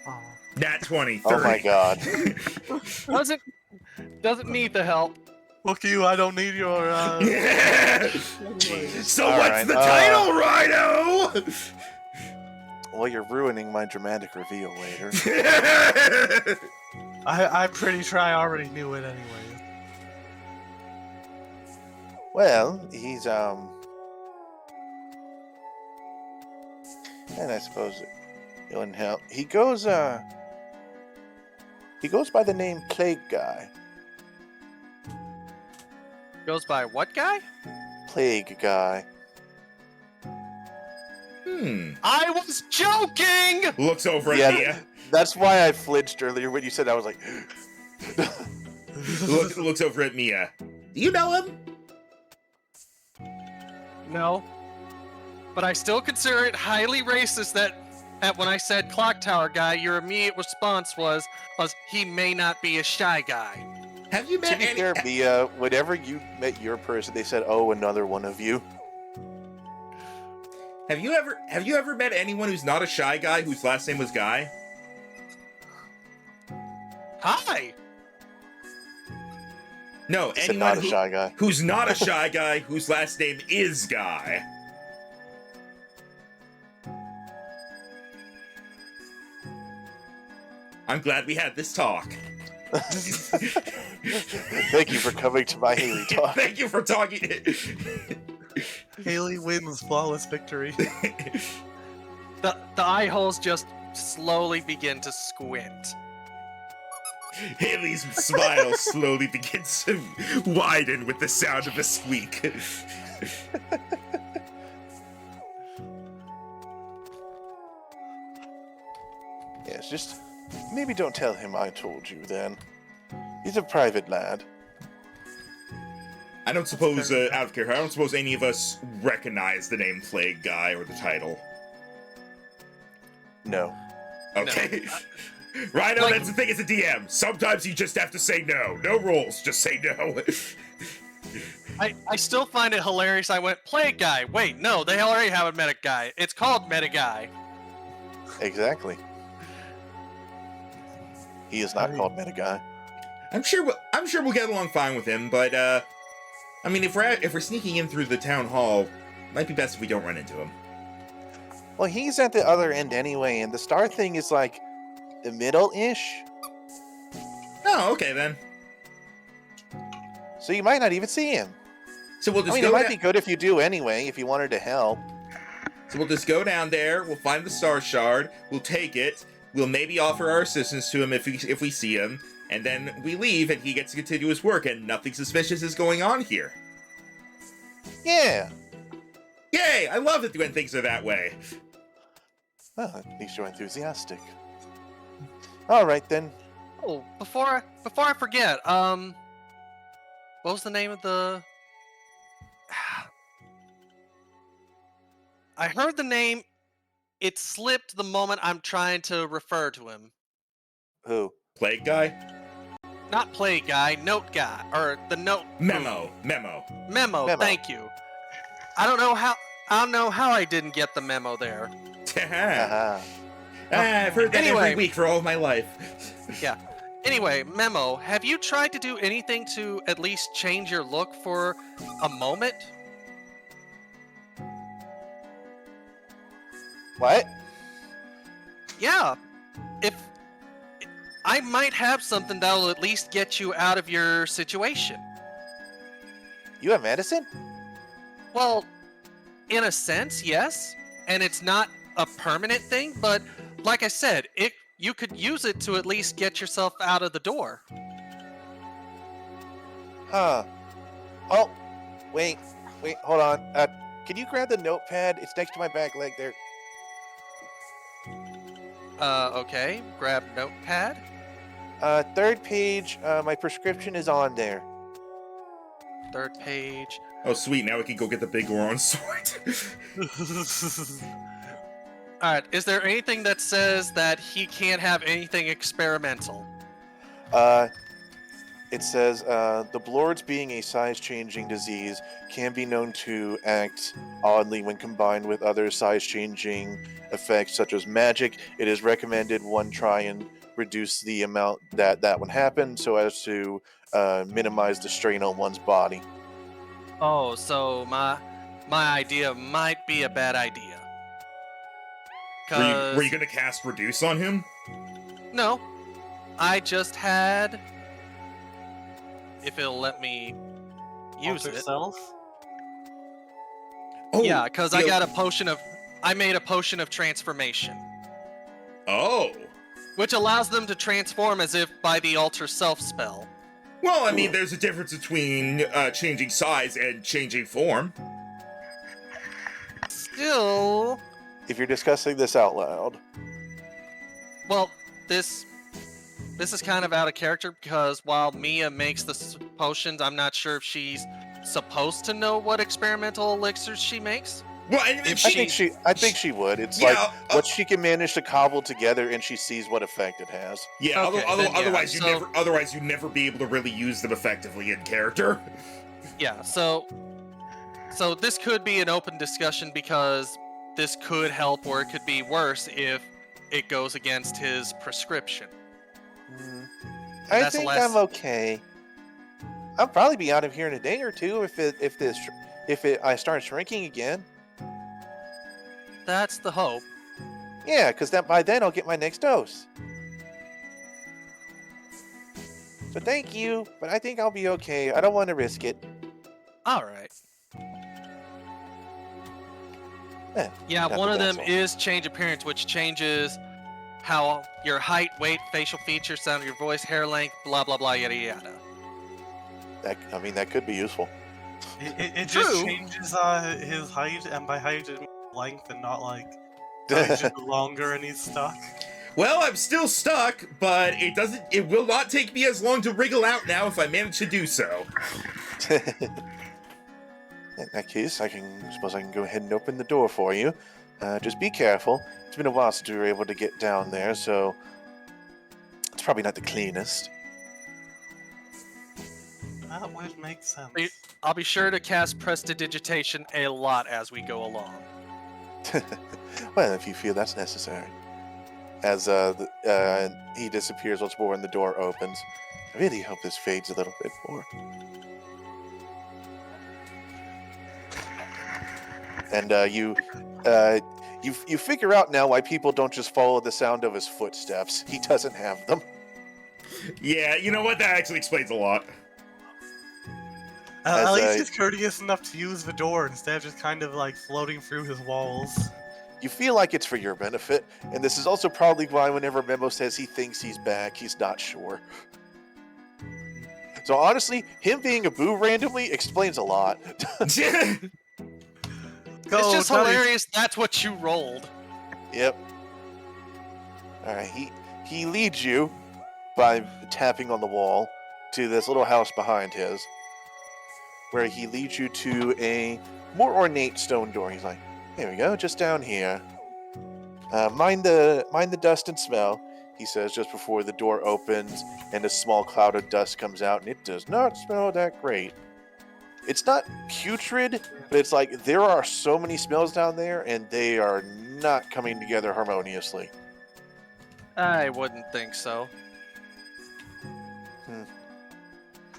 Oh. Nat 20, 30. Oh my god. Doesn't need the help. Look you, I don't need your So All what's right, the title, Rhino? Well, you're ruining my dramatic reveal later. I'm pretty sure I already knew it anyway. Well, he's, and I suppose it wouldn't help. He goes by the name Plague Guy. Goes by what guy? Plague Guy. I was joking! Looks over Yeah, at Mia. That's why I flinched earlier when you said that. I was like, Looks over at Mia. Do you know him? No. But I still consider it highly racist that when I said clock tower guy, your immediate response was he may not be a shy guy. Have you To met be any? fair, Mia, whenever you met your person, they said, "Oh, another one of you." Have you ever met anyone who's not a shy guy whose last name was Guy? Hi. No, He said anyone not a shy guy. who's not a shy guy whose last name is Guy. I'm glad we had this talk. Thank you for coming to my Haley talk. Thank you for talking. Haley wins flawless victory. The eye holes just slowly begin to squint. Haley's smile slowly begins to widen with the sound of a squeak. Yes, just maybe don't tell him I told you then. He's a private lad. I don't suppose, out of character, I don't suppose any of us recognize the name Plague Guy or the title. No. Okay. Rhino, Like- that's the thing as a DM. Sometimes you just have to say no. No rules, just say no. I still find it hilarious. I went Plague guy. Wait, no, they already have a medic guy. It's called Meta Guy. Exactly. He is not called Meta Guy. I'm sure we'll get along fine with him, but I mean, if we're sneaking in through the town hall, might be best if we don't run into him. Well, he's at the other end anyway, and the star thing is like the middle-ish. Oh, okay then. So you might not even see him. So we'll I just mean, go. it might be good if you do anyway, if you wanted to help. So we'll just go down there. We'll find the star shard. We'll take it. We'll maybe offer our assistance to him if we see him, and then we leave, and he gets to continue his work, and nothing suspicious is going on here. Yeah. Yay! I love it when things are that way. Well, at least you're enthusiastic. All right then. Oh, before I forget, what was the name of the? I heard the name. It slipped the moment I'm trying to refer to him. Who? Plague Guy? Not play guy, note guy, or the note Memo. Memo. Memo. Thank you. I don't know how I didn't get the memo there. Haha. I've heard that every Anyway. week for all of my life. Yeah. Anyway, Memo, have you tried to do anything to at least change your look for a moment? What? Yeah. If I might have something that'll at least get you out of your situation. You have medicine? Well, in a sense, yes. And it's not a permanent thing, but like I said, you could use it to at least get yourself out of the door. Huh. Oh, wait, hold on. Can you grab the notepad? It's next to my back leg there. Okay. Grab notepad. Third page, my prescription is on there. Third page. Oh, sweet. Now we can go get the big Goron sword. Alright, is there anything that says that he can't have anything experimental? It says, the blords being a size-changing disease can be known to act oddly when combined with other size-changing effects such as magic. It is recommended one try and reduce the amount that would happen so as to minimize the strain on one's body. Oh, so my idea might be a bad idea. Were you gonna cast Reduce on him? No, I just had. If it'll let me use Alter it. self? Oh, Yeah, because I the- got a potion of. I made a potion of transformation, Oh. which allows them to transform as if by the alter self spell. Well, I mean, there's a difference between changing size and changing form. Still, If you're discussing this out loud. well, this is kind of out of character because while Mia makes the potions, I'm not sure if she's supposed to know what experimental elixirs she makes. Well, and If I think she would. It's Yeah, like what she can manage to cobble together, and she sees what effect it has. yeah. Okay, then yeah, Otherwise, so- you'd never be able to really use them effectively in character. Yeah, so this could be an open discussion because this could help or it could be worse if it goes against his prescription. Mm. And I that's think less- I'm okay. I'll probably be out of here in a day or two if I start shrinking again. That's the hope. Yeah, because by then I'll get my next dose. So thank you, but I think I'll be okay. I don't want to risk it. All right. Yeah, not one that of them that's all. is change appearance, which changes how your height, weight, facial features, sound of your voice, hair length, blah blah blah, yada yada. That could be useful. It True. just changes his height, and by height it means length and not like he's just longer and he's stuck. Well, I'm still stuck, but it will not take me as long to wriggle out now if I manage to do so. In that case, suppose I can go ahead and open the door for you. Just be careful. It's been a while since we were able to get down there, so it's probably not the cleanest. That would make sense. I'll be sure to cast prestidigitation a lot as we go along. Well, if you feel that's necessary. As he disappears once more and the door opens. I really hope this fades a little bit more. And you figure out now why people don't just follow the sound of his footsteps. He doesn't have them. Yeah, you know what? That actually explains a lot. At As, least he's courteous enough to use the door instead of just kind of like floating through his walls. You feel like it's for your benefit, and this is also probably why whenever Memo says he thinks he's back, he's not sure. So honestly, him being a boo randomly explains a lot. It's just hilarious. That's what you rolled. Yep. Alright, he leads you by tapping on the wall to this little house behind his, where he leads you to a more ornate stone door. He's like, "Here we go, just down here. Mind the dust and smell," he says just before the door opens and a small cloud of dust comes out, and it does not smell that great. It's not putrid, but it's like there are so many smells down there, and they are not coming together harmoniously. I wouldn't think so.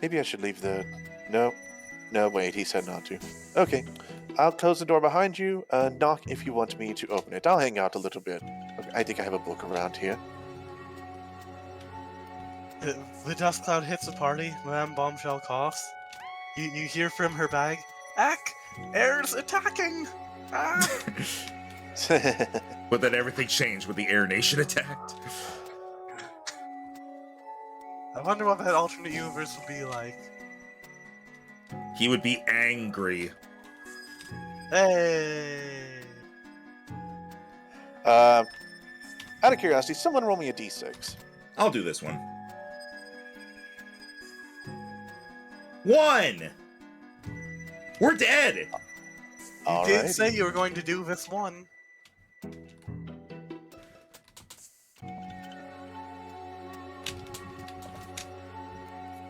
Maybe I should leave the... No, wait, he said not to. Okay, I'll close the door behind you. Knock if you want me to open it. I'll hang out a little bit. Okay, I think I have a book around here. The dust cloud hits the party. Madame Bombshell coughs. You hear from her bag, "Ack! Air's attacking! Ah!" But then everything changed when the Air Nation attacked. I wonder what that alternate universe would be like. He would be angry. Hey! Out of curiosity, someone roll me a d6. I'll do this one. 1! We're dead! You did say you were going to do this one.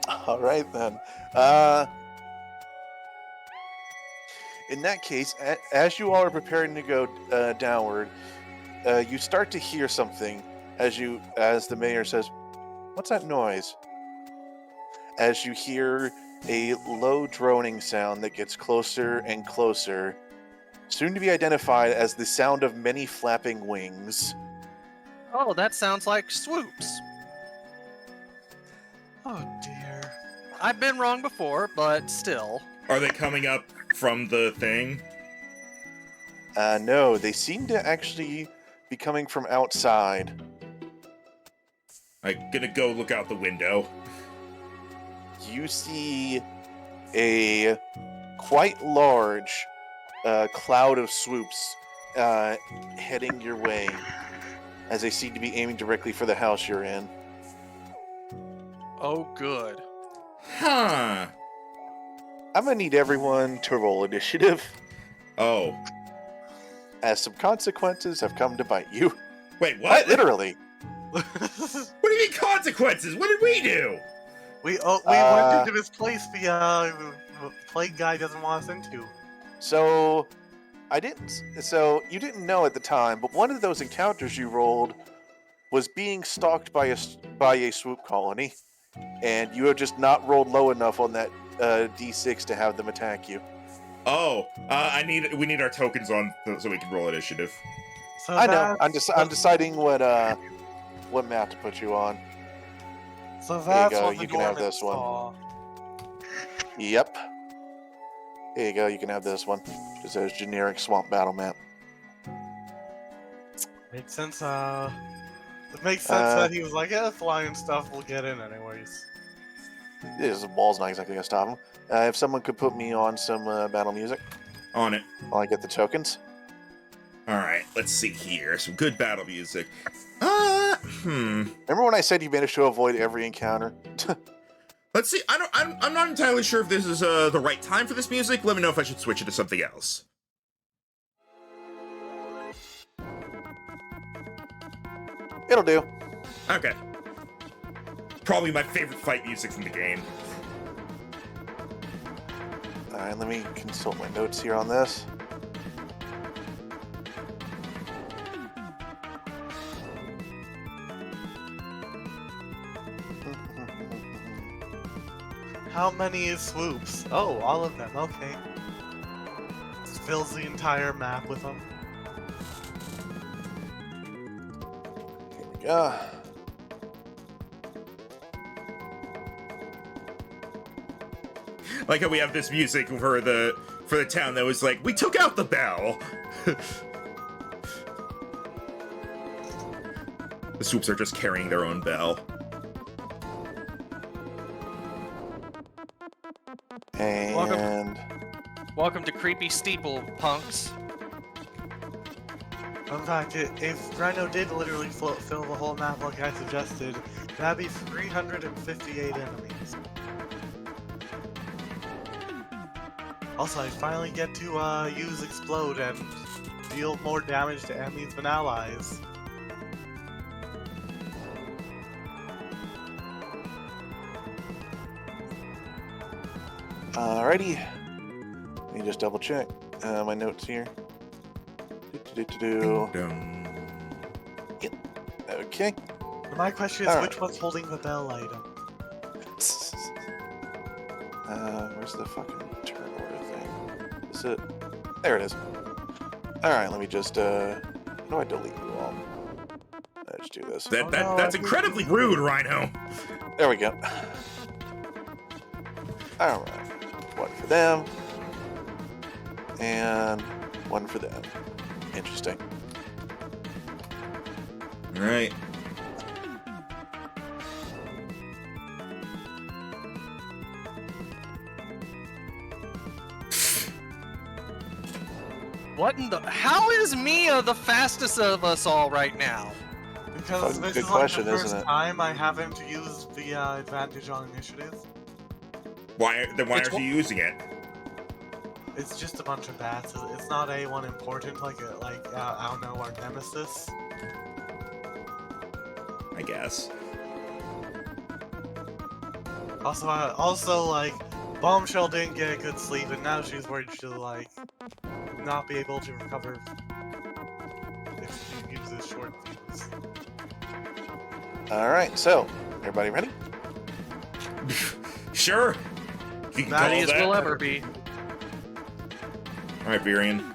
Alright then. In that case, as you all are preparing to go downward, you start to hear something as the mayor says, "What's that noise?" As you hear a low droning sound that gets closer and closer, soon to be identified as the sound of many flapping wings. Oh, that sounds like swoops. Oh dear. I've been wrong before, but still. Are they coming up from the thing? No, they seem to actually be coming from outside. I'm gonna go look out the window. You see a quite large cloud of swoops heading your way, as they seem to be aiming directly for the house you're in. Oh, good. Huh. I'm gonna need everyone to roll initiative. Oh. as some consequences have come to bite you. Wait, what? Quite literally. What do you mean consequences? What did we do? we went into this place the plague guy doesn't want us into. So you didn't know at the time, but one of those encounters you rolled was being stalked by a swoop colony, and you have just not rolled low enough on that D6 to have them attack you. Oh, we need our tokens on so we can roll initiative. So I know. that's- I'm deciding what map to put you on. So There you that's go, what the you can have Norman this one. saw. Yep. Here you go. You can have this one. Just a generic swamp battle map. Makes sense. It makes sense that he was like, "Yeah, flying stuff will get in anyways." This wall's not exactly gonna stop him. If someone could put me on some battle music On it. while I get the tokens. All right, let's see here. Some good battle music. Remember when I said you managed to avoid every encounter? Let's see. I'm not entirely sure if this is the right time for this music. Let me know if I should switch it to something else. It'll do. Okay. Probably my favorite fight music from the game. All right, let me consult my notes here on this. How many swoops? Oh, all of them. Okay. This fills the entire map with them. Here we go. Like how we have this music for the town that was like, we took out the bell. The swoops are just carrying their own bell. And Welcome to Creepy Steeple, punks. In fact, if Rhino did literally fill the whole map like I suggested, that'd be 358 enemies. Also, I finally get to use Explode and deal more damage to enemies than allies. alrighty. Let me just double check my notes here. Dum. Okay. My question is, Alright. which one's holding the bell item? Where's the fucking turn order thing? Is it? There it is. Alright, let me just, how do I delete you all? Let's do this. That, Oh, that no, that's I think incredibly we- rude, Rhino. There we go. Alright. One for them. And one for them. Interesting. All right. What in the? How is Mia the fastest of us all right now? Because Fucking this good is like question, the first isn't it? time I haven't used the advantage on initiative. Why Which aren't you one? using it? It's just a bunch of bats. It's not A1 important like I don't know, our nemesis. I guess. Also, like, Bombshell didn't get a good sleep, and now she's worried she'll like not be able to recover if she uses short fuse. Alright, so, everybody ready? Sure. You can call Ready as that. we'll ever be. All right, Virion.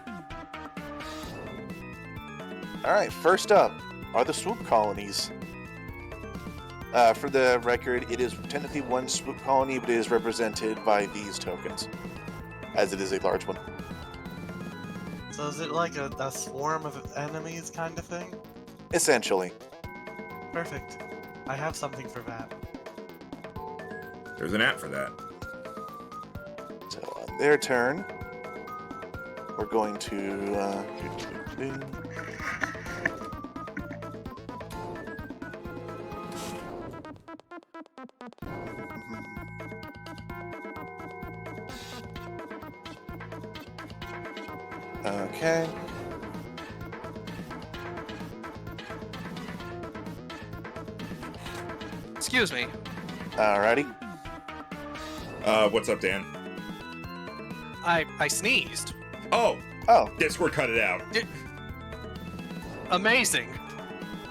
Alright, first up are the swoop colonies. For the record, it is technically one swoop colony, but it is represented by these tokens, as it is a large one. So is it like a swarm of enemies kind of thing? Essentially. Perfect. I have something for that. There's an app for that. So on their turn, we're going to okay. Excuse me. Alrighty. What's up, Dan? I sneezed. Oh, Oh, Discord cut it out. Amazing.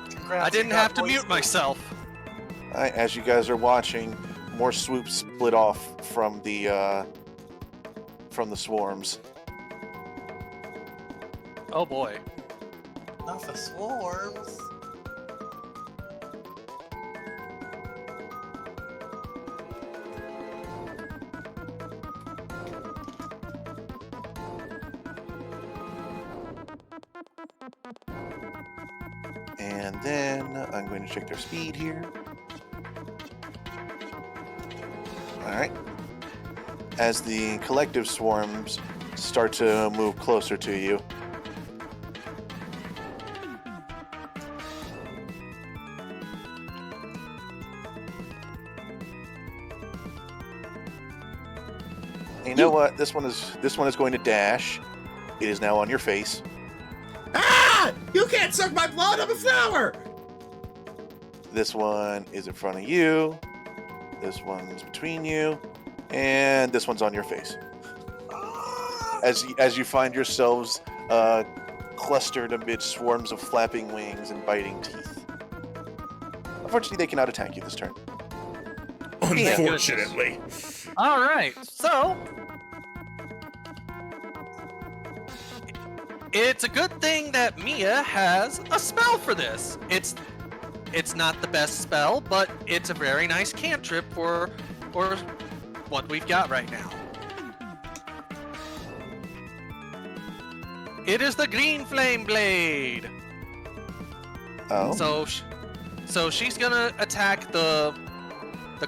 Congrats, I didn't you got have to voice mute boom. myself. as you guys are watching, more swoops split off from the swarms. Oh boy. Not for swarms. And then I'm going to check their speed here. Alright. As the collective swarms start to move closer to you. You know what? This one is going to dash. It is now on your face. Ah! You can't suck my blood. I'm a flower. This one is in front of you. This one's between you, and this one's on your face. As you find yourselves clustered amid swarms of flapping wings and biting teeth. Unfortunately, they cannot attack you this turn. Unfortunately. All right. So it's a good thing that Mia has a spell for this. It's not the best spell, but it's a very nice cantrip for what we've got right now. It is the Green Flame Blade. Oh. So she's gonna attack the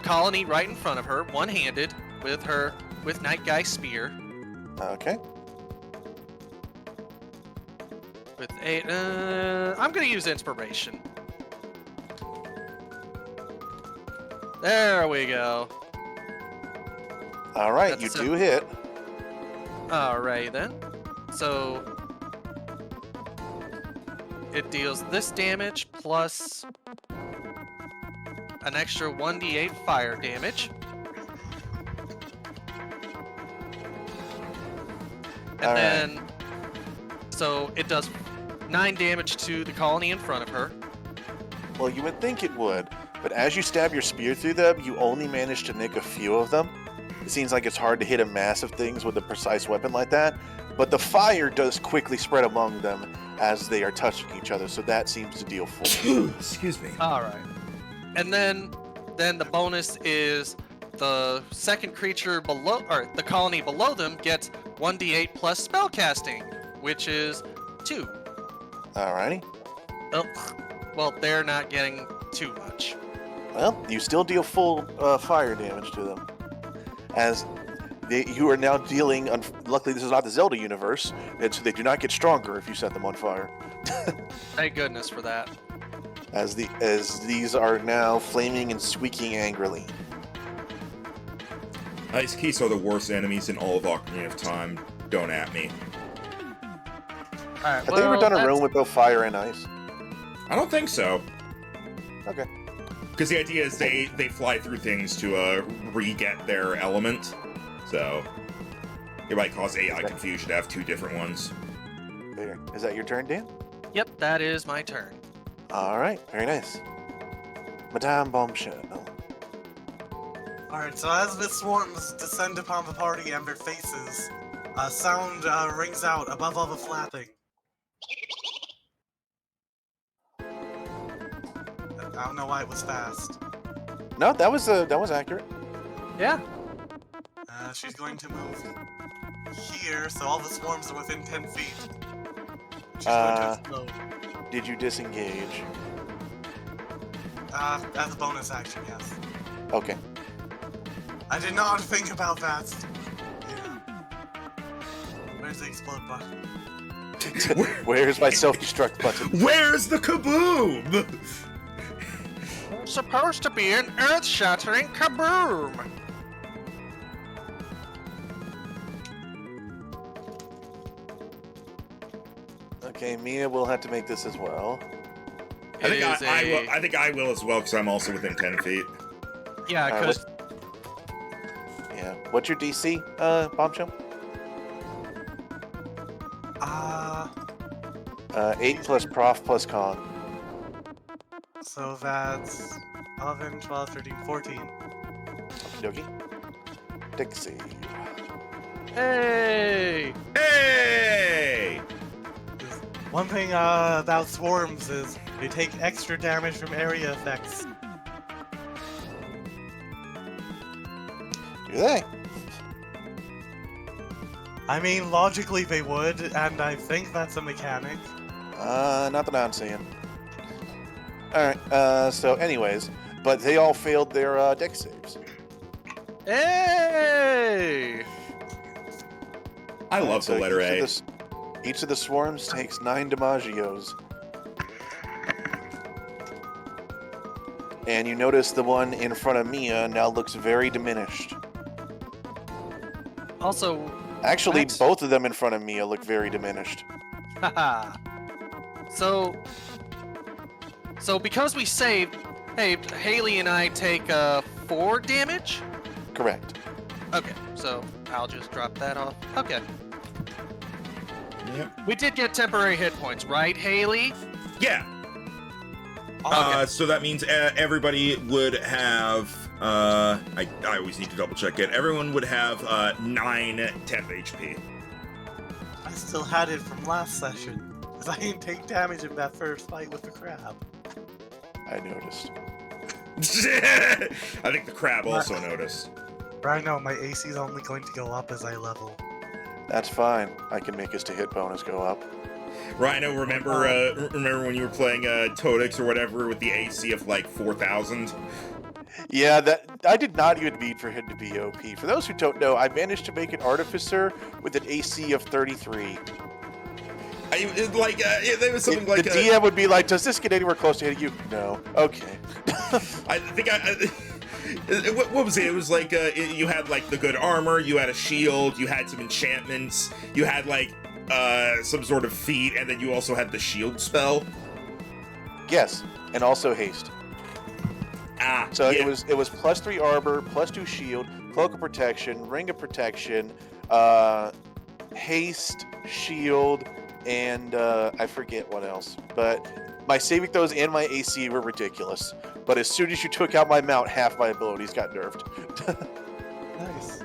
colony right in front of her, one-handed, with Night Guy Spear. Okay. With a, I'm gonna use Inspiration. There we go. All right, you That's do hit. Alright then. So it deals this damage plus an extra 1d8 fire damage. And All right. then, so it does 9 damage to the colony in front of her. Well, you would think it would, but as you stab your spear through them, you only manage to nick a few of them. It seems like it's hard to hit a mass of things with a precise weapon like that, but the fire does quickly spread among them as they are touching each other, so that seems to deal full. Excuse me. Alright. And then the bonus is the second creature below, or the colony below them gets 1d8 plus spellcasting, which is 2. Alrighty. Oh, well, they're not getting too much. Well, you still deal full fire damage to them. As you are now dealing, luckily this is not the Zelda universe, and so they do not get stronger if you set them on fire. Thank goodness for that. As these are now flaming and squeaking angrily. Ice Keys are the worst enemies in all of Ocarina of Time. Don't at me. Alright, Have they ever done a room with both fire and ice? I don't think so. Okay. Because the idea is they fly through things to re-get their element. So it might cause AI confusion to have 2 different ones. There. Is that your turn, Dan? Yep, that is my turn. Alright, very nice. Madame Bombshell. Alright, so as the swarms descend upon the party and their faces, a sound rings out above all the flapping. I don't know why it was fast. No, that was accurate. Yeah. She's going to move here, so all the swarms are within 10 feet. She's going to explode. Did you disengage? As a bonus action, yes. Okay. I did not think about that. Yeah. Where's the explode button? Where's my self-destruct button? Where's the kaboom? It's supposed to be an earth-shattering kaboom! Okay, Mia will have to make this as well. I think I will as well because I'm also within 10 feet. Yeah, Alright, because Yeah. What's your DC, Bombshell? 8 plus prof plus con. So that's 11, 12, 13, 14. Okie Dex save. hey, Hey! One thing about swarms is they take extra damage from area effects. Do they? I mean, logically they would, and I think that's a mechanic. Not that I'm seeing. Alright, so anyways, but they all failed their Dex saves. hey! I love So the letter A. Each of the swarms takes 9 damagios. And you notice the one in front of Mia now looks very diminished. Also, Actually, What? both of them in front of Mia look very diminished. haha. So because we saved, hey, Haley and I take 4 damage. Correct. Okay, so I'll just drop that off. Okay, Yep. we did get temporary hit points, right, Haley? Yeah. Okay. So that means everybody would have. I always need to double check it. Everyone would have 9 temp HP. I still had it from last session, because I didn't take damage in that first fight with the crab. I noticed. I think the crab also noticed. Right now, my AC is only going to go up as I level. That's fine. I can make his to hit bonus go up. Rhino, remember when you were playing Todix or whatever with the AC of like 4,000? Yeah, that I did not even mean for him to be OP. For those who don't know, I managed to make an artificer with an AC of 33. There was something like the DM would be like, "Does this get anywhere close to hitting you?" No. Okay. I think what was it? It was like you had like the good armor, you had a shield, you had some enchantments, you had like some sort of feat, and then you also had the shield spell. Yes, and also haste. So yeah. it was plus 3 armor, plus 2 shield, cloak of protection, ring of protection, haste, shield, and I forget what else. But my saving throws and my AC were ridiculous. But as soon as you took out my mount, half my abilities got nerfed. Nice.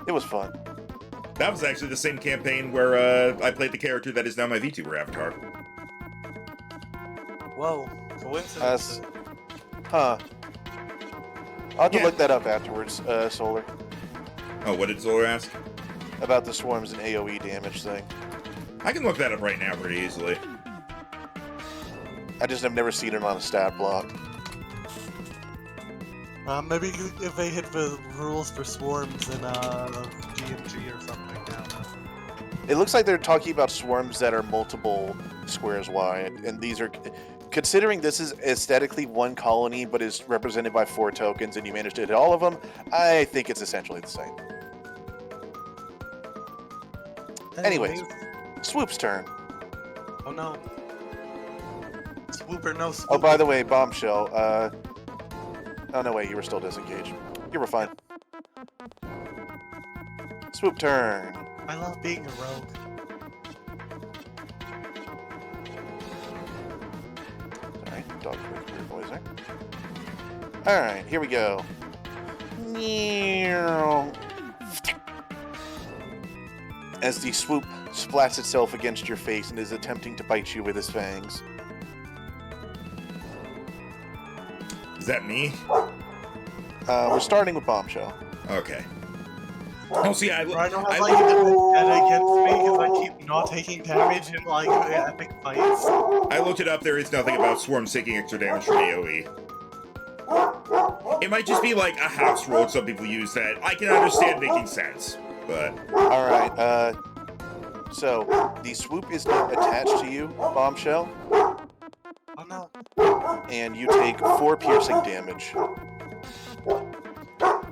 It was fun. That was actually the same campaign where I played the character that is now my VTuber avatar. Whoa, coincidence. Huh. I'll have to Yeah. look that up afterwards, Solar. Oh, what did Zola ask? About the swarms and AoE damage thing. I can look that up right now pretty easily. I just have never seen it on a stat block. Maybe if they hit the rules for swarms in DMG or something like that. It looks like they're talking about swarms that are multiple squares wide, and these are... Considering this is aesthetically one colony, but is represented by 4 tokens, and you managed to hit all of them, I think it's essentially the same. Anyways, Swoop's turn. Oh no. Swoop or no swoop. Oh, by the way, Bombshell, oh, no, wait, you were still disengaged. You were fine. Swoop turn. I love being a rogue. Sorry, dog quick weird noise there. Alright, here we go. As the swoop splats itself against your face and is attempting to bite you with his fangs. Is that me? We're starting with Bombshell. Okay. Oh, see, I don't have like a vendetta against me because I keep not taking damage in like epic fights. I looked it up. There is nothing about swarms taking extra damage from AoE. It might just be like a house rule some people use that I can understand making sense, but... Alright, so the swoop is not attached to you, Bombshell, Oh no. and you take 4 piercing damage.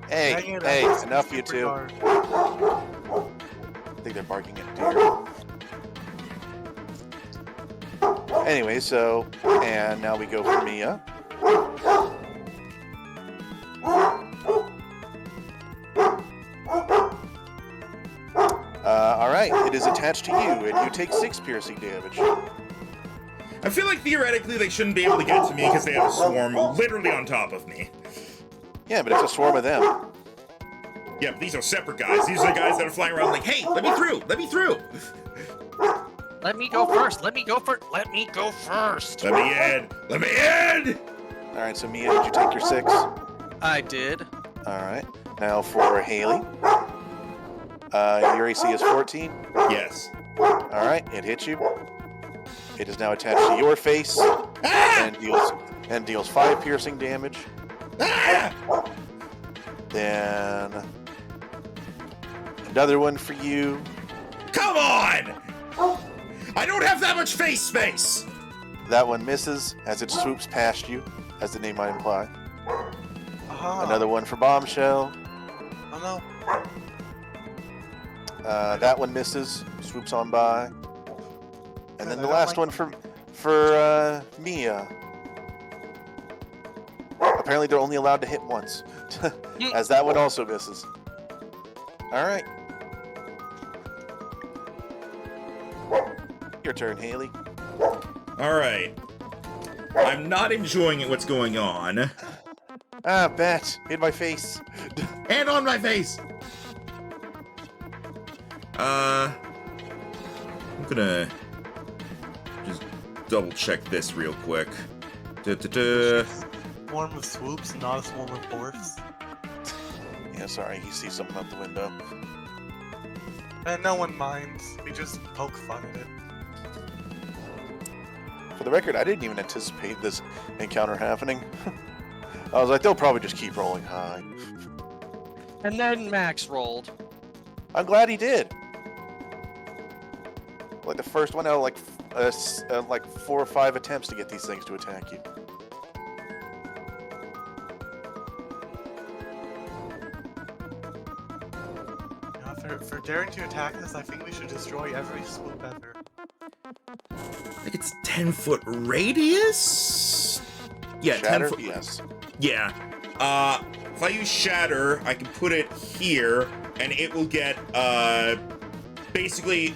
Hey, Dang it, hey, I'm enough you super two. guard. I think they're barking at deer. Anyway, so, and now we go for Mia. Alright, it is attached to you, and you take 6 piercing damage. I feel like theoretically they shouldn't be able to get to me because they have a swarm literally on top of me. Yeah, but it's a swarm of them. Yeah, but these are separate guys. These are the guys that are flying around like, hey, let me through, let me through. Let me go first. Let me go first. Let me go first. Let me in, let me in. Alright, so Mia, did you take your 6? I did. Alright, now for Haley. Your AC is 14. Yes. Alright, it hits you. It is now attached to your face Ah! and deals 5 piercing damage. Ah! Then another one for you. Come on! I don't have that much face space. That one misses as it swoops past you, as the name might imply. Aha. Another one for Bombshell. Oh no. That one misses, swoops on by. And then I the don't last like one for Mia. Apparently they're only allowed to hit once, as that one also misses. Alright. Your turn, Haley. All right. I'm not enjoying what's going on. Ah, bat, in my face. And on my face. I'm gonna just double check this real quick. Swarm of swoops, not a swarm of dwarfs. Yeah, sorry, he sees something out the window. And no one minds. We just poke fun at it. For the record, I didn't even anticipate this encounter happening. I was like, they'll probably just keep rolling high. And then Max rolled. I'm glad he did. Like the first one out of like 4 or 5 attempts to get these things to attack you. For daring to attack us, I think we should destroy every swoop ever. I think it's 10-foot radius? Yeah, Shatter? 10 foot. Yes. Yeah. If I use Shatter, I can put it here, and it will get, basically,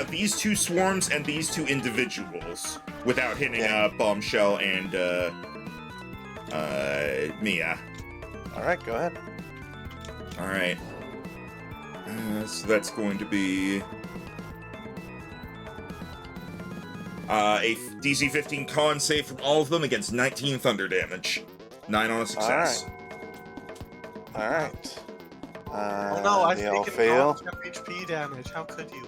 these 2 swarms and these 2 individuals without hitting, Yeah. Bombshell and, Mia. Alright, go ahead. Alright. So that's going to be a DC 15 con save from all of them against 19 thunder damage. 9 on a success. Alright. Oh no, I've they all taken fail. non-temp HP damage. How could you?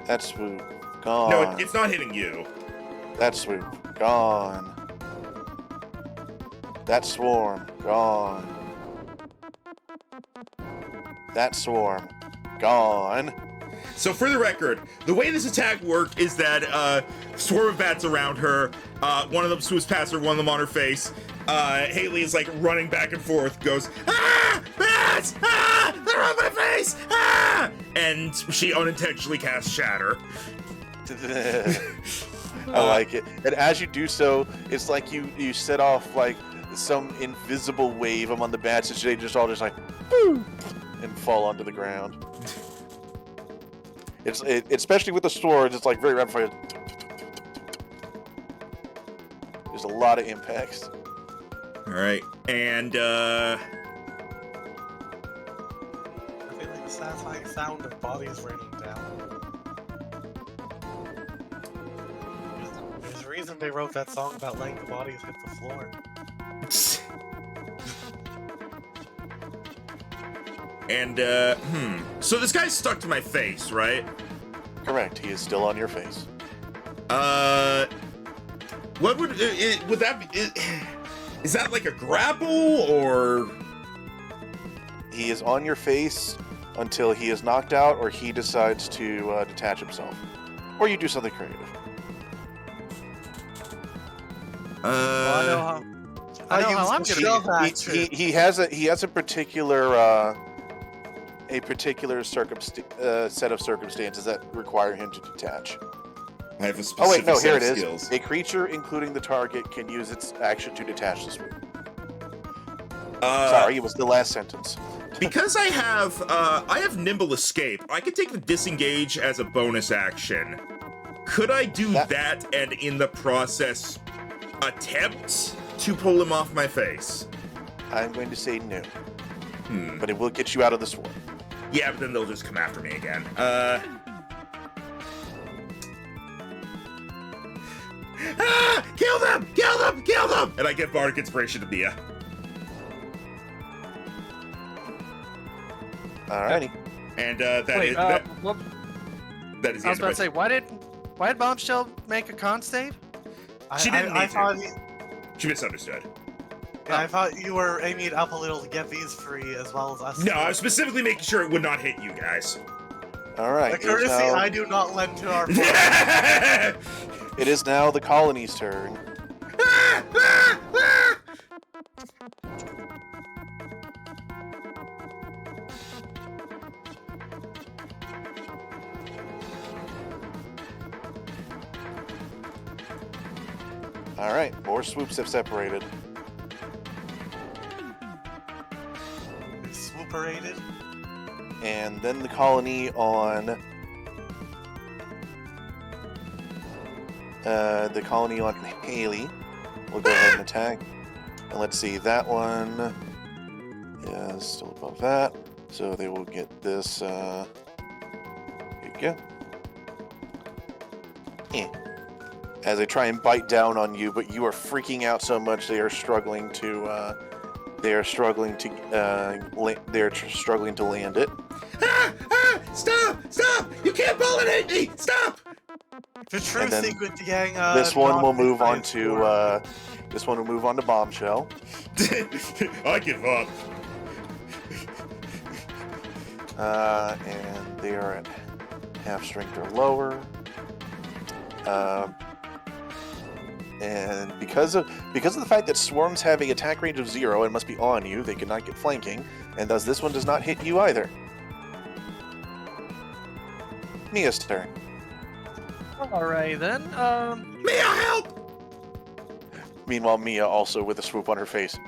That swoop. Gone. No, it's not hitting you. That swoop. Gone. That swarm. Gone. That swarm. Gone. So for the record, the way this attack worked is that swarm of bats around her, one of them swoops past her, one of them on her face. Haley is like running back and forth, goes, ah, bats, ah, they're on my face, ah, and she unintentionally casts Shatter. I like it. And as you do so, it's like you set off like some invisible wave among the bats, and they just all just like, boom, and fall onto the ground. Especially with the swords, it's like very rapid fire. There's a lot of impacts. All right, and I feel like the satisfying sound of bodies raining down. There's a reason they wrote that song about letting the bodies hit the floor. and so this guy's stuck to my face, right? Correct. He is still on your face. What would that be? Is that like a grapple or? He is on your face until he is knocked out, or he decides to detach himself, or you do something creative. I know how I'm gonna be. He has a particular set of circumstances that require him to detach. I have a Oh specific wait, no, set here of it is. skills. A creature, including the target, can use its action to detach the swoop. Sorry, it was the last sentence. Because I have nimble escape, I could take the disengage as a bonus action. Could I do that and in the process attempt to pull him off my face? I'm going to say no. But it will get you out of the swarm. Yeah, but then they'll just come after me again. Kill them! Kill them! Kill them! And I give Bardic Inspiration to Mia. Alrighty. And Wait, that is what, the I was end about to of say, it. why did Bombshell make a con save? She didn't I need to. thought She misunderstood. I thought you were aiming it up a little to get these free as well as us. No, I was specifically making sure it would not hit you guys. Alright. A courtesy I do not lend to our force. It is now the colony's turn. Alright, more swoops have separated. Swooperated. And then the colony on... the colony on Haley will go ahead and attack. And let's see, that one is still above that. So they will get this, here you go. As they try and bite down on you, but you are freaking out so much they are struggling to struggling to land it. Stop! Stop! You can't pollinate me! Stop! The true And then secret to getting this one will move on to to Bombshell. I give up. And they are at half strength or lower. And because of the fact that swarms have a attack range of 0 and must be on you, they cannot get flanking, and thus this one does not hit you either. Mia's turn. Alright then, Mia, help! Meanwhile, Mia also with a swoop on her face.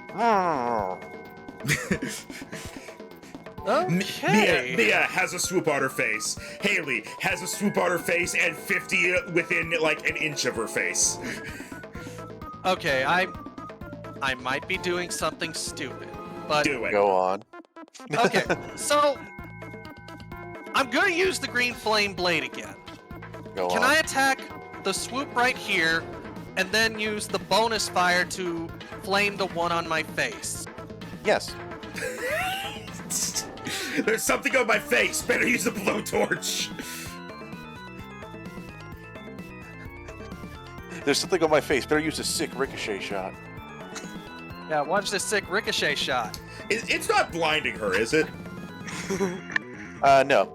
okay. Mia has a swoop on her face. Haley has a swoop on her face and 50 within like an inch of her face. Okay, I might be doing something stupid, but Do it. Go on. okay. So I'm gonna use the green flame blade again. Go Can on. I attack the swoop right here, and then use the bonus fire to flame the one on my face? Yes. There's something on my face. Better use the blowtorch. There's something on my face. Better use a sick ricochet shot. Yeah, watch this sick ricochet shot. It's not blinding her, is it? No.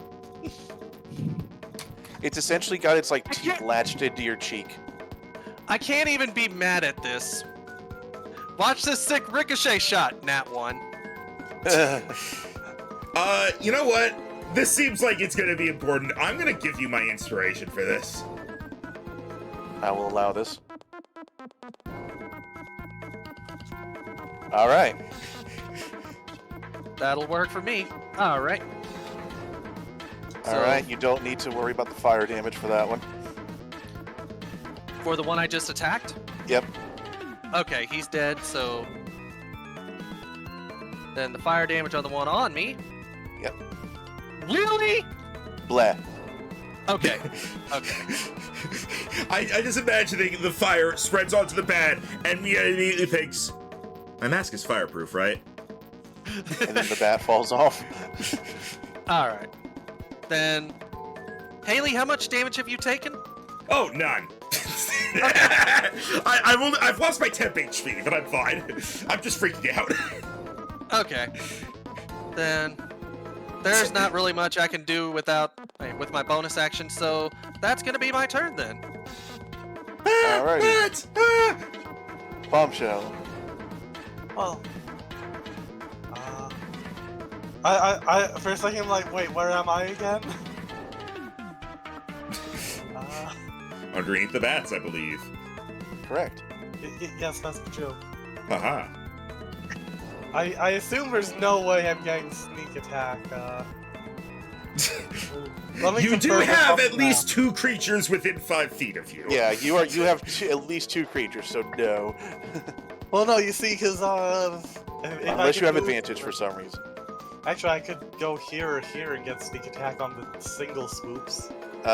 It's essentially got its like teeth latched into your cheek. I can't even be mad at this. Watch this sick ricochet shot, Nat 1. You know what? This seems like it's gonna be important. I'm gonna give you my inspiration for this. I will allow this. All right. That'll work for me. Alright. All right. You don't need to worry about the fire damage for that one. For the one I just attacked? Yep. Okay, he's dead, so... Then the fire damage on the one on me. Yep. Really? Blah. Okay. Okay. I just imagining the fire spreads onto the bat, and Mia immediately thinks, my mask is fireproof, right? And then the bat falls off. Alright. Then... Haley, how much damage have you taken? Oh, none. I've lost my temp HP, but I'm fine. I'm just freaking out. Okay. Then... There's not really much I can do with my bonus action, so that's gonna be my turn then. Alrighty. Bombshell. Well, I for a second I'm like, wait, where am I again? underneath the bats, I believe. Correct. Yes, that's the joke. Haha. I assume there's no way I'm getting sneak attack. Let me You do confirm this have on at the least map. 2 creatures within 5 feet of you. Yeah, you have at least 2 creatures, so no. Well, no, you see, because Unless you have advantage for some reason. Actually, I could go here or here and get sneak attack on the single swoops.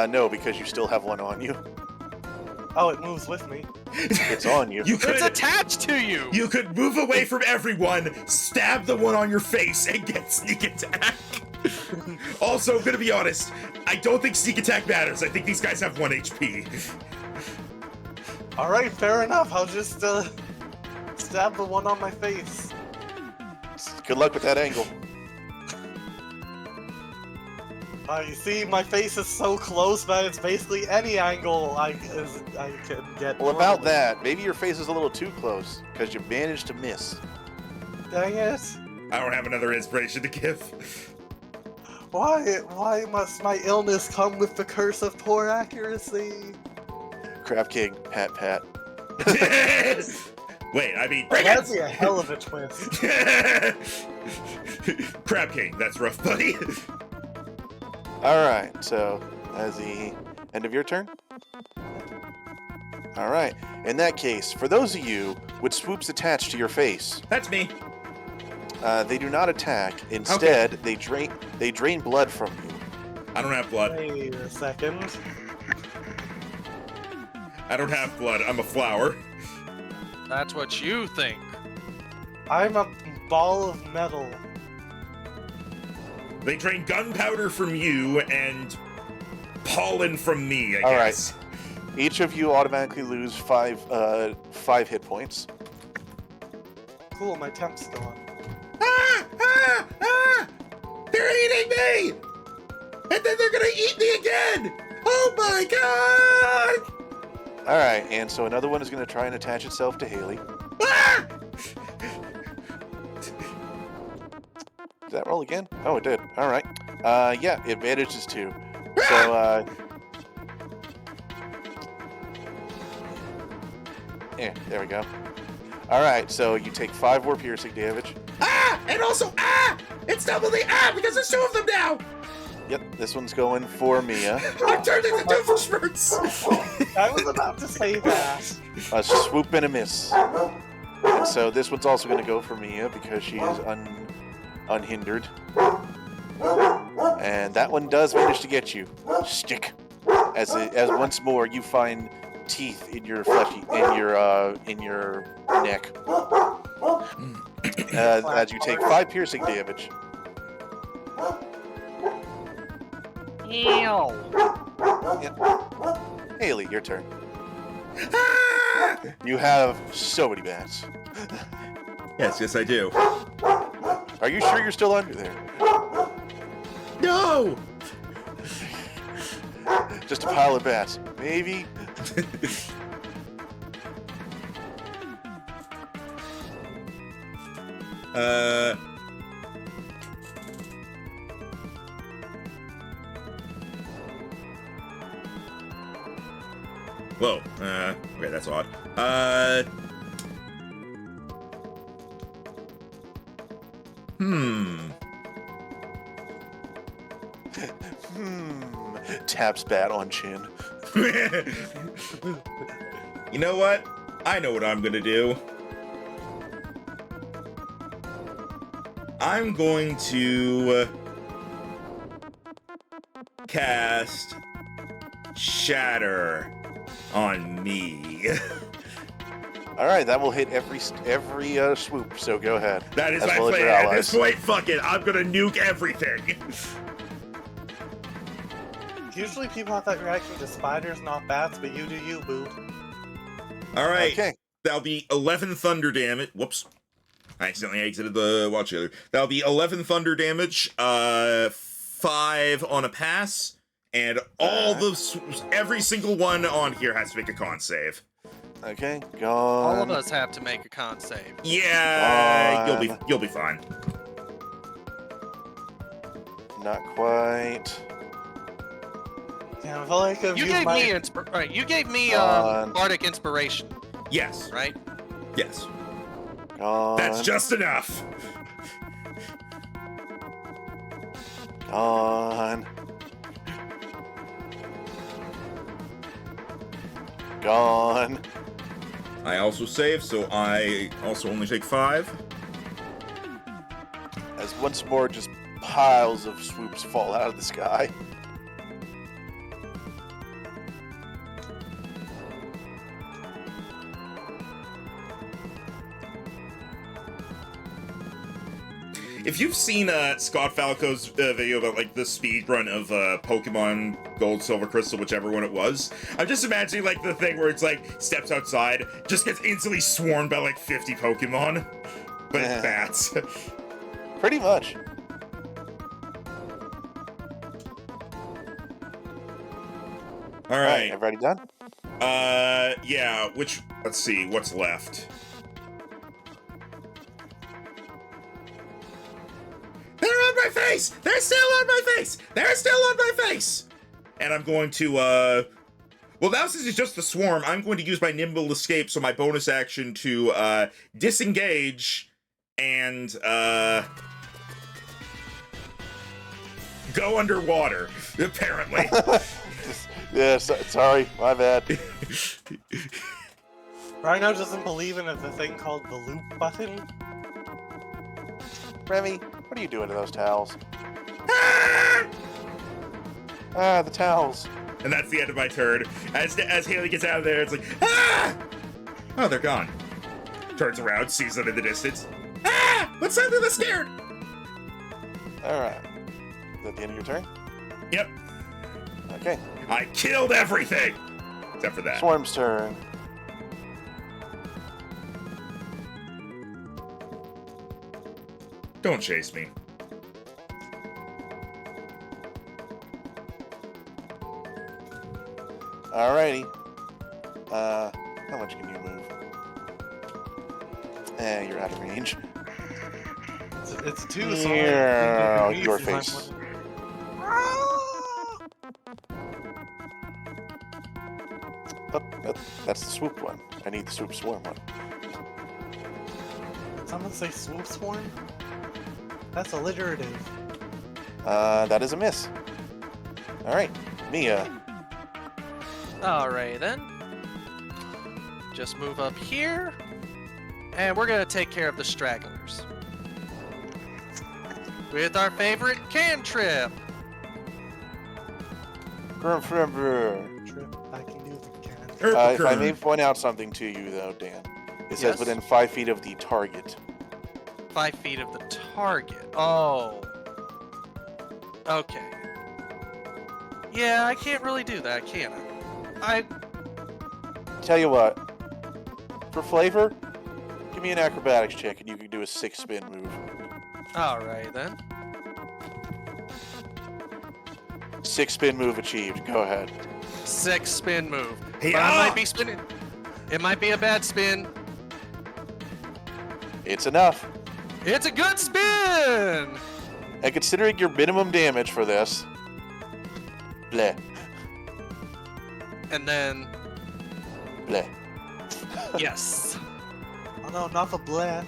No, because you still have one on you. Oh, it moves with me. It's on you. You could, It's attached to you! you could move away from everyone, stab the one on your face, and get sneak attack. Also, I'm gonna be honest, I don't think sneak attack matters. I think these guys have 1 HP. Alright, fair enough. I'll just stab the one on my face. Good luck with that angle. You see, my face is so close that it's basically any angle I can get. Well, about that, maybe your face is a little too close, because you managed to miss. Dang it. I don't have another inspiration to give. Why must my illness come with the curse of poor accuracy? Crab King, pat pat. Wait, I mean, That'd be a hell of a twist. Crab King, that's rough, buddy. Alright, so, as the end of your turn? Alright, in that case, for those of you with swoops attached to your face, That's me. they do not attack. Instead, they drain blood from you. I don't have blood. Wait a second. I don't have blood. I'm a flower. That's what you think. I'm a ball of metal. They drain gunpowder from you and pollen from me, I All right. guess. Each of you automatically lose 5 hit points. Cool, my temp's still on. Ah! Ah! Ah! They're eating me! And then they're gonna eat me again! Oh my god! Alright, and so another one is going to try and attach itself to Haley. Ah! Did that roll again? Oh, it did. Alright. Yeah, it manages to. So, yeah, there we go. Alright, so you take 5 more piercing damage. Ah! And also, ah! It's double the ah because there's 2 of them now! Yep, this one's going for Mia. I'm turned into Doofenshmirtz! I was about to say that. A swoop and a miss. And so this one's also going to go for Mia because she is unhindered. And that one does manage to get you. Stick. As once more you find teeth in your fleshy in your neck. As you take 5 piercing damage. Ew. Haley, your turn. Ah! You have so many bats. Yes, I do. Are you sure you're still under there? No! Just a pile of bats. Maybe. Whoa. Okay, that's odd. Taps bat on chin. You know what? I know what I'm gonna do. I'm going to cast Shatter on me. All right, that will hit every swoop. So go ahead. That is As my well as your plan. At allies. this point, fuck it. I'm gonna nuke everything. Usually people have that reaction to spiders, not bats, but you do you, boo. All right. Okay. That'll be 11 thunder damage. Whoops. I accidentally exited the watch the other. That'll be 11 thunder damage, 5 on a pass, and every single one on here has to make a con save. Okay, gone. All of us have to make a con save. Yeah, you'll be fine. Not quite. Yeah, I feel like if You gave me right. You gave me bardic inspiration, Yes. right? Yes. Gone. That's just enough. Gone. Gone. I also save, so I also only take 5. As once more, just piles of swoops fall out of the sky. If you've seen Scott Falco's video about like the speed run of Pokemon Gold, Silver, Crystal, whichever one it was, I'm just imagining like the thing where it's like steps outside, just gets instantly swarmed by like 50 Pokemon, but it's bats. Pretty much. All right. Everybody done? Yeah. Let's see. What's left? They're on my face! They're still on my face! They're still on my face! And I'm going to, well, now since it's just the swarm, I'm going to use my nimble escape, so my bonus action to, disengage and, go underwater, apparently. Yeah, sorry, my bad. Rhino doesn't believe in the thing called the loop button. Remy, what are you doing to those towels? The towels. And that's the end of my turn. As Haley gets out of there, it's like, ah! Oh, they're gone. Turns around, sees them in the distance. Ah! What's something that's scared? Alright. Is that the end of your turn? Yep. Okay. I killed everything! Except for that. Swarm's turn. Don't chase me. Alrighty. How much can you move? You're out of range. It's 2, so Yeah, I think your it's easy, face. Oh, that's the swoop one. I need the swoop swarm one. Did someone say swoop swarm? That's alliterative. That is a miss. Alright, Mia. Alright then. Just move up here. And we're gonna take care of the stragglers. With our favorite cantrip. Grumfrumber. Trip, I can do the can. If I may point out something to you, though, Dan. It says Yes? within 5 feet of the target. 5 feet of the target. Oh. Okay. Yeah, I can't really do that, can I? Tell you what. For flavor, give me an acrobatics check and you can do a 6-spin move. Alright then. 6-spin move achieved. Go ahead. 6-spin move. Hey, But I might be spinning. It might be a bad spin. It's enough. It's a good spin! And considering your minimum damage for this, bleh, And then, bleh. yes. Oh no, not the bleh.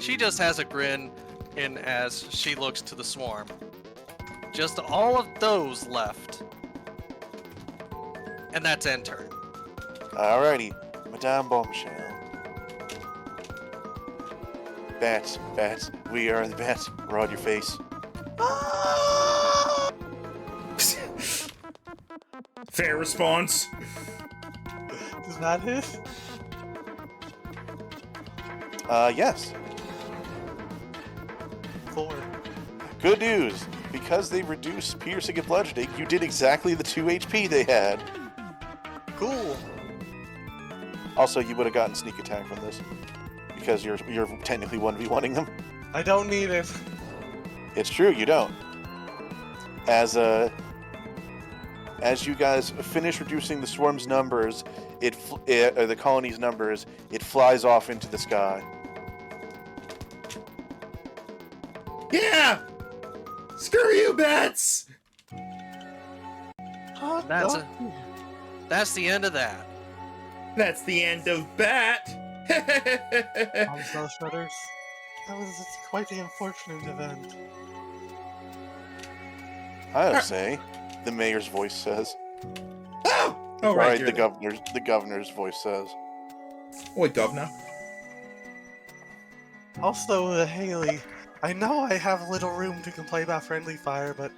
She just has a grin in as she looks to the swarm. Just all of those left. And that's end turn. Alrighty, Madame Bombshell. Bats, bats, we are the bats. We're on your face. Fair response. Does that hit? Yes. 4. Good news. Because they reduce piercing and bludgeoning, you did exactly the 2 HP they had. Cool. Also, you would have gotten sneak attack from this. Because you're technically 1v1ing them. I don't need it. It's true, you don't. As you guys finish reducing the swarm's numbers, the colony's numbers, it flies off into the sky. Yeah! Screw you, bats! That's that's the end of that. That's the end of Bat. I'm so shudders. That was quite the unfortunate event. I say, the mayor's voice says. Oh, oh right, Right, the governor's voice says. Oi, governor. Also, Haley, I know I have little room to complain about friendly fire, but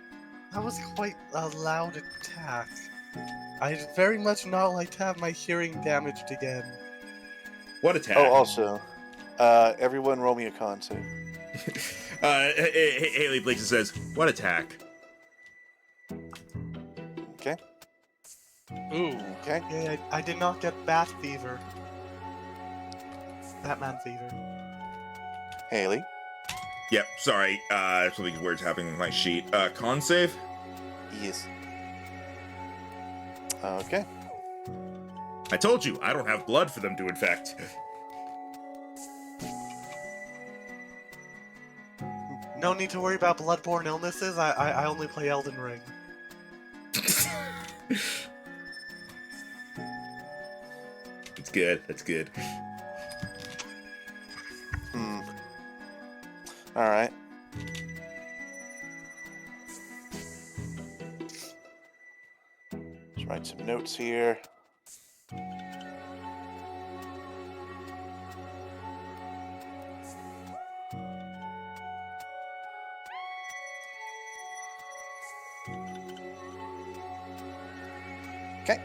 that was quite a loud attack. I'd very much not like to have my hearing damaged again. What attack? Oh, also, everyone roll me a con save. Haley blinks and says, "What attack?" Okay. Ooh. Okay. Yeah, I did not get bat fever. Batman fever. Haley. Yep. Sorry. Something weird's happening with my sheet. Con save. Yes. Okay. I told you, I don't have blood for them to infect. No need to worry about bloodborne illnesses. I only play Elden Ring. That's good. That's good. All right. Let's write some notes here. Okay.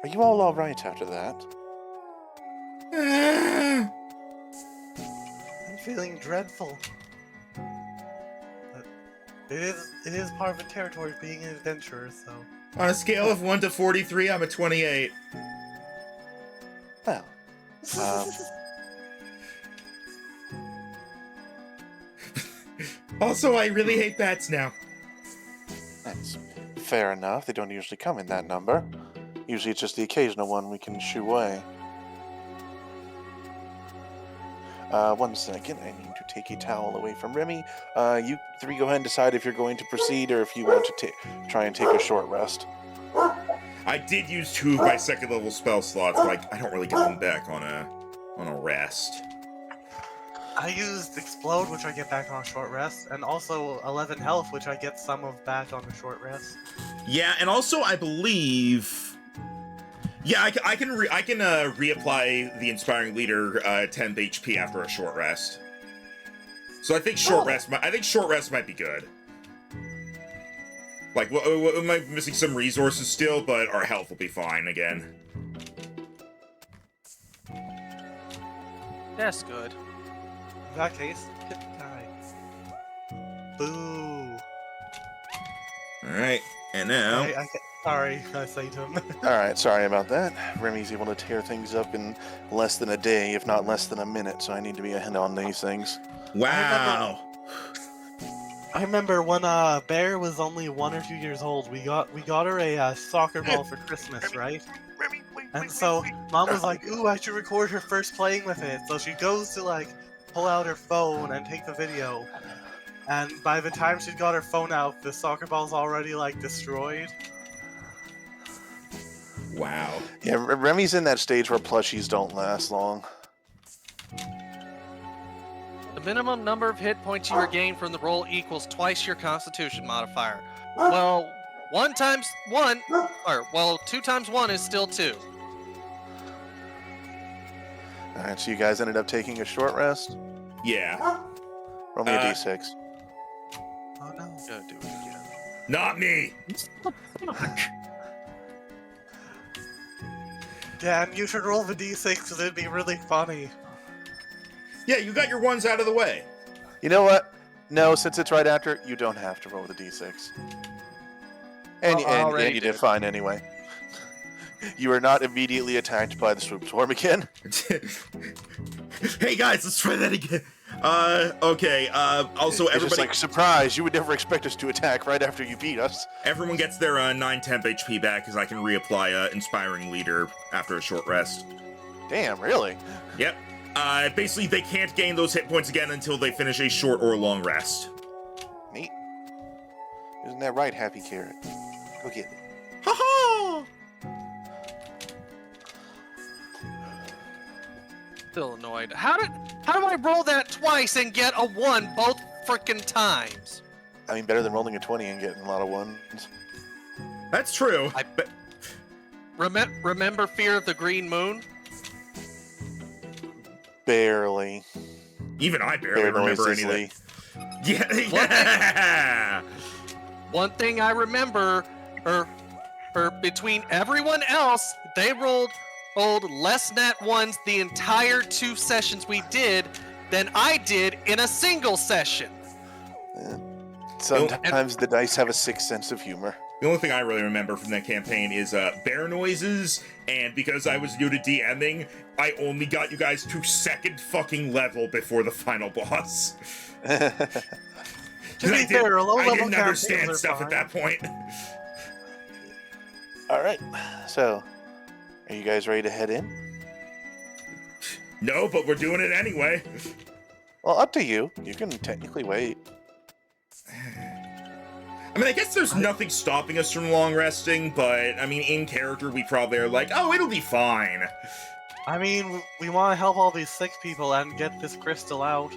Are you all right after that? I'm feeling dreadful. But it is part of the territory of being an adventurer, so. On a scale of 1 to 43, I'm a 28. Well, Also, I really hate bats now. that's fair enough. They don't usually come in that number. Usually it's just the occasional one we can shoo away. 1 second. I need to take a towel away from Remy. You three go ahead and decide if you're going to proceed or if you want to try and take a short rest. I did use 2 of my second level spell slots, but I don't really get them back on a rest. I used Explode, which I get back on a short rest, and also 11 health, which I get some of back on a short rest. Yeah, and also I believe, yeah, I can reapply the Inspiring Leader 10 HP after a short rest. So I think short rest might be good. Like, we might be missing some resources still, but our health will be fine again. That's good. In that case, hit the die. Boo. Alright, and now... Sorry, I say to him. Alright, sorry about that. Remy's able to tear things up in less than a day, if not less than a minute, so I need to be ahead on these things. Wow! I remember when Bear was only 1 or 2 years old, we got her a soccer ball for Christmas, right? And so Mom was like, "Ooh, I should record her first playing with it." So she goes to like pull out her phone and take the video. And by the time she's got her phone out, the soccer ball's already like destroyed. Wow. Yeah, Remy's in that stage where plushies don't last long. The minimum number of hit points you regain from the roll equals twice your Constitution modifier. Well, 2 times 1 is still 2. Alright, so you guys ended up taking a short rest? Yeah. Roll me a d6. Oh no. Gotta do it again. Not me! Dan, you should roll the d6 because it'd be really funny. Yeah, you got your ones out of the way. You know what? No, since it's right after, you don't have to roll the d6. And, and you did fine anyway. You are not immediately attacked by the swoop swarm again. Hey guys, let's try that again. Okay, also It's everybody... just like, surprise, you would never expect us to attack right after you beat us. Everyone gets their 9 temp HP back because I can reapply Inspiring Leader after a short rest. Damn, really? Yep. Basically, they can't gain those hit points again until they finish a short or long rest. Neat. Isn't that right, Happy Carrot? Go get it. Ha ha! Still annoyed. How do I roll that twice and get a 1 both frickin' times? I mean, better than rolling a 20 and getting a lot of ones. That's true. Remember Fear of the Green Moon? Barely. Even I barely Very remember any of noisily. that. Yeah. One thing I remember, between everyone else, they rolled less nat ones the entire 2 sessions we did than I did in a single session. Sometimes the dice have a sixth sense of humor. The only thing I really remember from that campaign is bear noises, and because I was new to DMing, I only got you guys to 2nd fucking level before the final boss. To be fair, I low-level didn't understand campaigns are stuff at fine. that point. All right. So, are you guys ready to head in? No, but we're doing it anyway. Well, up to you. You can technically wait. I mean, I guess there's nothing stopping us from long resting, but, I mean, in character, we probably are like, oh, it'll be fine. I mean, we want to help all these sick people and get this crystal out.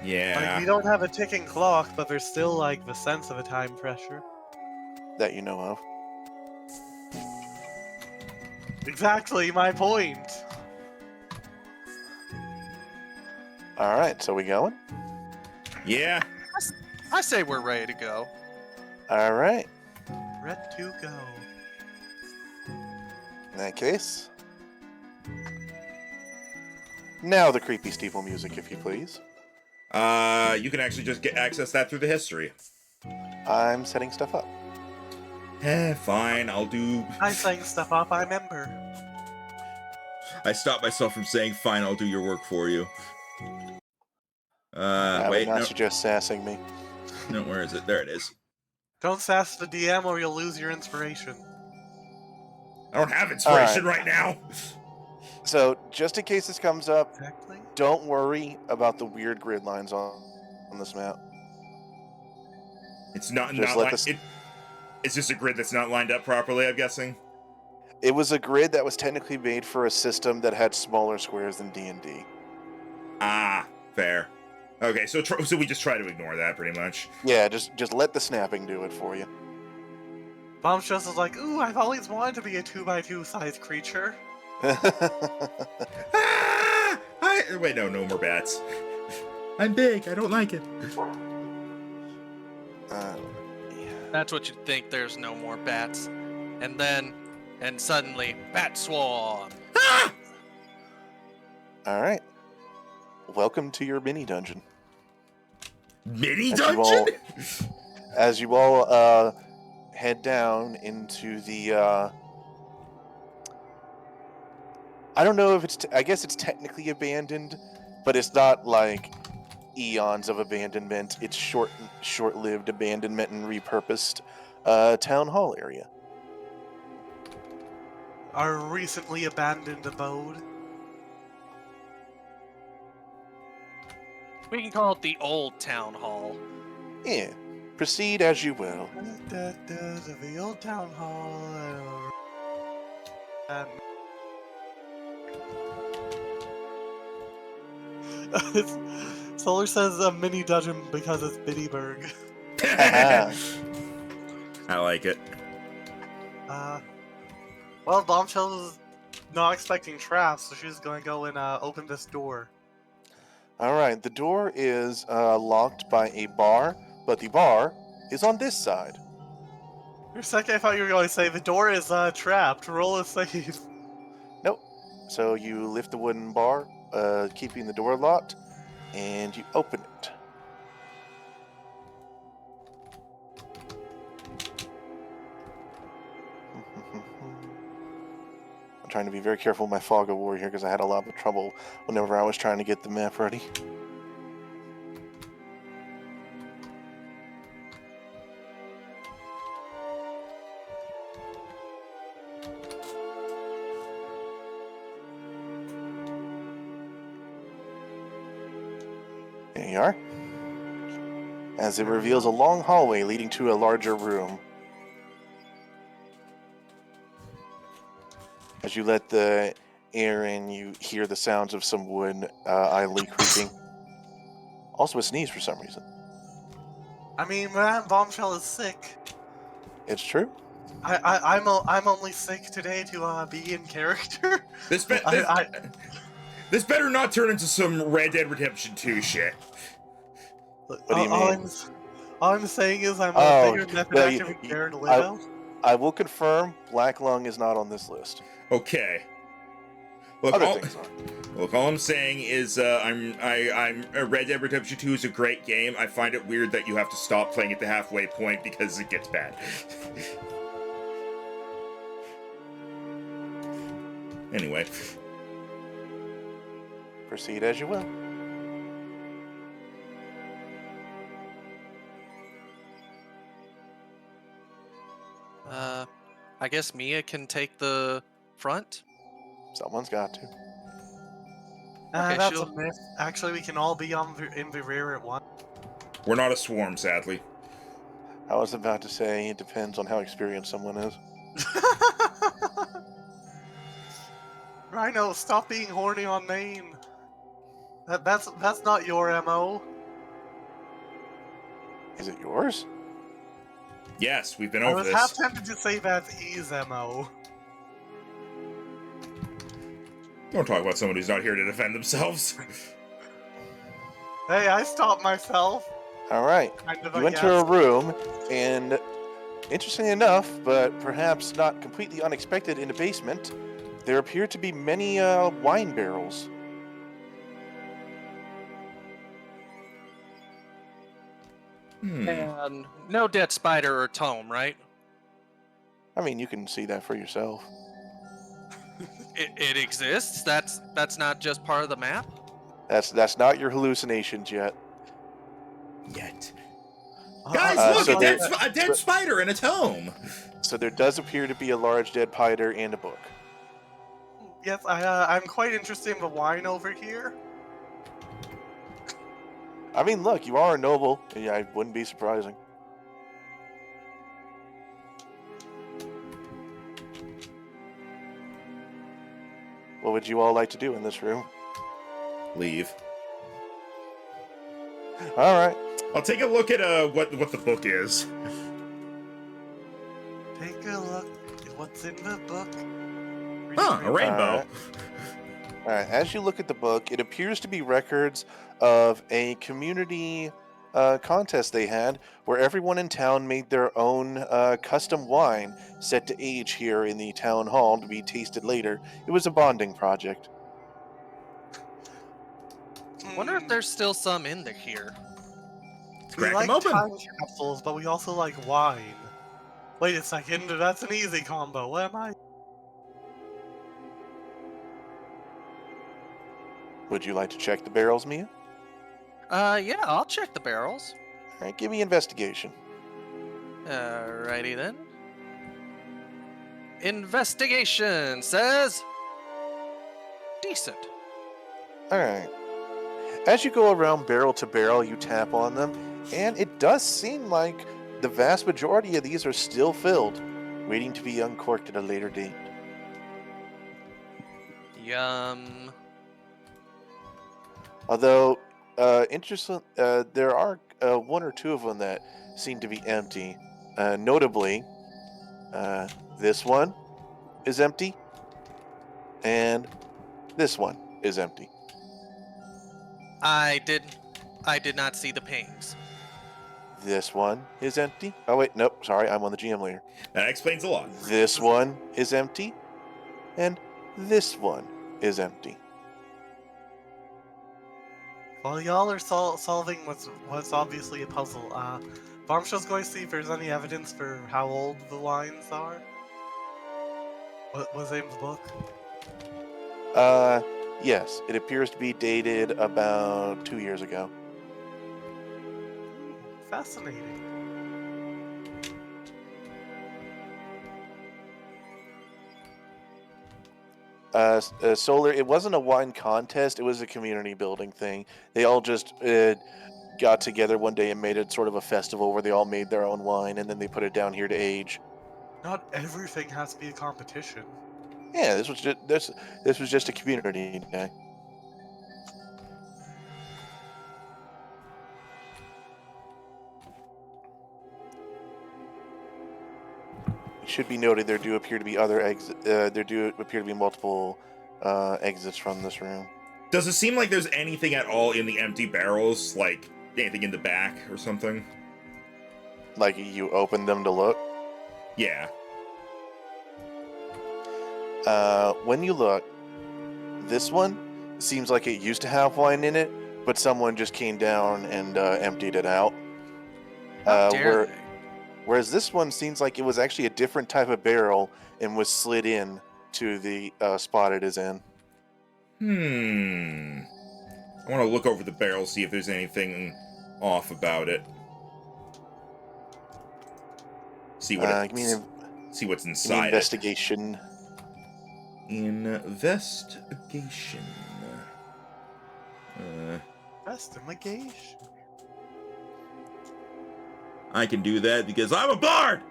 Yeah. Like, we don't have a ticking clock, but there's still, like, the sense of a time pressure. That you know of. Exactly, my point! All right. So we going? Yeah. I say we're ready to go. All right. Ready to go. In that case. Now the creepy steeple music, if you please. You can actually just access that through the history. I'm setting stuff up. Fine, I'll do... I'm saying stuff up, I remember. I stopped myself from saying, fine, I'll do your work for you. I Wait, would not no. suggest sassing me. No, where is it? There it is. Don't sass the DM or you'll lose your inspiration. I don't have inspiration right now. So, just in case this comes up, Exactly. don't worry about the weird grid lines on this map. It's not Just not let like this- it's just a grid that's not lined up properly, I'm guessing. It was a grid that was technically made for a system that had smaller squares than D&D. Ah, fair. Okay, so we just try to ignore that pretty much. Yeah, just let the snapping do it for you. Bombshells is like, ooh, I've always wanted to be a 2x2 sized creature. Ah! Wait, no more bats. I'm big. I don't like it. Yeah. That's what you'd think. There's no more bats, and suddenly, bat swarm. Ah! All right. Welcome to your mini dungeon. Mini As you dungeon? As you all head down into the I don't know if it's I guess it's technically abandoned, but it's not like eons of abandonment. It's short-lived abandonment and repurposed town hall area. Our recently abandoned abode. We can call it the old town hall. Yeah. Proceed as you will. The old town hall. Solar says a mini dungeon because it's Bittiburg. I like it. Well, Bombshell is not expecting traps, so she's going to go and open this door. All right. The door is locked by a bar, but the bar is on this side. For a second, I thought you were going to say the door is trapped. Roll a save. Nope. So you lift the wooden bar, keeping the door locked, and you open it. I'm trying to be very careful with my fog of war here because I had a lot of trouble whenever I was trying to get the map ready. There you are. as it reveals a long hallway leading to a larger room. As you let the air in, you hear the sounds of some wood idly creaking. Also a sneeze for some reason. I mean, man, Bombshell is sick. It's true. I'm only sick today to be in character. This, be- this, I this better not turn into some Red Dead Redemption 2 shit. What do you mean? All I'm saying is I'm a Oh, bigger method no, actor with Jared Leto. I will confirm Black Lung is not on this list. Okay. Look, Other all, things are. look, all I'm saying is I'm Red Dead Redemption 2 is a great game. I find it weird that you have to stop playing at the halfway point because it gets bad. Anyway. Proceed as you will. I guess Mia can take the front. Someone's got to. Okay, That's she'll- a myth. Actually, we can all be in the rear at once. We're not a swarm, sadly. I was about to say it depends on how experienced someone is. Rhino, stop being horny on main. That's not your MO. Is it yours? Yes, we've been I over was this. half tempted to say that's E's MO. Don't talk about someone who's not here to defend themselves. Hey, I stopped myself. All right. Kind of, You I enter a guess. room, and interestingly enough, but perhaps not completely unexpected in the basement, there appear to be many wine barrels. And no dead spider or tome, right? I mean, you can see that for yourself. It exists. That's not just part of the map. That's not your hallucinations yet. Yet. Uh, Guys, uh, look, so a dead spider in a tome. So there does appear to be a large dead spider and a book. Yes, I'm quite interested in the wine over here. I mean, look, you are a noble. Yeah, it wouldn't be surprising. What would you all like to do in this room? Leave. All right. I'll take a look at what the book is. Take a look at what's in the book. Huh, a rainbow. Alright. All right. As you look at the book, it appears to be records of a community contest they had where everyone in town made their own custom wine set to age here in the town hall to be tasted later. It was a bonding project. Wonder if there's still some in there here. Let's We crack like them open. time capsules, but we also like wine. Wait a second, that's an easy combo. What am I? Would you like to check the barrels, Mia? Yeah, I'll check the barrels. All right, give me investigation. Alrighty then. Investigation says decent. All right. As you go around barrel to barrel, you tap on them, and it does seem like the vast majority of these are still filled, waiting to be uncorked at a later date. Yum. Although, interesting, there are one or two of them that seem to be empty. Notably, this one is empty, and this one is empty. I did not see the pings. This one is empty. Oh wait, nope, sorry, I'm on the GM layer. That explains a lot. This one is empty, and this one is empty. While y'all are solving what's obviously a puzzle, Bombshell's going to see if there's any evidence for how old the wines are. What was the name of the book? Yes, it appears to be dated about 2 years ago. Fascinating. Solar, it wasn't a wine contest, it was a community building thing. They all just got together one day and made it sort of a festival where they all made their own wine and then they put it down here to age. Not everything has to be a competition. Yeah, this was just a community day. It should be noted there do appear to be other there do appear to be multiple exits from this room. Does it seem like there's anything at all in the empty barrels, like anything in the back or something? Like you open them to look. Yeah. When you look, this one seems like it used to have wine in it, but someone just came down and emptied it out. How dare they? Whereas this one seems like it was actually a different type of barrel and was slid in to the spot it is in. I want to look over the barrel, see if there's anything off about it. See what see what's inside investigation. Investigation. Investigation. I can do that because I'm a bard!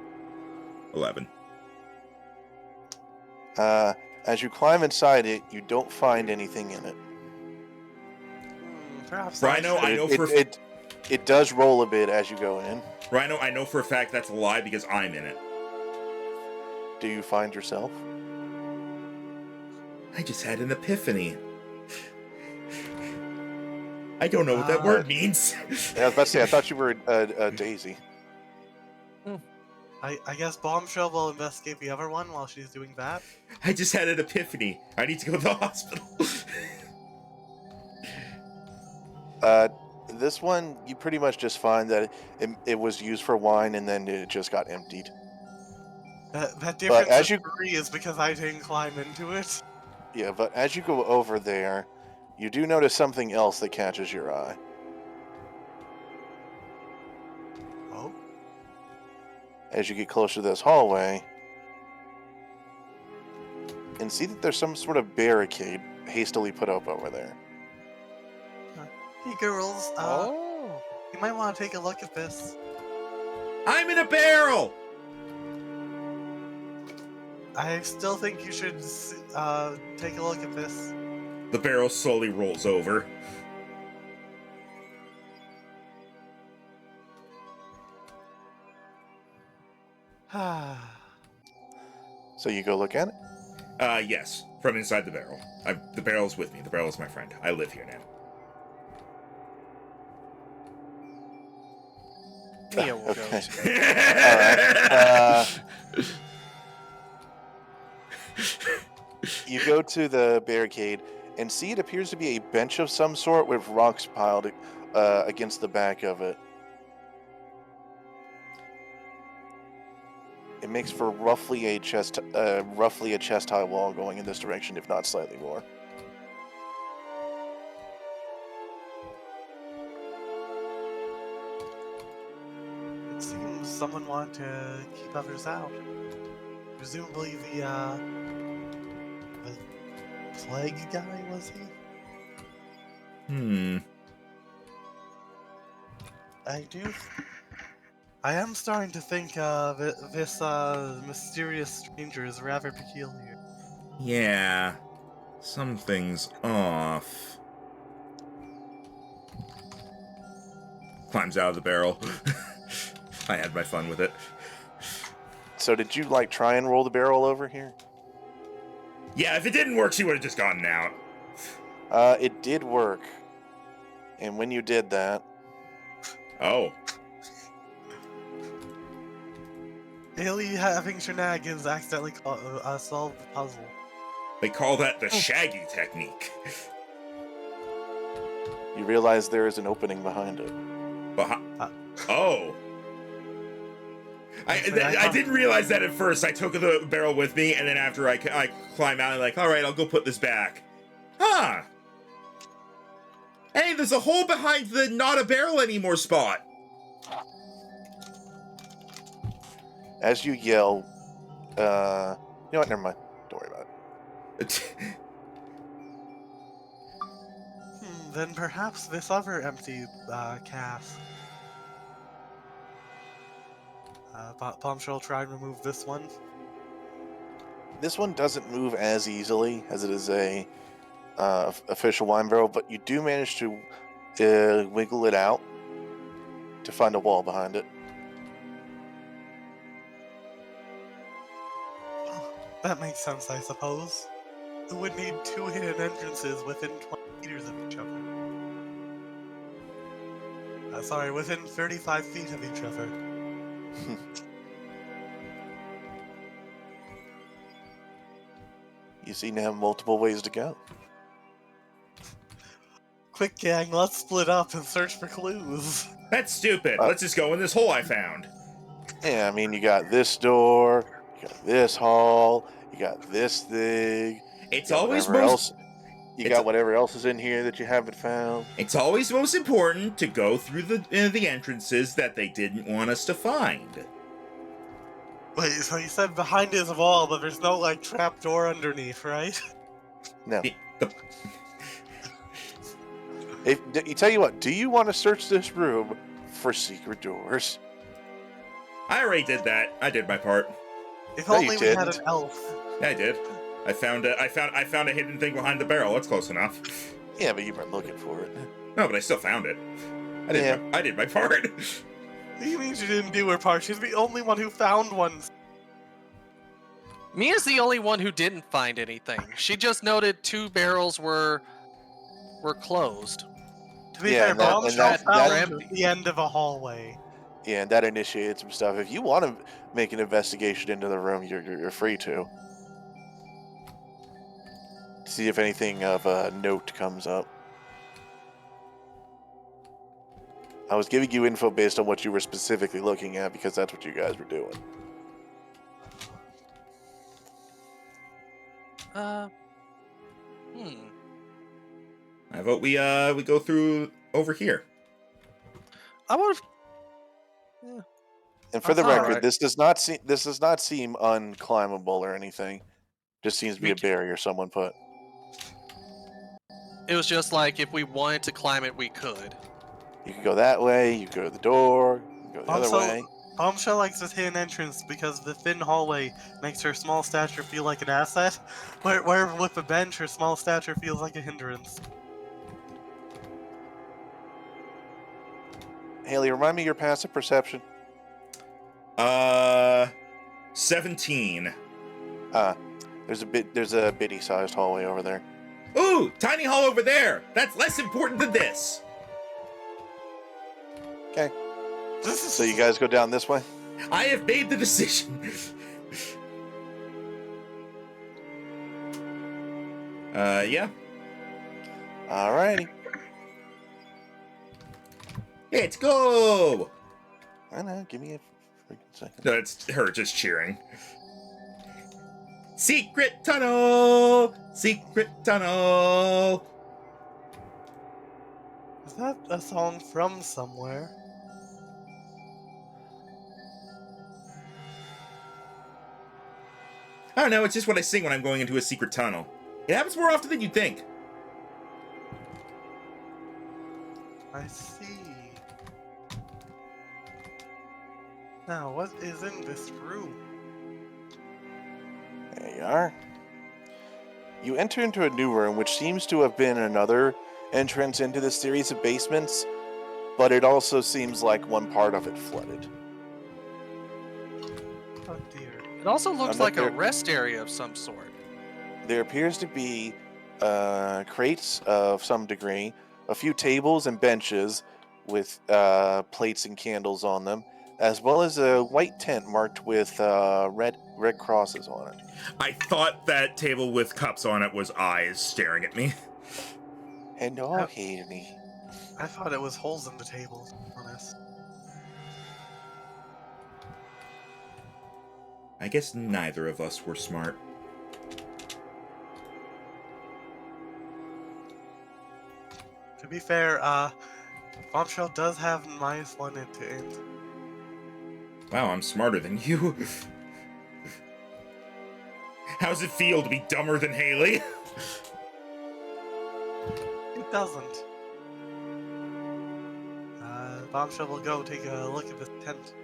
11. As you climb inside it, you don't find anything in it. Perhaps Rhino, I know for it does roll a bit as you go in. Rhino, I know for a fact that's a lie because I'm in it. Do you find yourself? I just had an epiphany. I don't know what that word means. Yeah, I was about to say, I thought you were a Daisy. I guess Bombshell will investigate the other one while she's doing that. I just had an epiphany. I need to go to the hospital. This one, you pretty much just find that it was used for wine and then it just got emptied. That difference as of 3 is because I didn't climb into it. Yeah, but as you go over there, you do notice something else that catches your eye. Oh? As you get closer to this hallway, and see that there's some sort of barricade hastily put up over there. Hey girls, Oh. you might want to take a look at this. I'm in a barrel! I still think you should take a look at this. The barrel slowly rolls over. So you go look at it? Yes, from inside the barrel. The barrel's with me. The barrel's my friend. I live here now. Mia will go Okay. to. You go to the barricade and see it appears to be a bench of some sort with rocks piled against the back of it. It makes for roughly a chest high wall going in this direction, if not slightly more. It seems someone wanted to keep others out. Presumably the plague guy, was he? I am starting to think this mysterious stranger is rather peculiar. Yeah. Something's off. Climbs out of the barrel. I had my fun with it. So did you try and roll the barrel over here? Yeah, if it didn't work, she would have just gotten out. It did work. And when you did that... Oh. Haley having shenanigans accidentally solved the puzzle. They call that the Shaggy technique. You realize there is an opening behind it. Oh. I didn't realize that at first. I took the barrel with me, and then after I climb out, I'm like, all right, I'll go put this back. Huh. Hey, there's a hole behind the not a barrel anymore spot. As you yell, you know what, never mind. Don't worry about it. Then perhaps this other empty cask. Bombshell, try and remove this one. This one doesn't move as easily as it is a official wine barrel, but you do manage to wiggle it out to find a wall behind it. That makes sense, I suppose. It would need 2 hidden entrances within 20 meters of each other. Sorry, within 35 feet of each other. You seem to have multiple ways to go. Quick, gang, let's split up and search for clues. That's stupid. Let's just go in this hole I found. Yeah, I mean, you got this door, you got this hall, you got this thing. It's you got always whatever most. else. You got whatever else is in here that you haven't found. It's always most important to go through the entrances that they didn't want us to find. Wait, so you said behind is a wall, but there's no, like, trap door underneath, right? No. The- You tell you what, do you want to search this room for secret doors? I already did that. I did my part. If No, you only we had didn't. an elf. Yeah, I did. I found a hidden thing behind the barrel. That's close enough. Yeah, but you weren't looking for it. No, but I still found it. Yeah. I did my part. What do you mean she didn't do her part? She's the only one who found one. Mia's the only one who didn't find anything. She just noted 2 barrels were closed. To be Yeah, fair, and that- Bombshell and found that- at the end of a hallway. Yeah, and that initiated some stuff. If you want to make an investigation into the room, you're free to. See if anything of note comes up. I was giving you info based on what you were specifically looking at because that's what you guys were doing. I vote we go through over here. I would. And for the That's all record, right. this does not seem unclimbable or anything. Just seems to be a barrier someone put. It was just like if we wanted to climb it, we could. You can go that way. You can go to the door. You can go the other Also, way. Bombshell likes this hidden entrance because the thin hallway makes her small stature feel like an asset, where with a bench, her small stature feels like a hindrance. Haley, remind me your passive perception. 17. There's a bitty-sized hallway over there. Ooh, tiny hall over there. That's less important than this. Okay. So you guys go down this way. I have made the decision. Yeah. Alrighty. Let's go. I know. Give me a freaking second. That's her just cheering. Secret tunnel! Secret tunnel! Is that a song from somewhere? I don't know, it's just what I sing when I'm going into a secret tunnel. It happens more often than you'd think. I see. Now, what is in this room? There you are. You enter into a new room, which seems to have been another entrance into the series of basements, but it also seems like one part of it flooded. Oh dear. It also looks I'm not like a there. rest area of some sort. There appears to be crates of some degree, a few tables and benches with plates and candles on them, as well as a white tent marked with red crosses on it. I thought that table with cups on it was eyes staring at me. Hello, Haley. I thought it was holes in the table, to be honest. I guess neither of us were smart. To be fair, Bombshell does have -1 into int. Wow, I'm smarter than you. How's it feel to be dumber than Haley? It doesn't. Bombshell will go take a look at this tent.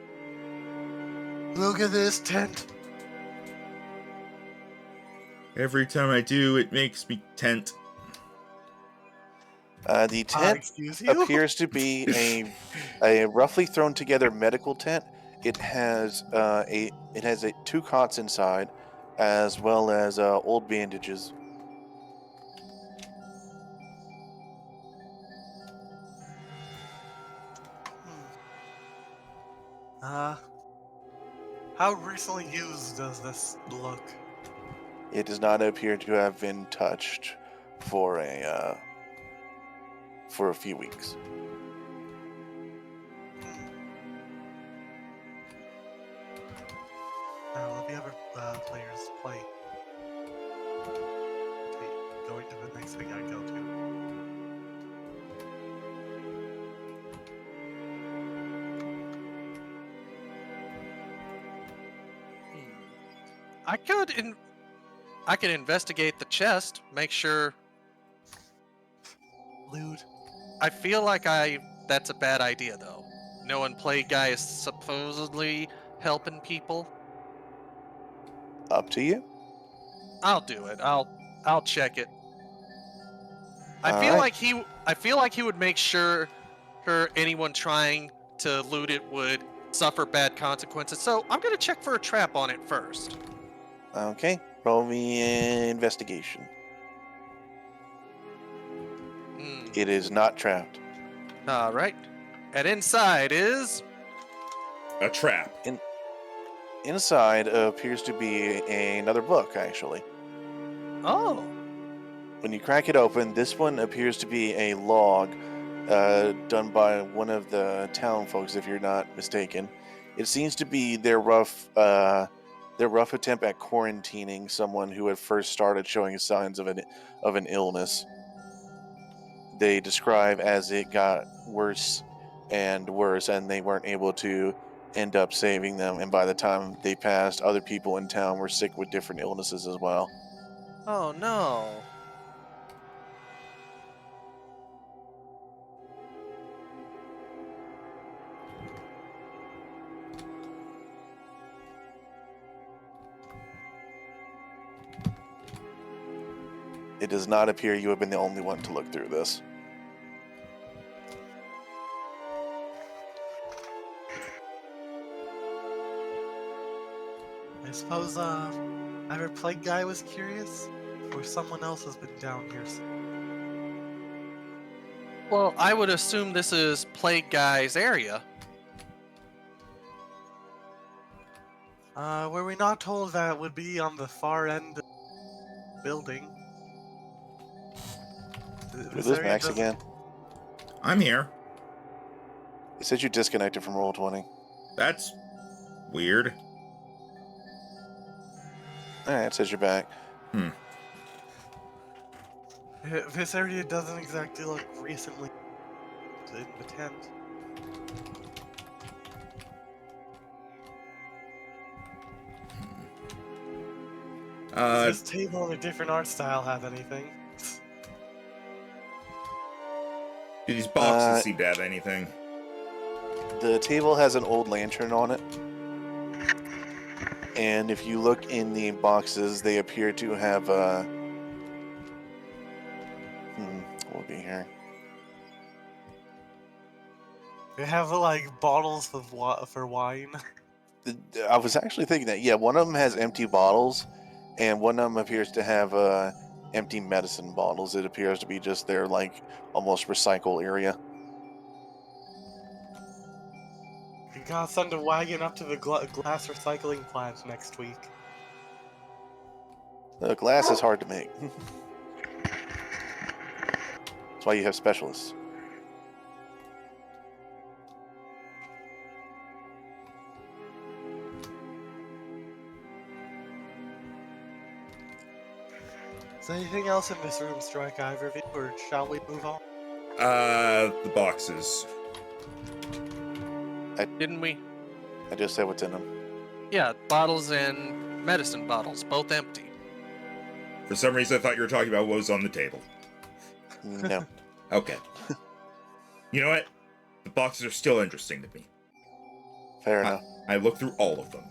Look at this tent! Every time I do, it makes me tent. The tent Excuse you? appears to be a roughly thrown together medical tent. It has two cots inside, as well as old bandages. How recently used does this look? It does not appear to have been touched for a few weeks. Now, let the other players play. Okay, going to the next thing I go to. I could investigate the chest, make sure. Loot. I feel like that's a bad idea though. Knowing Plague Guy is supposedly helping people. Up to you. I'll do it. I'll check it. I All feel right. like he would make sure anyone trying to loot it would suffer bad consequences. So I'm gonna check for a trap on it first. Okay. Roll me an investigation. It is not trapped. All right. And inside is. A trap. Inside appears to be another book, actually. Oh. When you crack it open, this one appears to be a log done by one of the town folks, if you're not mistaken. It seems to be their rough attempt at quarantining someone who had first started showing signs of an illness. They describe as it got worse and worse, and they weren't able to end up saving them. And by the time they passed, other people in town were sick with different illnesses as well. Oh no. It does not appear you have been the only one to look through this. I suppose, either Plague Guy was curious, or someone else has been down here. Well, I would assume this is Plague Guy's area. Were we not told that it would be on the far end of the building? Who's this Max again? I'm here. It says you disconnected from Roll20. That's weird. Alright, it says you're back. This area doesn't exactly look recently in the tent. Does this table and a different art style have anything? Do these boxes seem to have anything? The table has an old lantern on it. And if you look in the boxes, they appear to have what will be here? They have like bottles of for wine. I was actually thinking that, yeah, one of them has empty bottles, and one of them appears to have empty medicine bottles. It appears to be just their, like, almost recycle area. You gotta send a wagon up to the glass recycling plant next week. The glass is hard to make. That's why you have specialists. Is there anything else in this room strike either of you, or shall we move on? The boxes. Didn't we? I just said what's in them. Yeah, bottles and medicine bottles, both empty. For some reason, I thought you were talking about what was on the table. No. Okay. You know what? The boxes are still interesting to me. Fair enough. I look through all of them.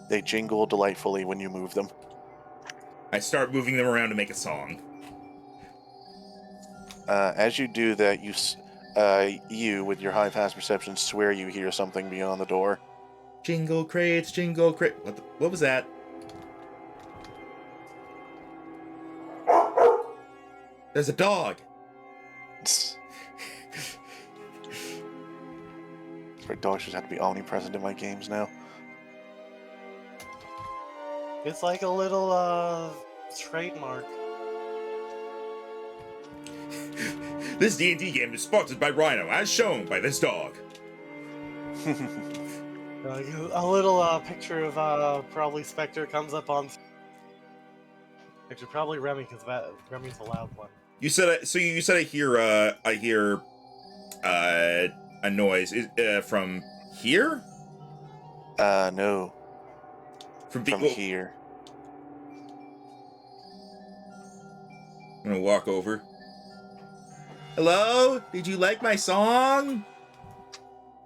They jingle delightfully when you move them. I start moving them around to make a song. As you do that, you, with your high pass perception, swear you hear something beyond the door. Jingle crates, jingle crate. What was that? There's a dog. Dogs just have to be omnipresent in my games now. It's like a little trademark. This D&D game is sponsored by Rhino, as shown by this dog. Like a little picture of probably Spectre comes up on. Actually, probably Remy, because Remy's a loud one. You said I hear a noise. From here? No. From Here. I'm gonna walk over. Hello? Did you like my song?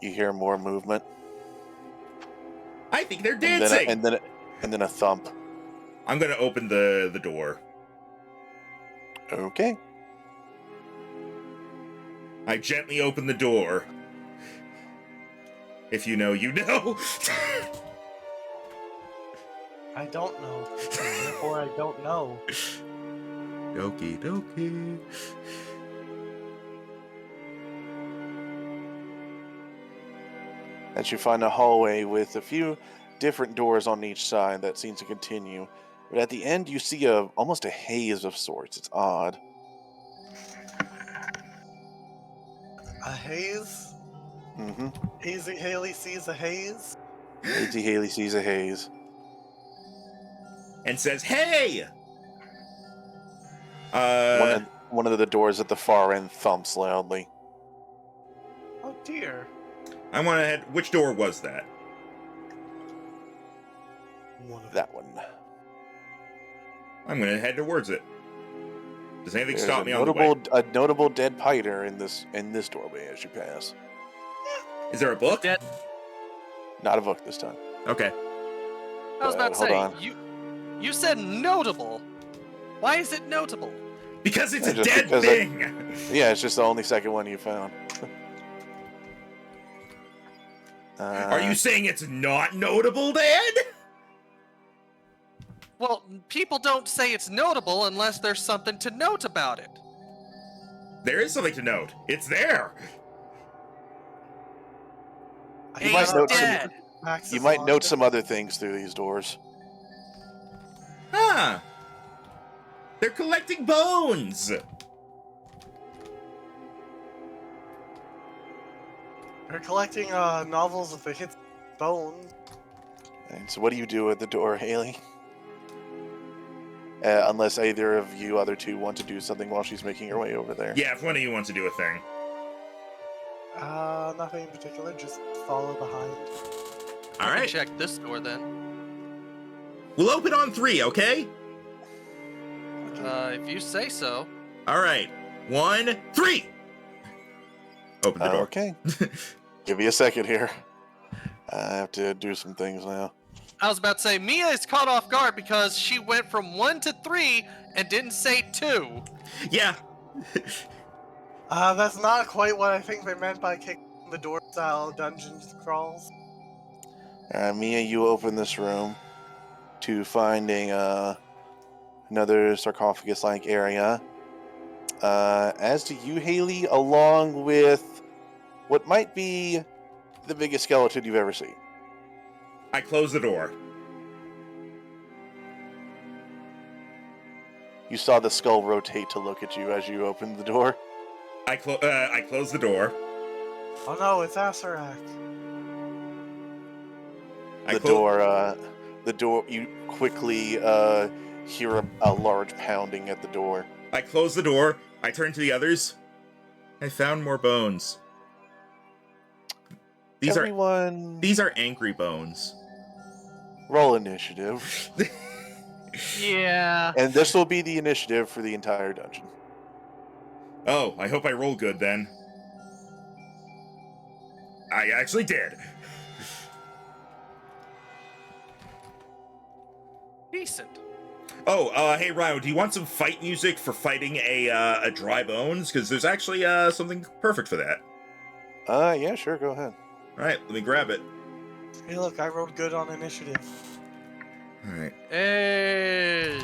You hear more movement. I think they're dancing. And then a thump. I'm gonna open the door. Okay. I gently open the door. If you know, you know. I don't know. Therefore, I don't know. Doki doki. As you find a hallway with a few different doors on each side that seems to continue. But at the end, you see almost a haze of sorts. It's odd. A haze? Mm-hmm. Hazy Haley sees a haze? Hazy Haley sees a haze. And says, "Hey!" One of the doors at the far end thumps loudly. Oh dear. I want to head. Which door was that? One of That one. I'm gonna head towards it. Does anything There's stop me on the way? a notable dead piter in this doorway as you pass. Is there a book? Dead. Not a book this time. Okay. I was about to Hold say, on. you said notable. Why is it notable? Because it's a Just dead because thing. Yeah, it's just the only second one you found. Are you saying it's not notable, Dad? Well, people don't say it's notable unless there's something to note about it. There is something to note. It's there. You might He's note dead. You might note some other things through these doors. Huh. They're collecting bones. They're collecting novels with the hits bones. And so what do you do at the door, Haley? Unless either of you other two want to do something while she's making her way over there. Yeah, if one of you wants to do a thing. Nothing in particular, just follow behind. All I can right. check this door then. We'll open on 3, okay? If you say so. All right. 1, 3. Open the door. Okay. Give me a second here. I have to do some things now. I was about to say, Mia is caught off guard because she went from 1 to 3 and didn't say 2. Yeah. That's not quite what I think they meant by kicking the door style dungeons crawls. Mia, you open this room to finding another sarcophagus-like area. As do you, Haley, along with what might be the biggest skeleton you've ever seen. I close the door. You saw the skull rotate to look at you as you opened the door. I close the door. Oh no, it's Asarak. The door, you quickly hear a large pounding at the door. I close the door. I turn to the others. I found more bones. These are angry bones. Roll initiative. Yeah. And this will be the initiative for the entire dungeon. Oh, I hope I roll good then. I actually did. Decent. Oh, hey Ryan, do you want some fight music for fighting a dry bones? Because there's actually something perfect for that. Yeah, sure, go ahead. All right, let me grab it. Hey, look, I rolled good on initiative. All right. Hey!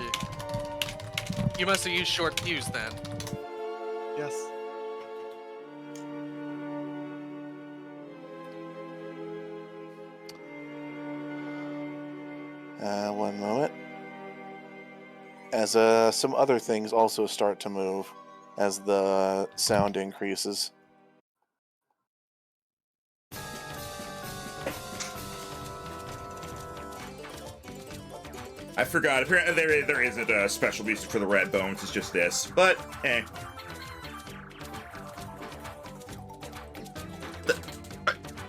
You must have used short fuse then. Yes. One moment. As some other things also start to move as the sound increases. I forgot. Apparently, there isn't a special music for the red bones. It's just this. But, eh.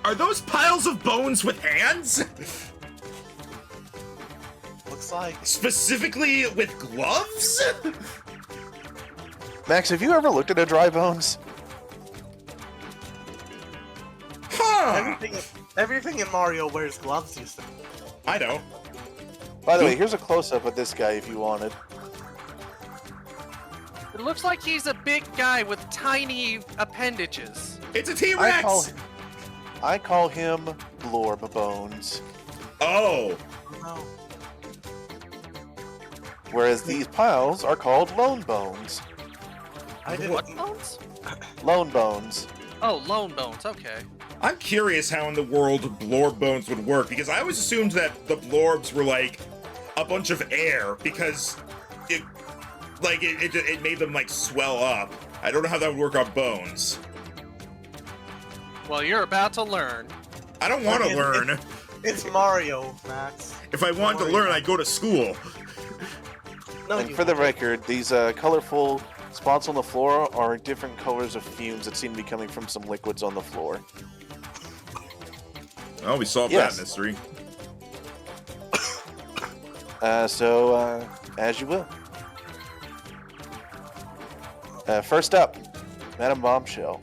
Are those piles of bones with hands? Looks like. Specifically with gloves? Max, have you ever looked at a dry bones? Huh. Everything in Mario wears gloves, you said. I know. By the way, here's a close-up of this guy if you wanted. It looks like he's a big guy with tiny appendages. It's a T-Rex! I call him Blorb Bones. Oh. No. Whereas these piles are called Lone Bones. I didn't. What bones? Lone Bones. Oh, lone bones. Okay. I'm curious how in the world blorb bones would work, because I always assumed that the blorbs were like a bunch of air, because it made them like swell up. I don't know how that would work on bones. Well, you're about to learn. I don't want to learn. It's Mario, Max. If I wanted to learn, I'd go to school. No, And you for the wouldn't. record, these colorful spots on the floor are different colors of fumes that seem to be coming from some liquids on the floor. Oh, we solved Yes. that mystery. So, as you will. First up, Madam Bombshell.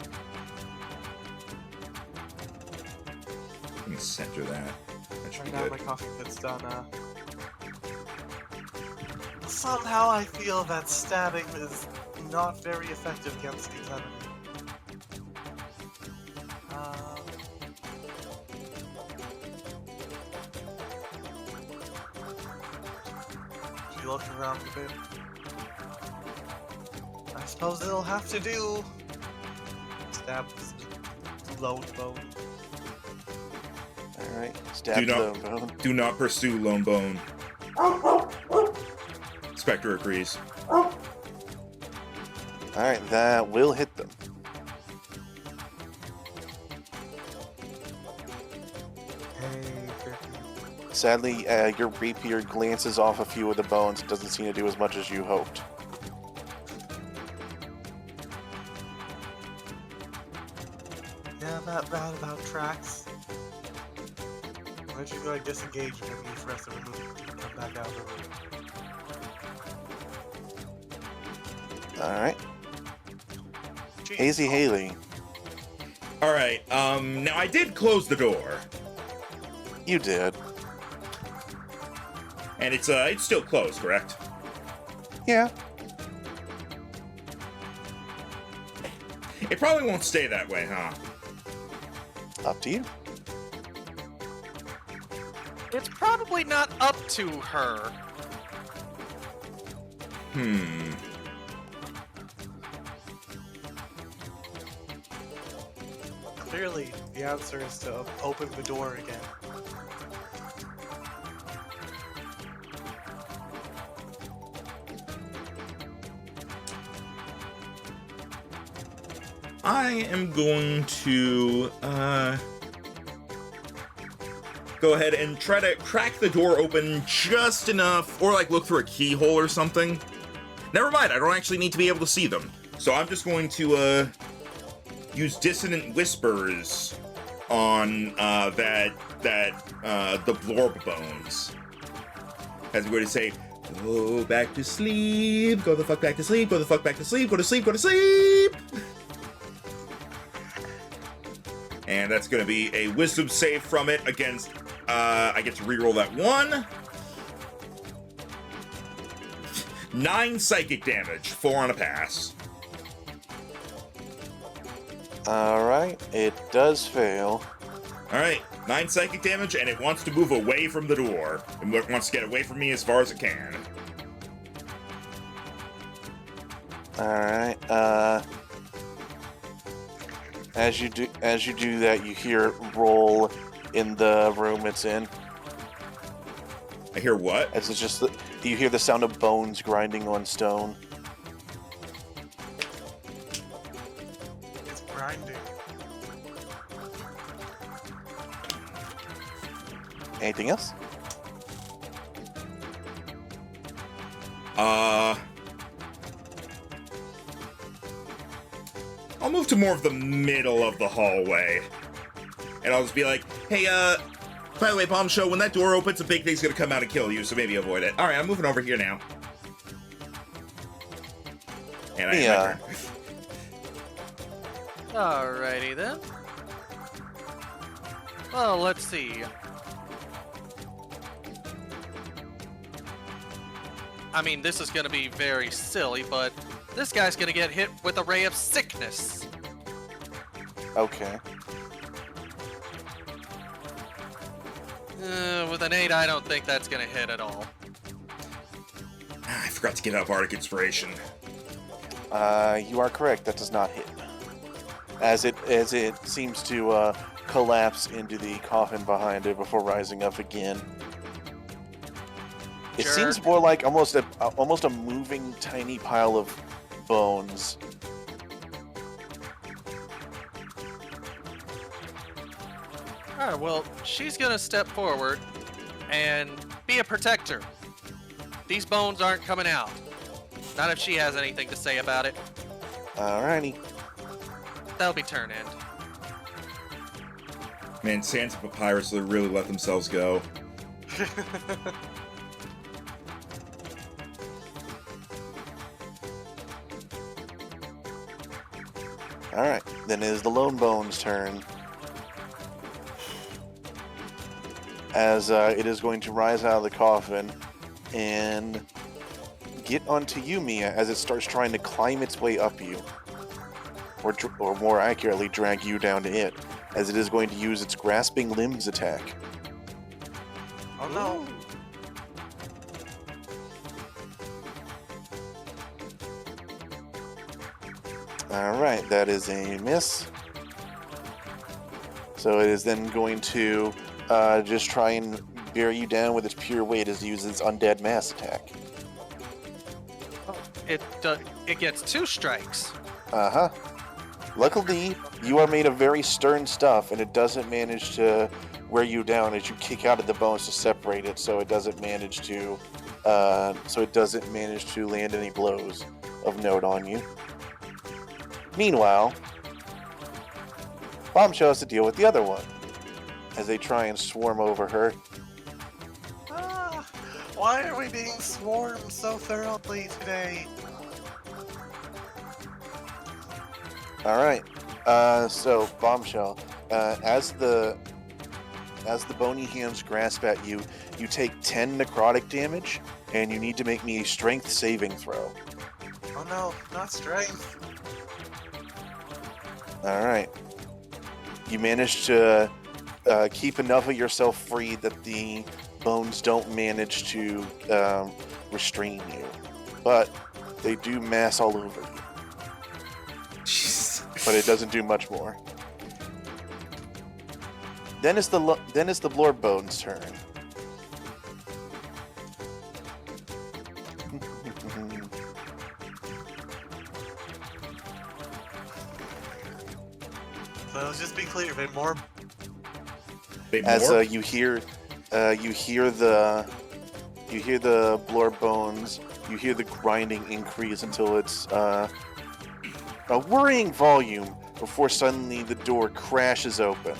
Let me center that. That should be Right now, good. my coffee bit's done. Somehow I feel that stabbing is not very effective against these enemies. She looks around a bit. I suppose it'll have to do. Stab this lone bone. Alright, stab Do not- the bone. Do not pursue Lone Bone. Spectre agrees. Alright, that will hit them. Hey, Sadly, your rapier glances off a few of the bones. It doesn't seem to do as much as you hoped. yeah, that roundabout tracks. Why don't you go like disengage and then leave for us to remove it and come back out of the room? Alright. Jeez. Hazy Haley, All right. Now I did close the door, you did. and it's still closed, correct? Yeah. It probably won't stay that way, huh? Up to you. It's probably not up to her. Hmm. Clearly, the answer is to open the door again. I am going to go ahead and try to crack the door open just enough, or like look through a keyhole or something. Never mind, I don't actually need to be able to see them. So I'm just going to use dissonant whispers on the blorb bones. As we're going to say, go back to sleep, go the fuck back to sleep, go the fuck back to sleep, go to sleep, go to sleep. And that's going to be a wisdom save from it against, I get to reroll that 1. 9 psychic damage, 4 on a pass. Alright, it does fail. Alright, 9 psychic damage, and it wants to move away from the door. It wants to get away from me as far as it can. Alright, as you do that, you hear it roll in the room it's in. I hear what? As it's just you hear the sound of bones grinding on stone. It's grinding. Anything else? I'll move to more of the middle of the hallway. And I'll just be like, hey, by the way, Bombshell, when that door opens, a big thing's gonna come out and kill you, so maybe avoid it. Alright, I'm moving over here now. And I Yeah. Alrighty then. Well, let's see. I mean, this is gonna be very silly, but this guy's gonna get hit with a ray of sickness. Okay. With an 8, I don't think that's gonna hit at all. I forgot to give out Bardic Inspiration. You are correct. That does not hit. As it seems to collapse into the coffin behind it before rising up again. It Sure. seems more like almost a moving tiny pile of bones. Alright, well, she's gonna step forward and be a protector. These bones aren't coming out. Not if she has anything to say about it. Alrighty. That'll be turn end. Man, Sans and Papyrus really let themselves go. Alright. Then it is the Lone Bones' turn. As it is going to rise out of the coffin and get onto you, Mia, as it starts trying to climb its way up you. Or more accurately, drag you down to it, as it is going to use its Grasping Limbs attack. Oh no. Alright, that is a miss. So it is then going to just try and bear you down with its pure weight as it uses its Undead Mass attack. It gets 2 strikes. Uh-huh. Luckily, you are made of very stern stuff, and it doesn't manage to wear you down as you kick out of the bones to separate it, so it doesn't manage to land any blows of note on you. Meanwhile, Bombshell has to deal with the other one as they try and swarm over her. Ah, why are we being swarmed so thoroughly today? Alright, so Bombshell, as the bony hands grasp at you, you take 10 necrotic damage, and you need to make me a strength saving throw. Oh no, not strength. Alright. You manage to keep enough of yourself free that the bones don't manage to restrain you. But they do mass all over you. But it doesn't do much more. Then it's the Blorb Bone's turn. So let's just be clear, they more. As you hear the Blorb Bones, you hear the grinding increase until it's a worrying volume before suddenly the door crashes open.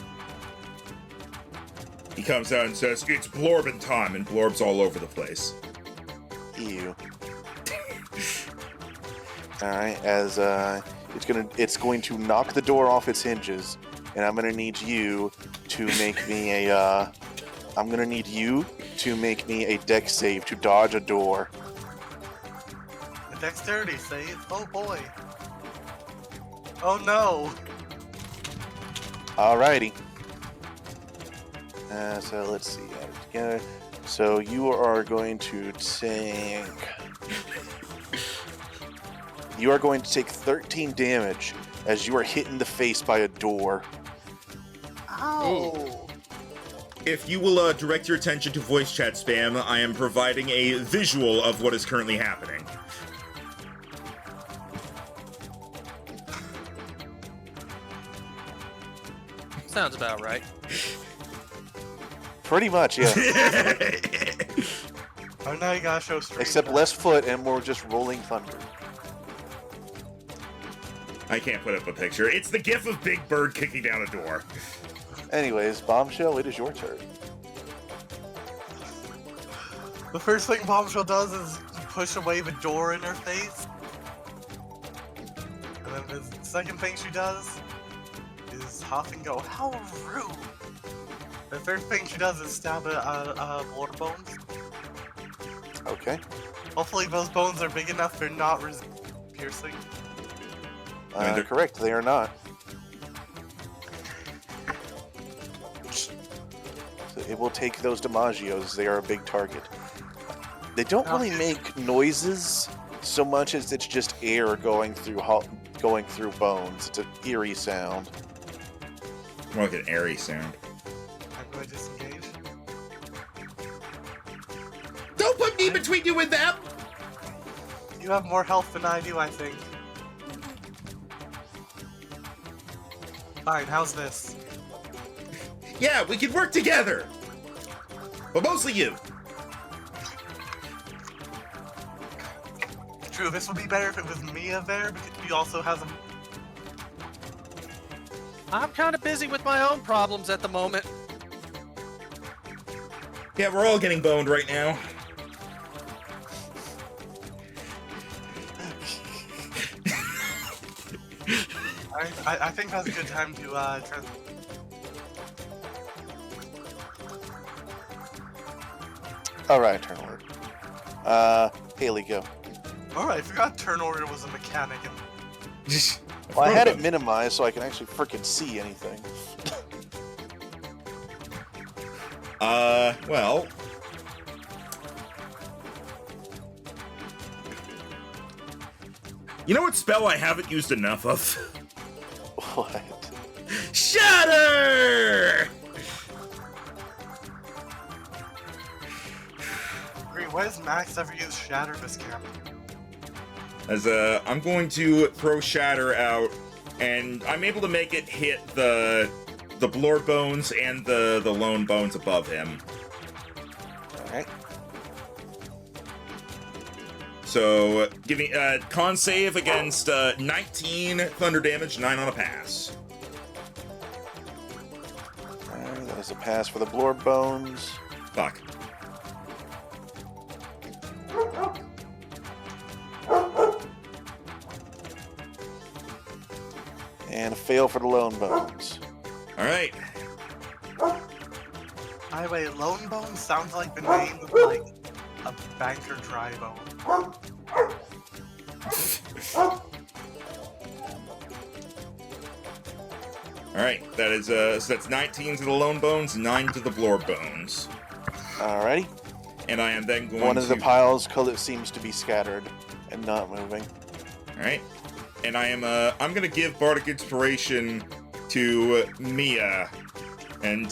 He comes out and says, "It's Blorbin time," and Blorb's all over the place. Ew. Alright, as it's going to knock the door off its hinges, and I'm gonna need you to make me a. I'm gonna need you to make me a dex save to dodge a door. A dexterity save? Oh boy. Oh no. Alrighty. So let's see. Add it together. So you are going to take. You are going to take 13 damage as you are hit in the face by a door. Ow. If you will direct your attention to voice chat spam, I am providing a visual of what is currently happening. Sounds about right. Pretty much, yeah. Oh, now you gotta show strength. Except less foot and more just rolling thunder. I can't put up a picture. It's the gif of Big Bird kicking down a door. Anyways, Bombshell, it is your turn. The first thing Bombshell does is push away the door in her face. And then the second thing she does is huff and go, how rude! The third thing she does is stab at floor bones. Okay. Hopefully those bones are big enough they're not piercing. They're- Correct, they are not. So it will take those DiMaggios. They are a big target. They don't really make noises so much as it's just air going through bones. It's an eerie sound. More like an airy sound. I'm going to disengage. Don't put me between you and them! You have more health than I do, I think. Fine, how's this? Yeah, we can work together! But mostly you. True, this would be better if it was Mia there, because she also has a... I'm kind of busy with my own problems at the moment. Yeah, we're all getting boned right now. I think that's a good time to Alright, turn order. Haley, go. Alright, I forgot turn order was a mechanic and Well, I had it minimized so I can actually frickin' see anything. Well. You know what spell I haven't used enough of? What? Shatter! Green, why does Max ever use Shatter this camp? As I'm going to throw Shatter out, and I'm able to make it hit the Blore bones and the lone bones above him. Alright. So, give me con save against 19 thunder damage, 9 on a pass. Alright, that is a pass for the Blore Bones. Fuck. And a fail for the Lone Bones. All right. By the way, Lone Bone sounds like the name of like a banker dry bone. All right. That is so that's 19 to the lone bones, 9 to the Blore bones. Alrighty. And I am then going One to of the piles seems to be scattered and not moving. All right. And I'm gonna give Bardic Inspiration to Mia, and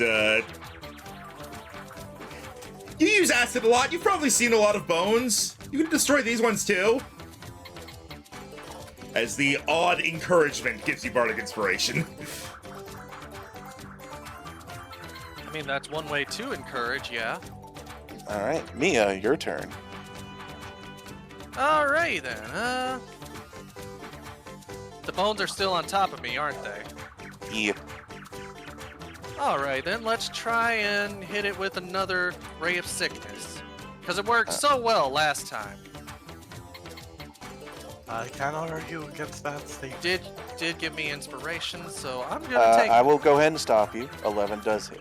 you use acid a lot. You've probably seen a lot of bones. You can destroy these ones too. As the odd encouragement gives you Bardic Inspiration. I mean, that's one way to encourage, yeah. Alright, Mia, your turn. Alright then, the bones are still on top of me, aren't they? Yeah. Alright then, let's try and hit it with another Ray of Sickness. Because it worked so well last time. I cannot argue against that statement. Did give me inspiration, so I'm gonna take. I will go ahead and stop you. 11 does hit.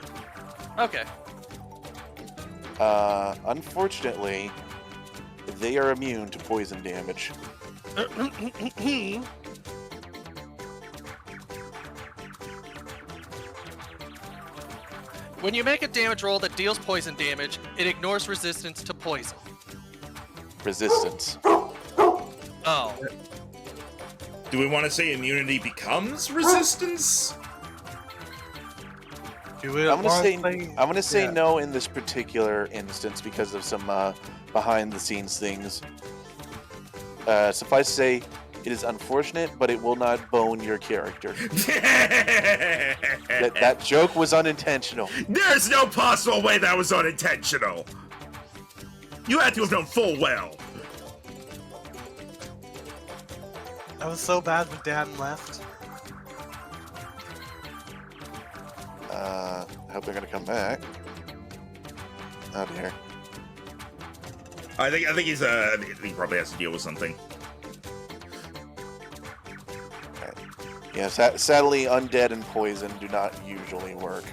Okay. Unfortunately, they are immune to poison damage. When you make a damage roll that deals poison damage, it ignores resistance to poison. Resistance. Oh. Do we want to say immunity becomes resistance? Do we I'm want gonna say yeah. no in this particular instance because of some behind the scenes things. Suffice to say, it is unfortunate, but it will not bone your character. That joke was unintentional. There's no possible way that was unintentional. You had to have known full well. That was so bad when Dan left. I hope they're gonna come back. Oh dear. I think he's he probably has to deal with something. Yeah, sadly, undead and poison do not usually work.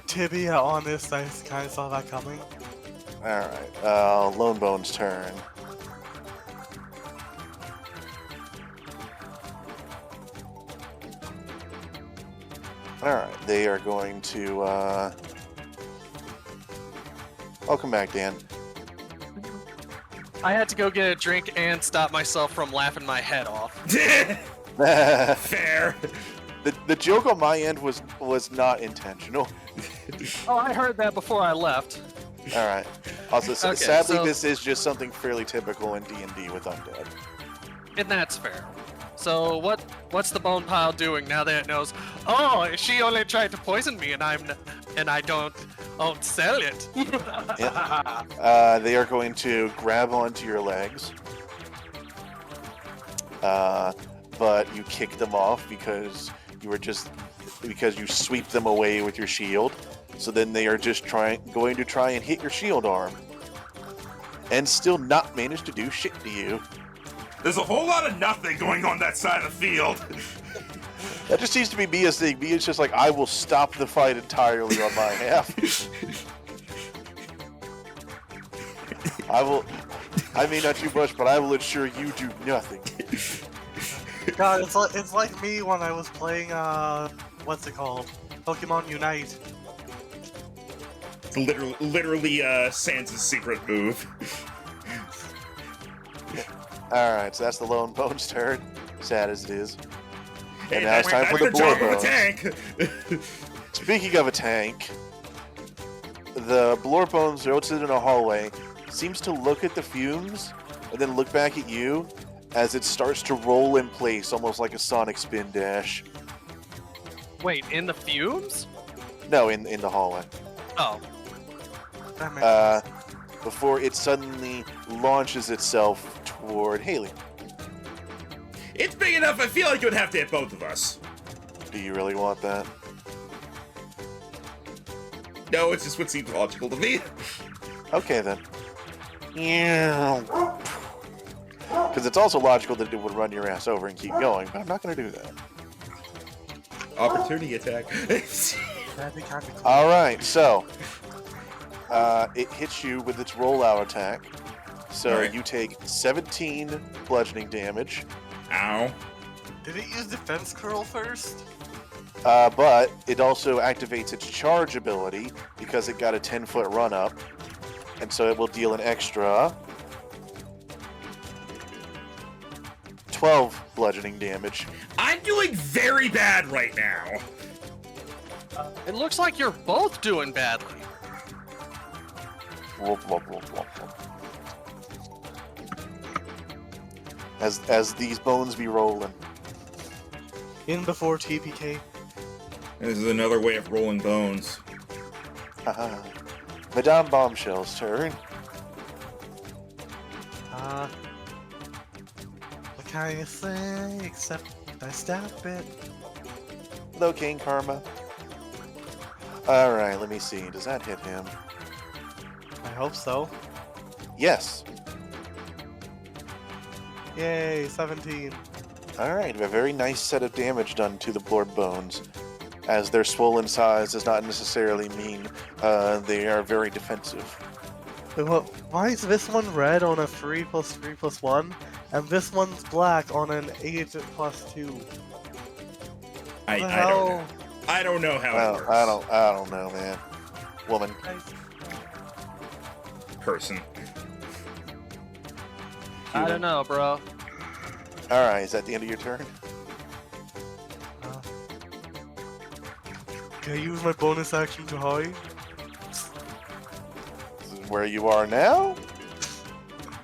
To be honest, I kind of saw that coming. Alright, Lone Bone's turn. Alright, they are going to, Welcome back, Dan. I had to go get a drink and stop myself from laughing my head off. Fair. The joke on my end was not intentional. Oh, I heard that before I left. Alright. Also, Okay, sadly, so- this is just something fairly typical in D&D with undead. And that's fair. So what's the bone pile doing now that it knows? Oh, she only tried to poison me, and I don't sell it. They are going to grab onto your legs, but you kick them off because you sweep them away with your shield. So then they are just going to try and hit your shield arm, and still not manage to do shit to you. There's a whole lot of nothing going on that side of the field. That just seems to be Mia's thing. Mia's just like, I will stop the fight entirely on my half. I may not do much, but I will ensure you do nothing. God, it's like me when I was playing, what's it called? Pokemon Unite. Literally, Sans' secret move. Alright, so that's the Lone Bone's turn. Sad as it is. Hey, And now it's time for the job of a Blorbones. tank. Speaking of a tank, the Blorbones rotated in a hallway, seems to look at the fumes, and then look back at you as it starts to roll in place, almost like a Sonic spin dash. Wait, in the fumes? No, in the hallway. Oh. That makes sense. Before it suddenly launches itself toward Haley. It's big enough, I feel like it would have to hit both of us. Do you really want that? No, it's just what seems logical to me. Okay then. Because it's also logical that it would run your ass over and keep going, but I'm not going to do that. Opportunity attack. That'd be kind of cool. Alright, so it hits you with its rollout attack. So Alright. you take 17 bludgeoning damage, Ow. Did it use Defense Curl first? but it also activates its charge ability because it got a 10-foot run up, and so it will deal an extra 12 bludgeoning damage. I'm doing very bad right now. It looks like you're both doing badly. Whoop, whoop, whoop, whoop, whoop. As these bones be rolling. In before TPK. This is another way of rolling bones. Haha. Madame Bombshell's turn. What can I say except I stab it? Hello, King Karma. Alright, let me see. Does that hit him? I hope so. Yes. Yay, 17. Alright, a very nice set of damage done to the board bones. As their swollen size does not necessarily mean they are very defensive. Why is this one red on a 3+3+1, and this one's black on an 8+2? I The don't hell? know. I don't know how it Well, works. I don't know, man. Woman. Person. I don't know, bro. Alright, is that the end of your turn? Can I use my bonus action to hide? This is where you are now?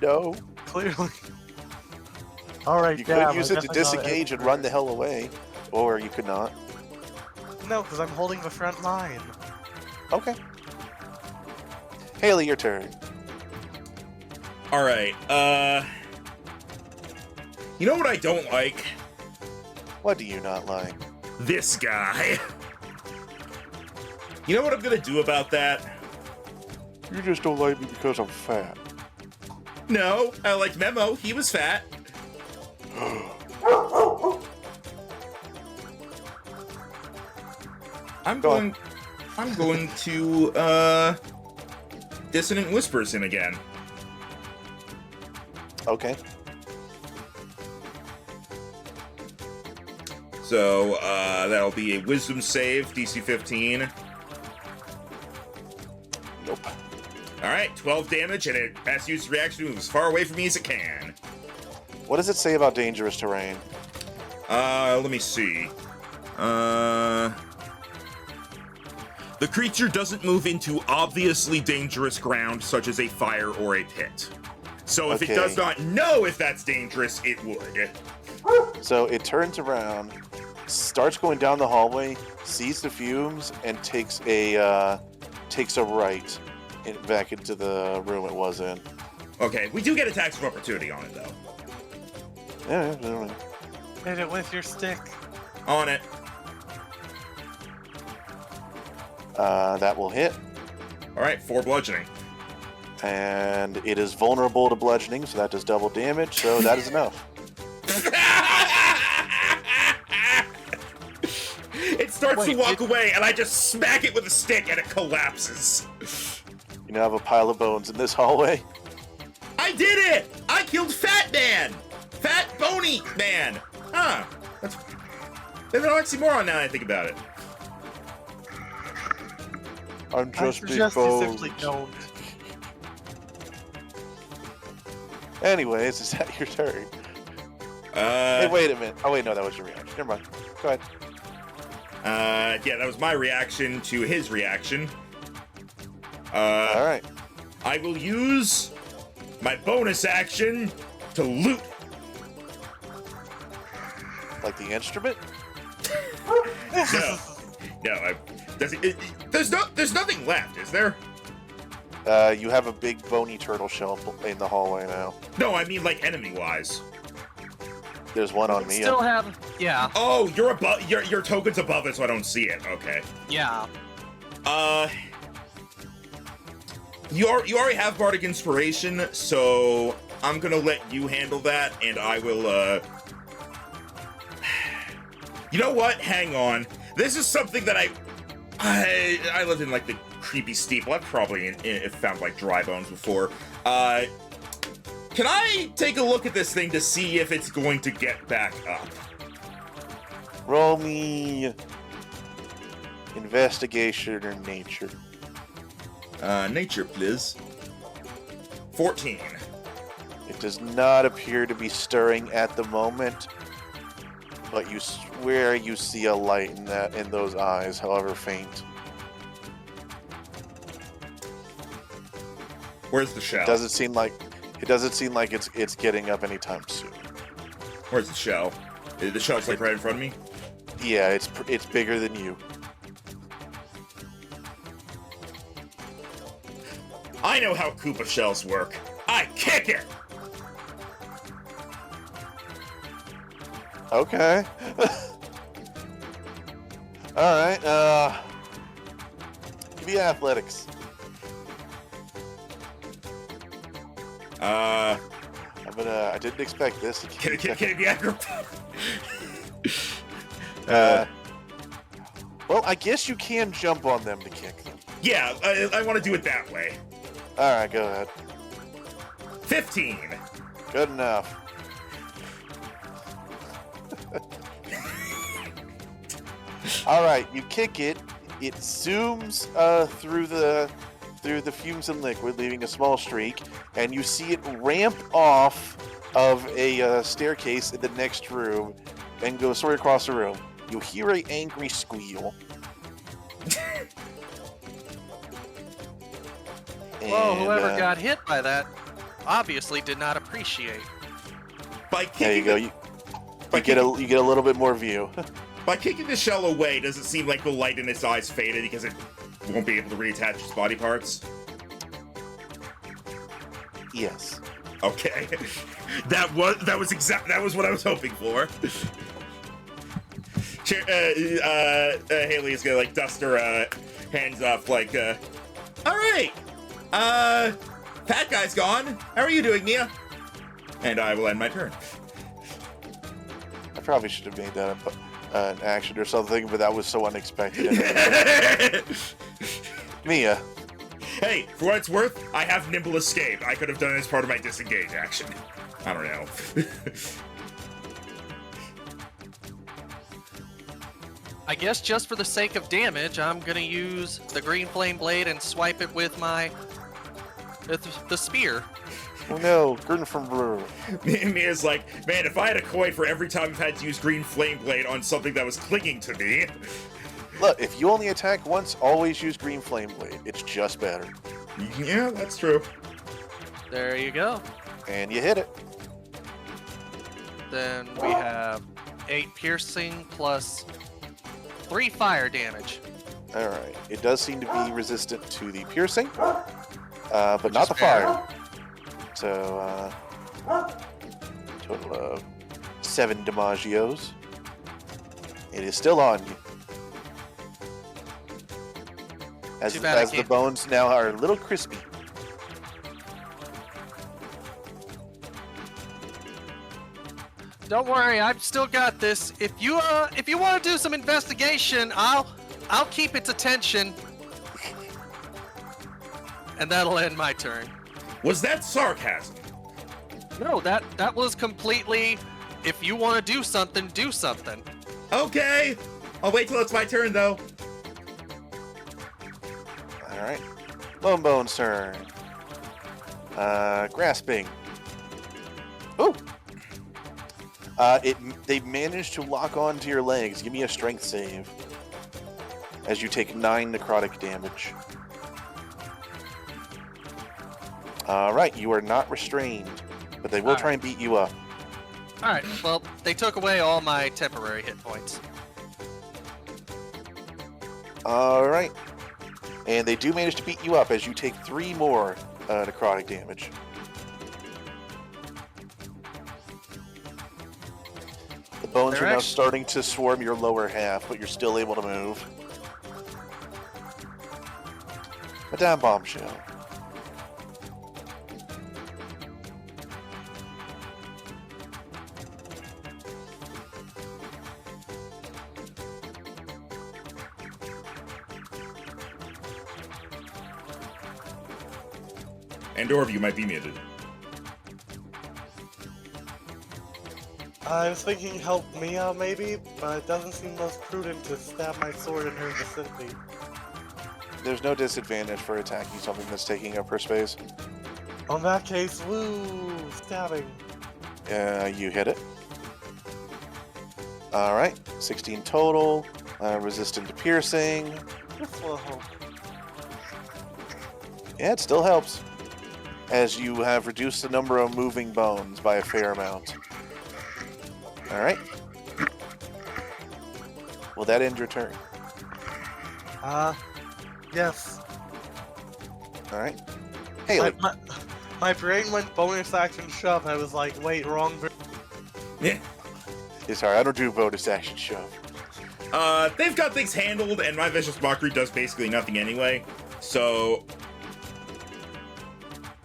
No. Clearly. Alright, You damn, could use I it to guess I got disengage and run the hell away. Or you could not. No, because I'm holding the front line. Okay. Haley, your turn. All right. You know what I don't like? What do you not like? This guy. You know what I'm gonna do about that? You just don't like me because I'm fat. No, I liked Memo. He was fat. I'm Go going. I'm going to Dissonant Whispers him again. Okay. So that'll be a Wisdom save, DC 15. Nope. All right, 12 damage, and it has to use its reaction to move as far away from me as it can. What does it say about dangerous terrain? Let me see. The creature doesn't move into obviously dangerous ground, such as a fire or a pit. So if Okay. it does not know if that's dangerous, it would. So it turns around, starts going down the hallway, sees the fumes, and takes a right back into the room it was in. Okay, we do get attacks of opportunity on it, though. Yeah, I don't know. Hit it with your stick. On it. That will hit, All right, 4 bludgeoning. and it is vulnerable to bludgeoning, so that does double damage. So that is enough. It starts to Wait, walk away, and I just smack it with a stick, and it collapses. You now have a pile of bones in this hallway. I did it! I killed Fat Man! Fat Bony Man! Huh. There's an oxymoron now that I think about it. I'm I just big suggest you bones. simply don't. Anyways, is that your turn? Hey, wait a minute. Oh wait, no, that was your reaction. Never mind. Go ahead. Yeah, that was my reaction to his reaction. All right. I will use my bonus action to loot. Like the instrument? No, there's nothing left, is there? You have a big bony turtle shell in the hallway now. No, I mean like enemy-wise. There's one on me. Still have, yeah, Oh, you're above. Your token's above it, so I don't see it. Okay. yeah. You already have Bardic Inspiration, so I'm gonna let you handle that, and I will. You know what? Hang on. This is something that I lived in like the creepy steeple. I've probably found like dry bones before. Can I take a look at this thing to see if it's going to get back up? Roll me investigation or nature. Nature, please. 14. It does not appear to be stirring at the moment, but you swear you see a light in those eyes, however faint. Where's the shell? It doesn't seem like it's getting up anytime soon. Where's the shell? The shell's like right in front of me. Yeah, it's bigger than you. I know how Koopa shells work. I kick it! Okay. Alright, give me athletics. Uh, I didn't expect this. can it be acrobat? Well, I guess you can jump on them to kick them. Yeah, I want to do it that way. All right, go ahead. 15. Good enough. All right, you kick it. It zooms through the fumes and liquid, leaving a small streak, and you see it ramp off of a staircase in the next room and go straight across the room. You hear an angry squeal. Whoa, whoever And, got hit by that obviously did not appreciate. By there you kicking go. You get a little bit more view. by kicking the shell away, does it seem like the light in its eyes faded because it won't be able to reattach its body parts? Yes. Okay, that was what I was hoping for. Haley is gonna like dust her hands off, like, all right, fat guy's gone. How are you doing, Mia? And I will end my turn. I probably should have made that an action or something, but that was so unexpected. Mia. Hey, for what it's worth, I have nimble escape. I could have done it as part of my disengage action. I don't know. I guess just for the sake of damage, I'm gonna use the green flame blade and swipe it with my the spear. Oh no, Gordon from Brewer. Mia's like, man, if I had a coin for every time I've had to use green flame blade on something that was clinging to me. Look, if you only attack once, always use green flame blade. It's just better. Yeah, that's true. There you go. And you hit it. Then we have 8 piercing plus 3 fire damage. Alright. It does seem to be resistant to the piercing, but Which not is the fair. fire. So, total of 7 damagios. It is still on you. As Too bad I the can't- bones now are a little crispy. Don't worry, I've still got this. If you want to do some investigation, I'll keep its attention. And that'll end my turn. Was that sarcasm? No, that was completely, if you want to do something, do something. Okay. I'll wait till it's my turn, though. Alright. Lone Bone's turn. Grasping. Ooh! They managed to lock onto your legs. Give me a strength save. As you take 9 necrotic damage. Alright, you are not restrained, but they will try and beat you up. Alright, well, they took away all my temporary hit points. Alright. And they do manage to beat you up as you take 3 more necrotic damage. The bones They're are now actu- starting to swarm your lower half, but you're still able to move. Madame Bombshell. And or you might be muted. I was thinking help Mia maybe, but it doesn't seem most prudent to stab my sword in her vicinity. There's no disadvantage for attacking something that's taking up her space. On that case, woo! Stabbing. You hit it. Alright, 16 total. Resistant to piercing. This will help. Yeah, it still helps. As you have reduced the number of moving bones by a fair amount. Alright. Will that end your turn? Yes. Alright. Haley. My brain went bonus action shove. I was like, wait, wrong. Yeah. Sorry, I don't do bonus action shove. They've got things handled, and my Vicious Mockery does basically nothing anyway. So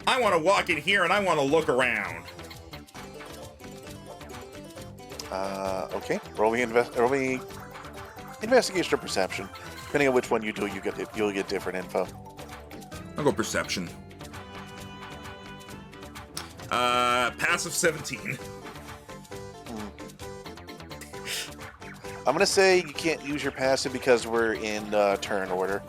I want to walk in here and I want to look around. Okay. Roll me investigation or perception. Depending on which one you do, you'll get different info. I'll go perception. Passive 17. I'm gonna say you can't use your passive because we're in turn order.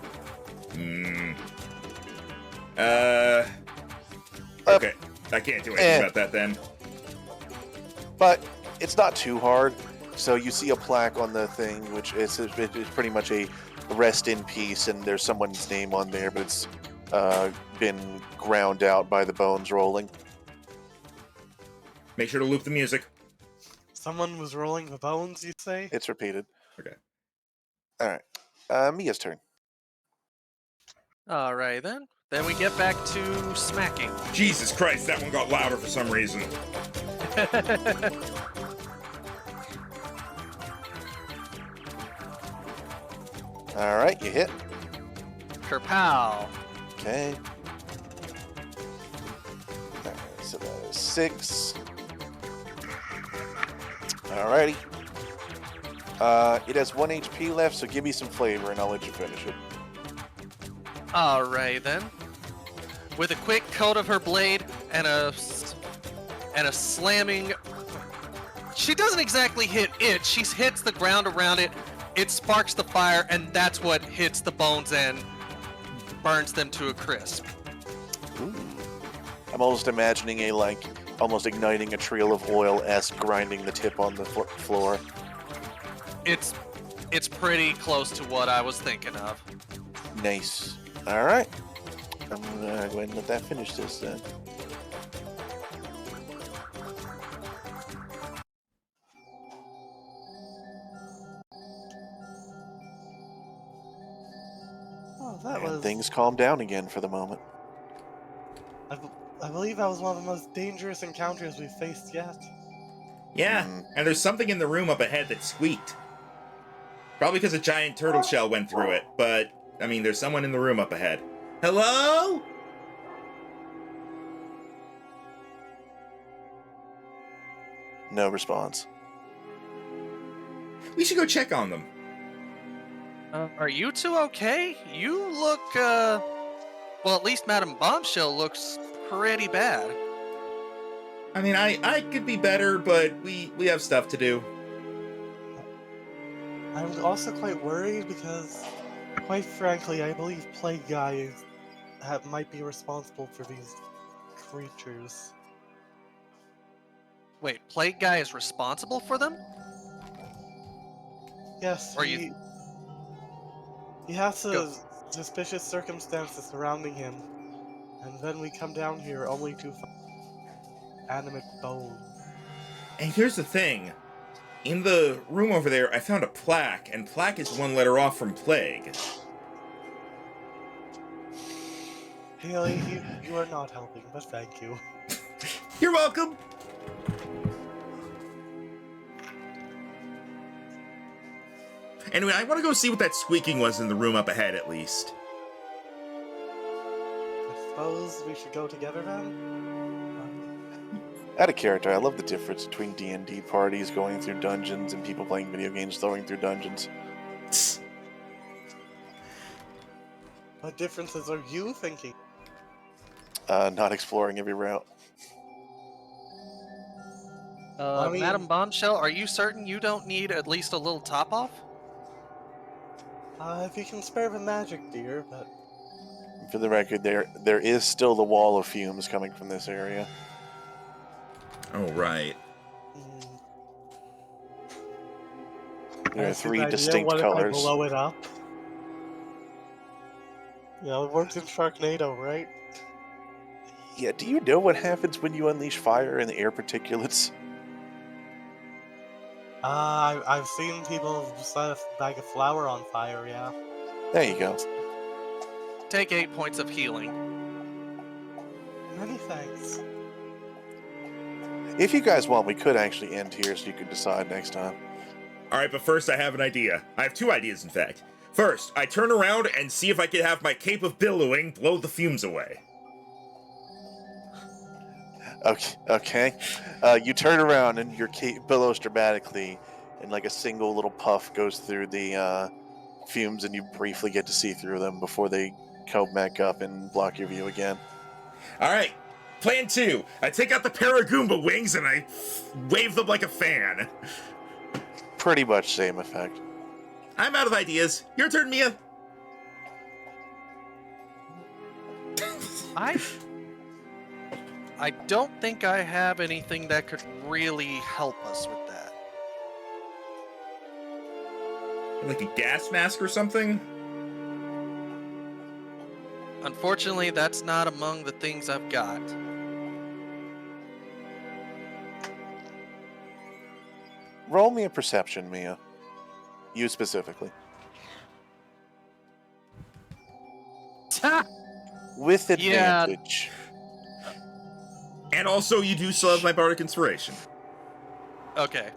Okay. I can't do anything about that then. But it's not too hard. So you see a plaque on the thing, which is pretty much a rest in peace, and there's someone's name on there, but it's been ground out by the bones rolling. Make sure to loop the music. Someone was rolling the bones, you say? It's repeated. Okay. All right. Mia's turn. All right, then. Then we get back to smacking. Jesus Christ, that one got louder for some reason. All right, you hit. Kerpow. Okay. All right, so that is 6. Alrighty. It has 1 HP left, so give me some flavor and I'll let you finish it. All right, then. With a quick coat of her blade and a slamming... She doesn't exactly hit it. She hits the ground around it. It sparks the fire, and that's what hits the bones and burns them to a crisp. Ooh. I'm almost imagining almost igniting a trail of oil-esque grinding the tip on the floor. It's pretty close to what I was thinking of. Nice. Alright. I'm gonna go ahead and let that finish this then. Oh, that And was... things calm down again for the moment. I believe that was one of the most dangerous encounters we've faced yet. Yeah, and there's something in the room up ahead that squeaked. Probably because a giant turtle shell went through it, but, I mean, there's someone in the room up ahead. Hello? No response. We should go check on them. Are you two okay? You look, well, at least Madame Bombshell looks pretty bad. I mean, I could be better, but we have stuff to do. I'm also quite worried because, quite frankly, I believe Plague Guy might be responsible for these creatures. Wait, Plague Guy is responsible for them? Yes, Or he has Go. suspicious circumstances surrounding him, and then we come down here only to find animate bone. And here's the thing. In the room over there, I found a plaque, and plaque is one letter off from plague. Haley, you are not helping, but thank you. You're welcome! Anyway, I want to go see what that squeaking was in the room up ahead, at least. I suppose we should go together then? Out of character, I love the difference between D&D parties going through dungeons and people playing video games going through dungeons. What differences are you thinking? Not exploring every route. I mean- Madame Bombshell, are you certain you don't need at least a little top off? If you can spare the magic, dear, but... For the record, there is still the wall of fumes coming from this area. Oh, right. There are That's a 3 good idea. distinct What colors. if I blow it up? Yeah, it worked in Sharknado, right? Yeah, do you know what happens when you unleash fire in the air particulates? I've seen people set a bag of flour on fire, yeah. There you go. Take 8 points of healing. Many thanks. If you guys want, we could actually end here so you could decide next time. Alright, but first I have an idea. I have 2 ideas, in fact. First, I turn around and see if I can have my cape of billowing blow the fumes away. Okay. You turn around and your cape billows dramatically, and like a single little puff goes through the fumes, and you briefly get to see through them before they come back up and block your view again. All right. Plan 2. I take out the Paragoomba wings and I wave them like a fan. Pretty much same effect. I'm out of ideas. Your turn, Mia. I don't think I have anything that could really help us with that. Like a gas mask or something? Unfortunately, that's not among the things I've got. Roll me a perception, Mia. You specifically. With advantage. And also, you do still have my Bardic Inspiration. Okay.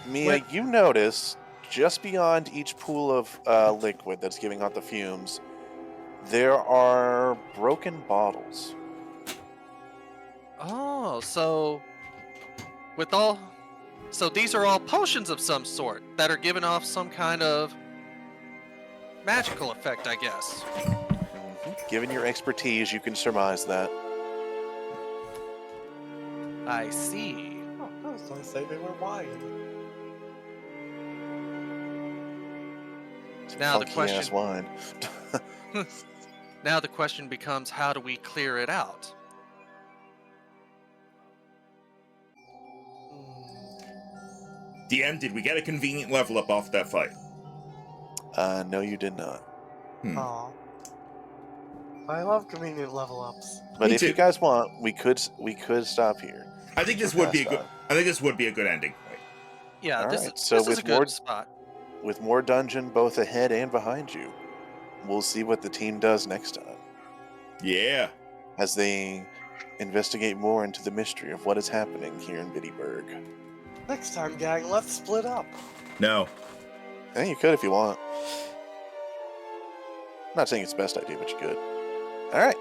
Mia, you notice just beyond each pool of liquid that's giving out the fumes, there are broken bottles. Oh, so these are all potions of some sort that are giving off some kind of magical effect, I guess. Given your expertise, you can surmise that. I see. Oh, I was going to say they were wine. Now the Funky-ass question wine. Now the question becomes, how do we clear it out? DM, did we get a convenient level up off that fight? No, you did not. Aw. I love convenient level ups. But Me if too. you guys want, we could stop here. I think this would be a good. I think this would be a good ending point. Yeah, All this right, is so this is with a good spot. With more dungeon both ahead and behind you, we'll see what the team does next time Yeah. as they investigate more into the mystery of what is happening here in Bittiburg. Next time, gang, let's split up. No. You could if you want. I'm not saying it's the best idea, but you could. All right.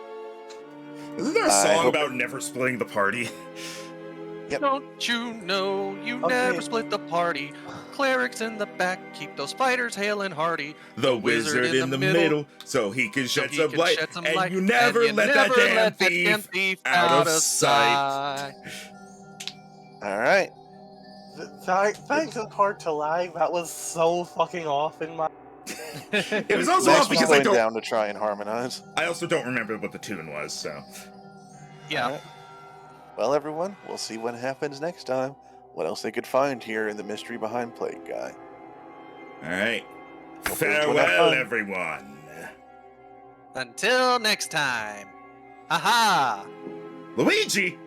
Isn't there a I song hope- about never splitting the party? Yep. Don't you know you Okay. never split the party? Clerics in the back keep those fighters hale and hearty. The wizard in the middle, so he can so shed he some can light. shed some And light, you never and you let that never damn let that damn thief thief out of sight. All right. Thanks in part to lag. That was so fucking off in my. It was also Max off was because I going don't. down to try and harmonize. I also don't remember what the tune was. So. Yeah. All right. Well, everyone, we'll see what happens next time. What else they could find here in the mystery behind Plague Guy. All right. Hope everyone had Farewell, fun. everyone. Until next time. Aha! Luigi.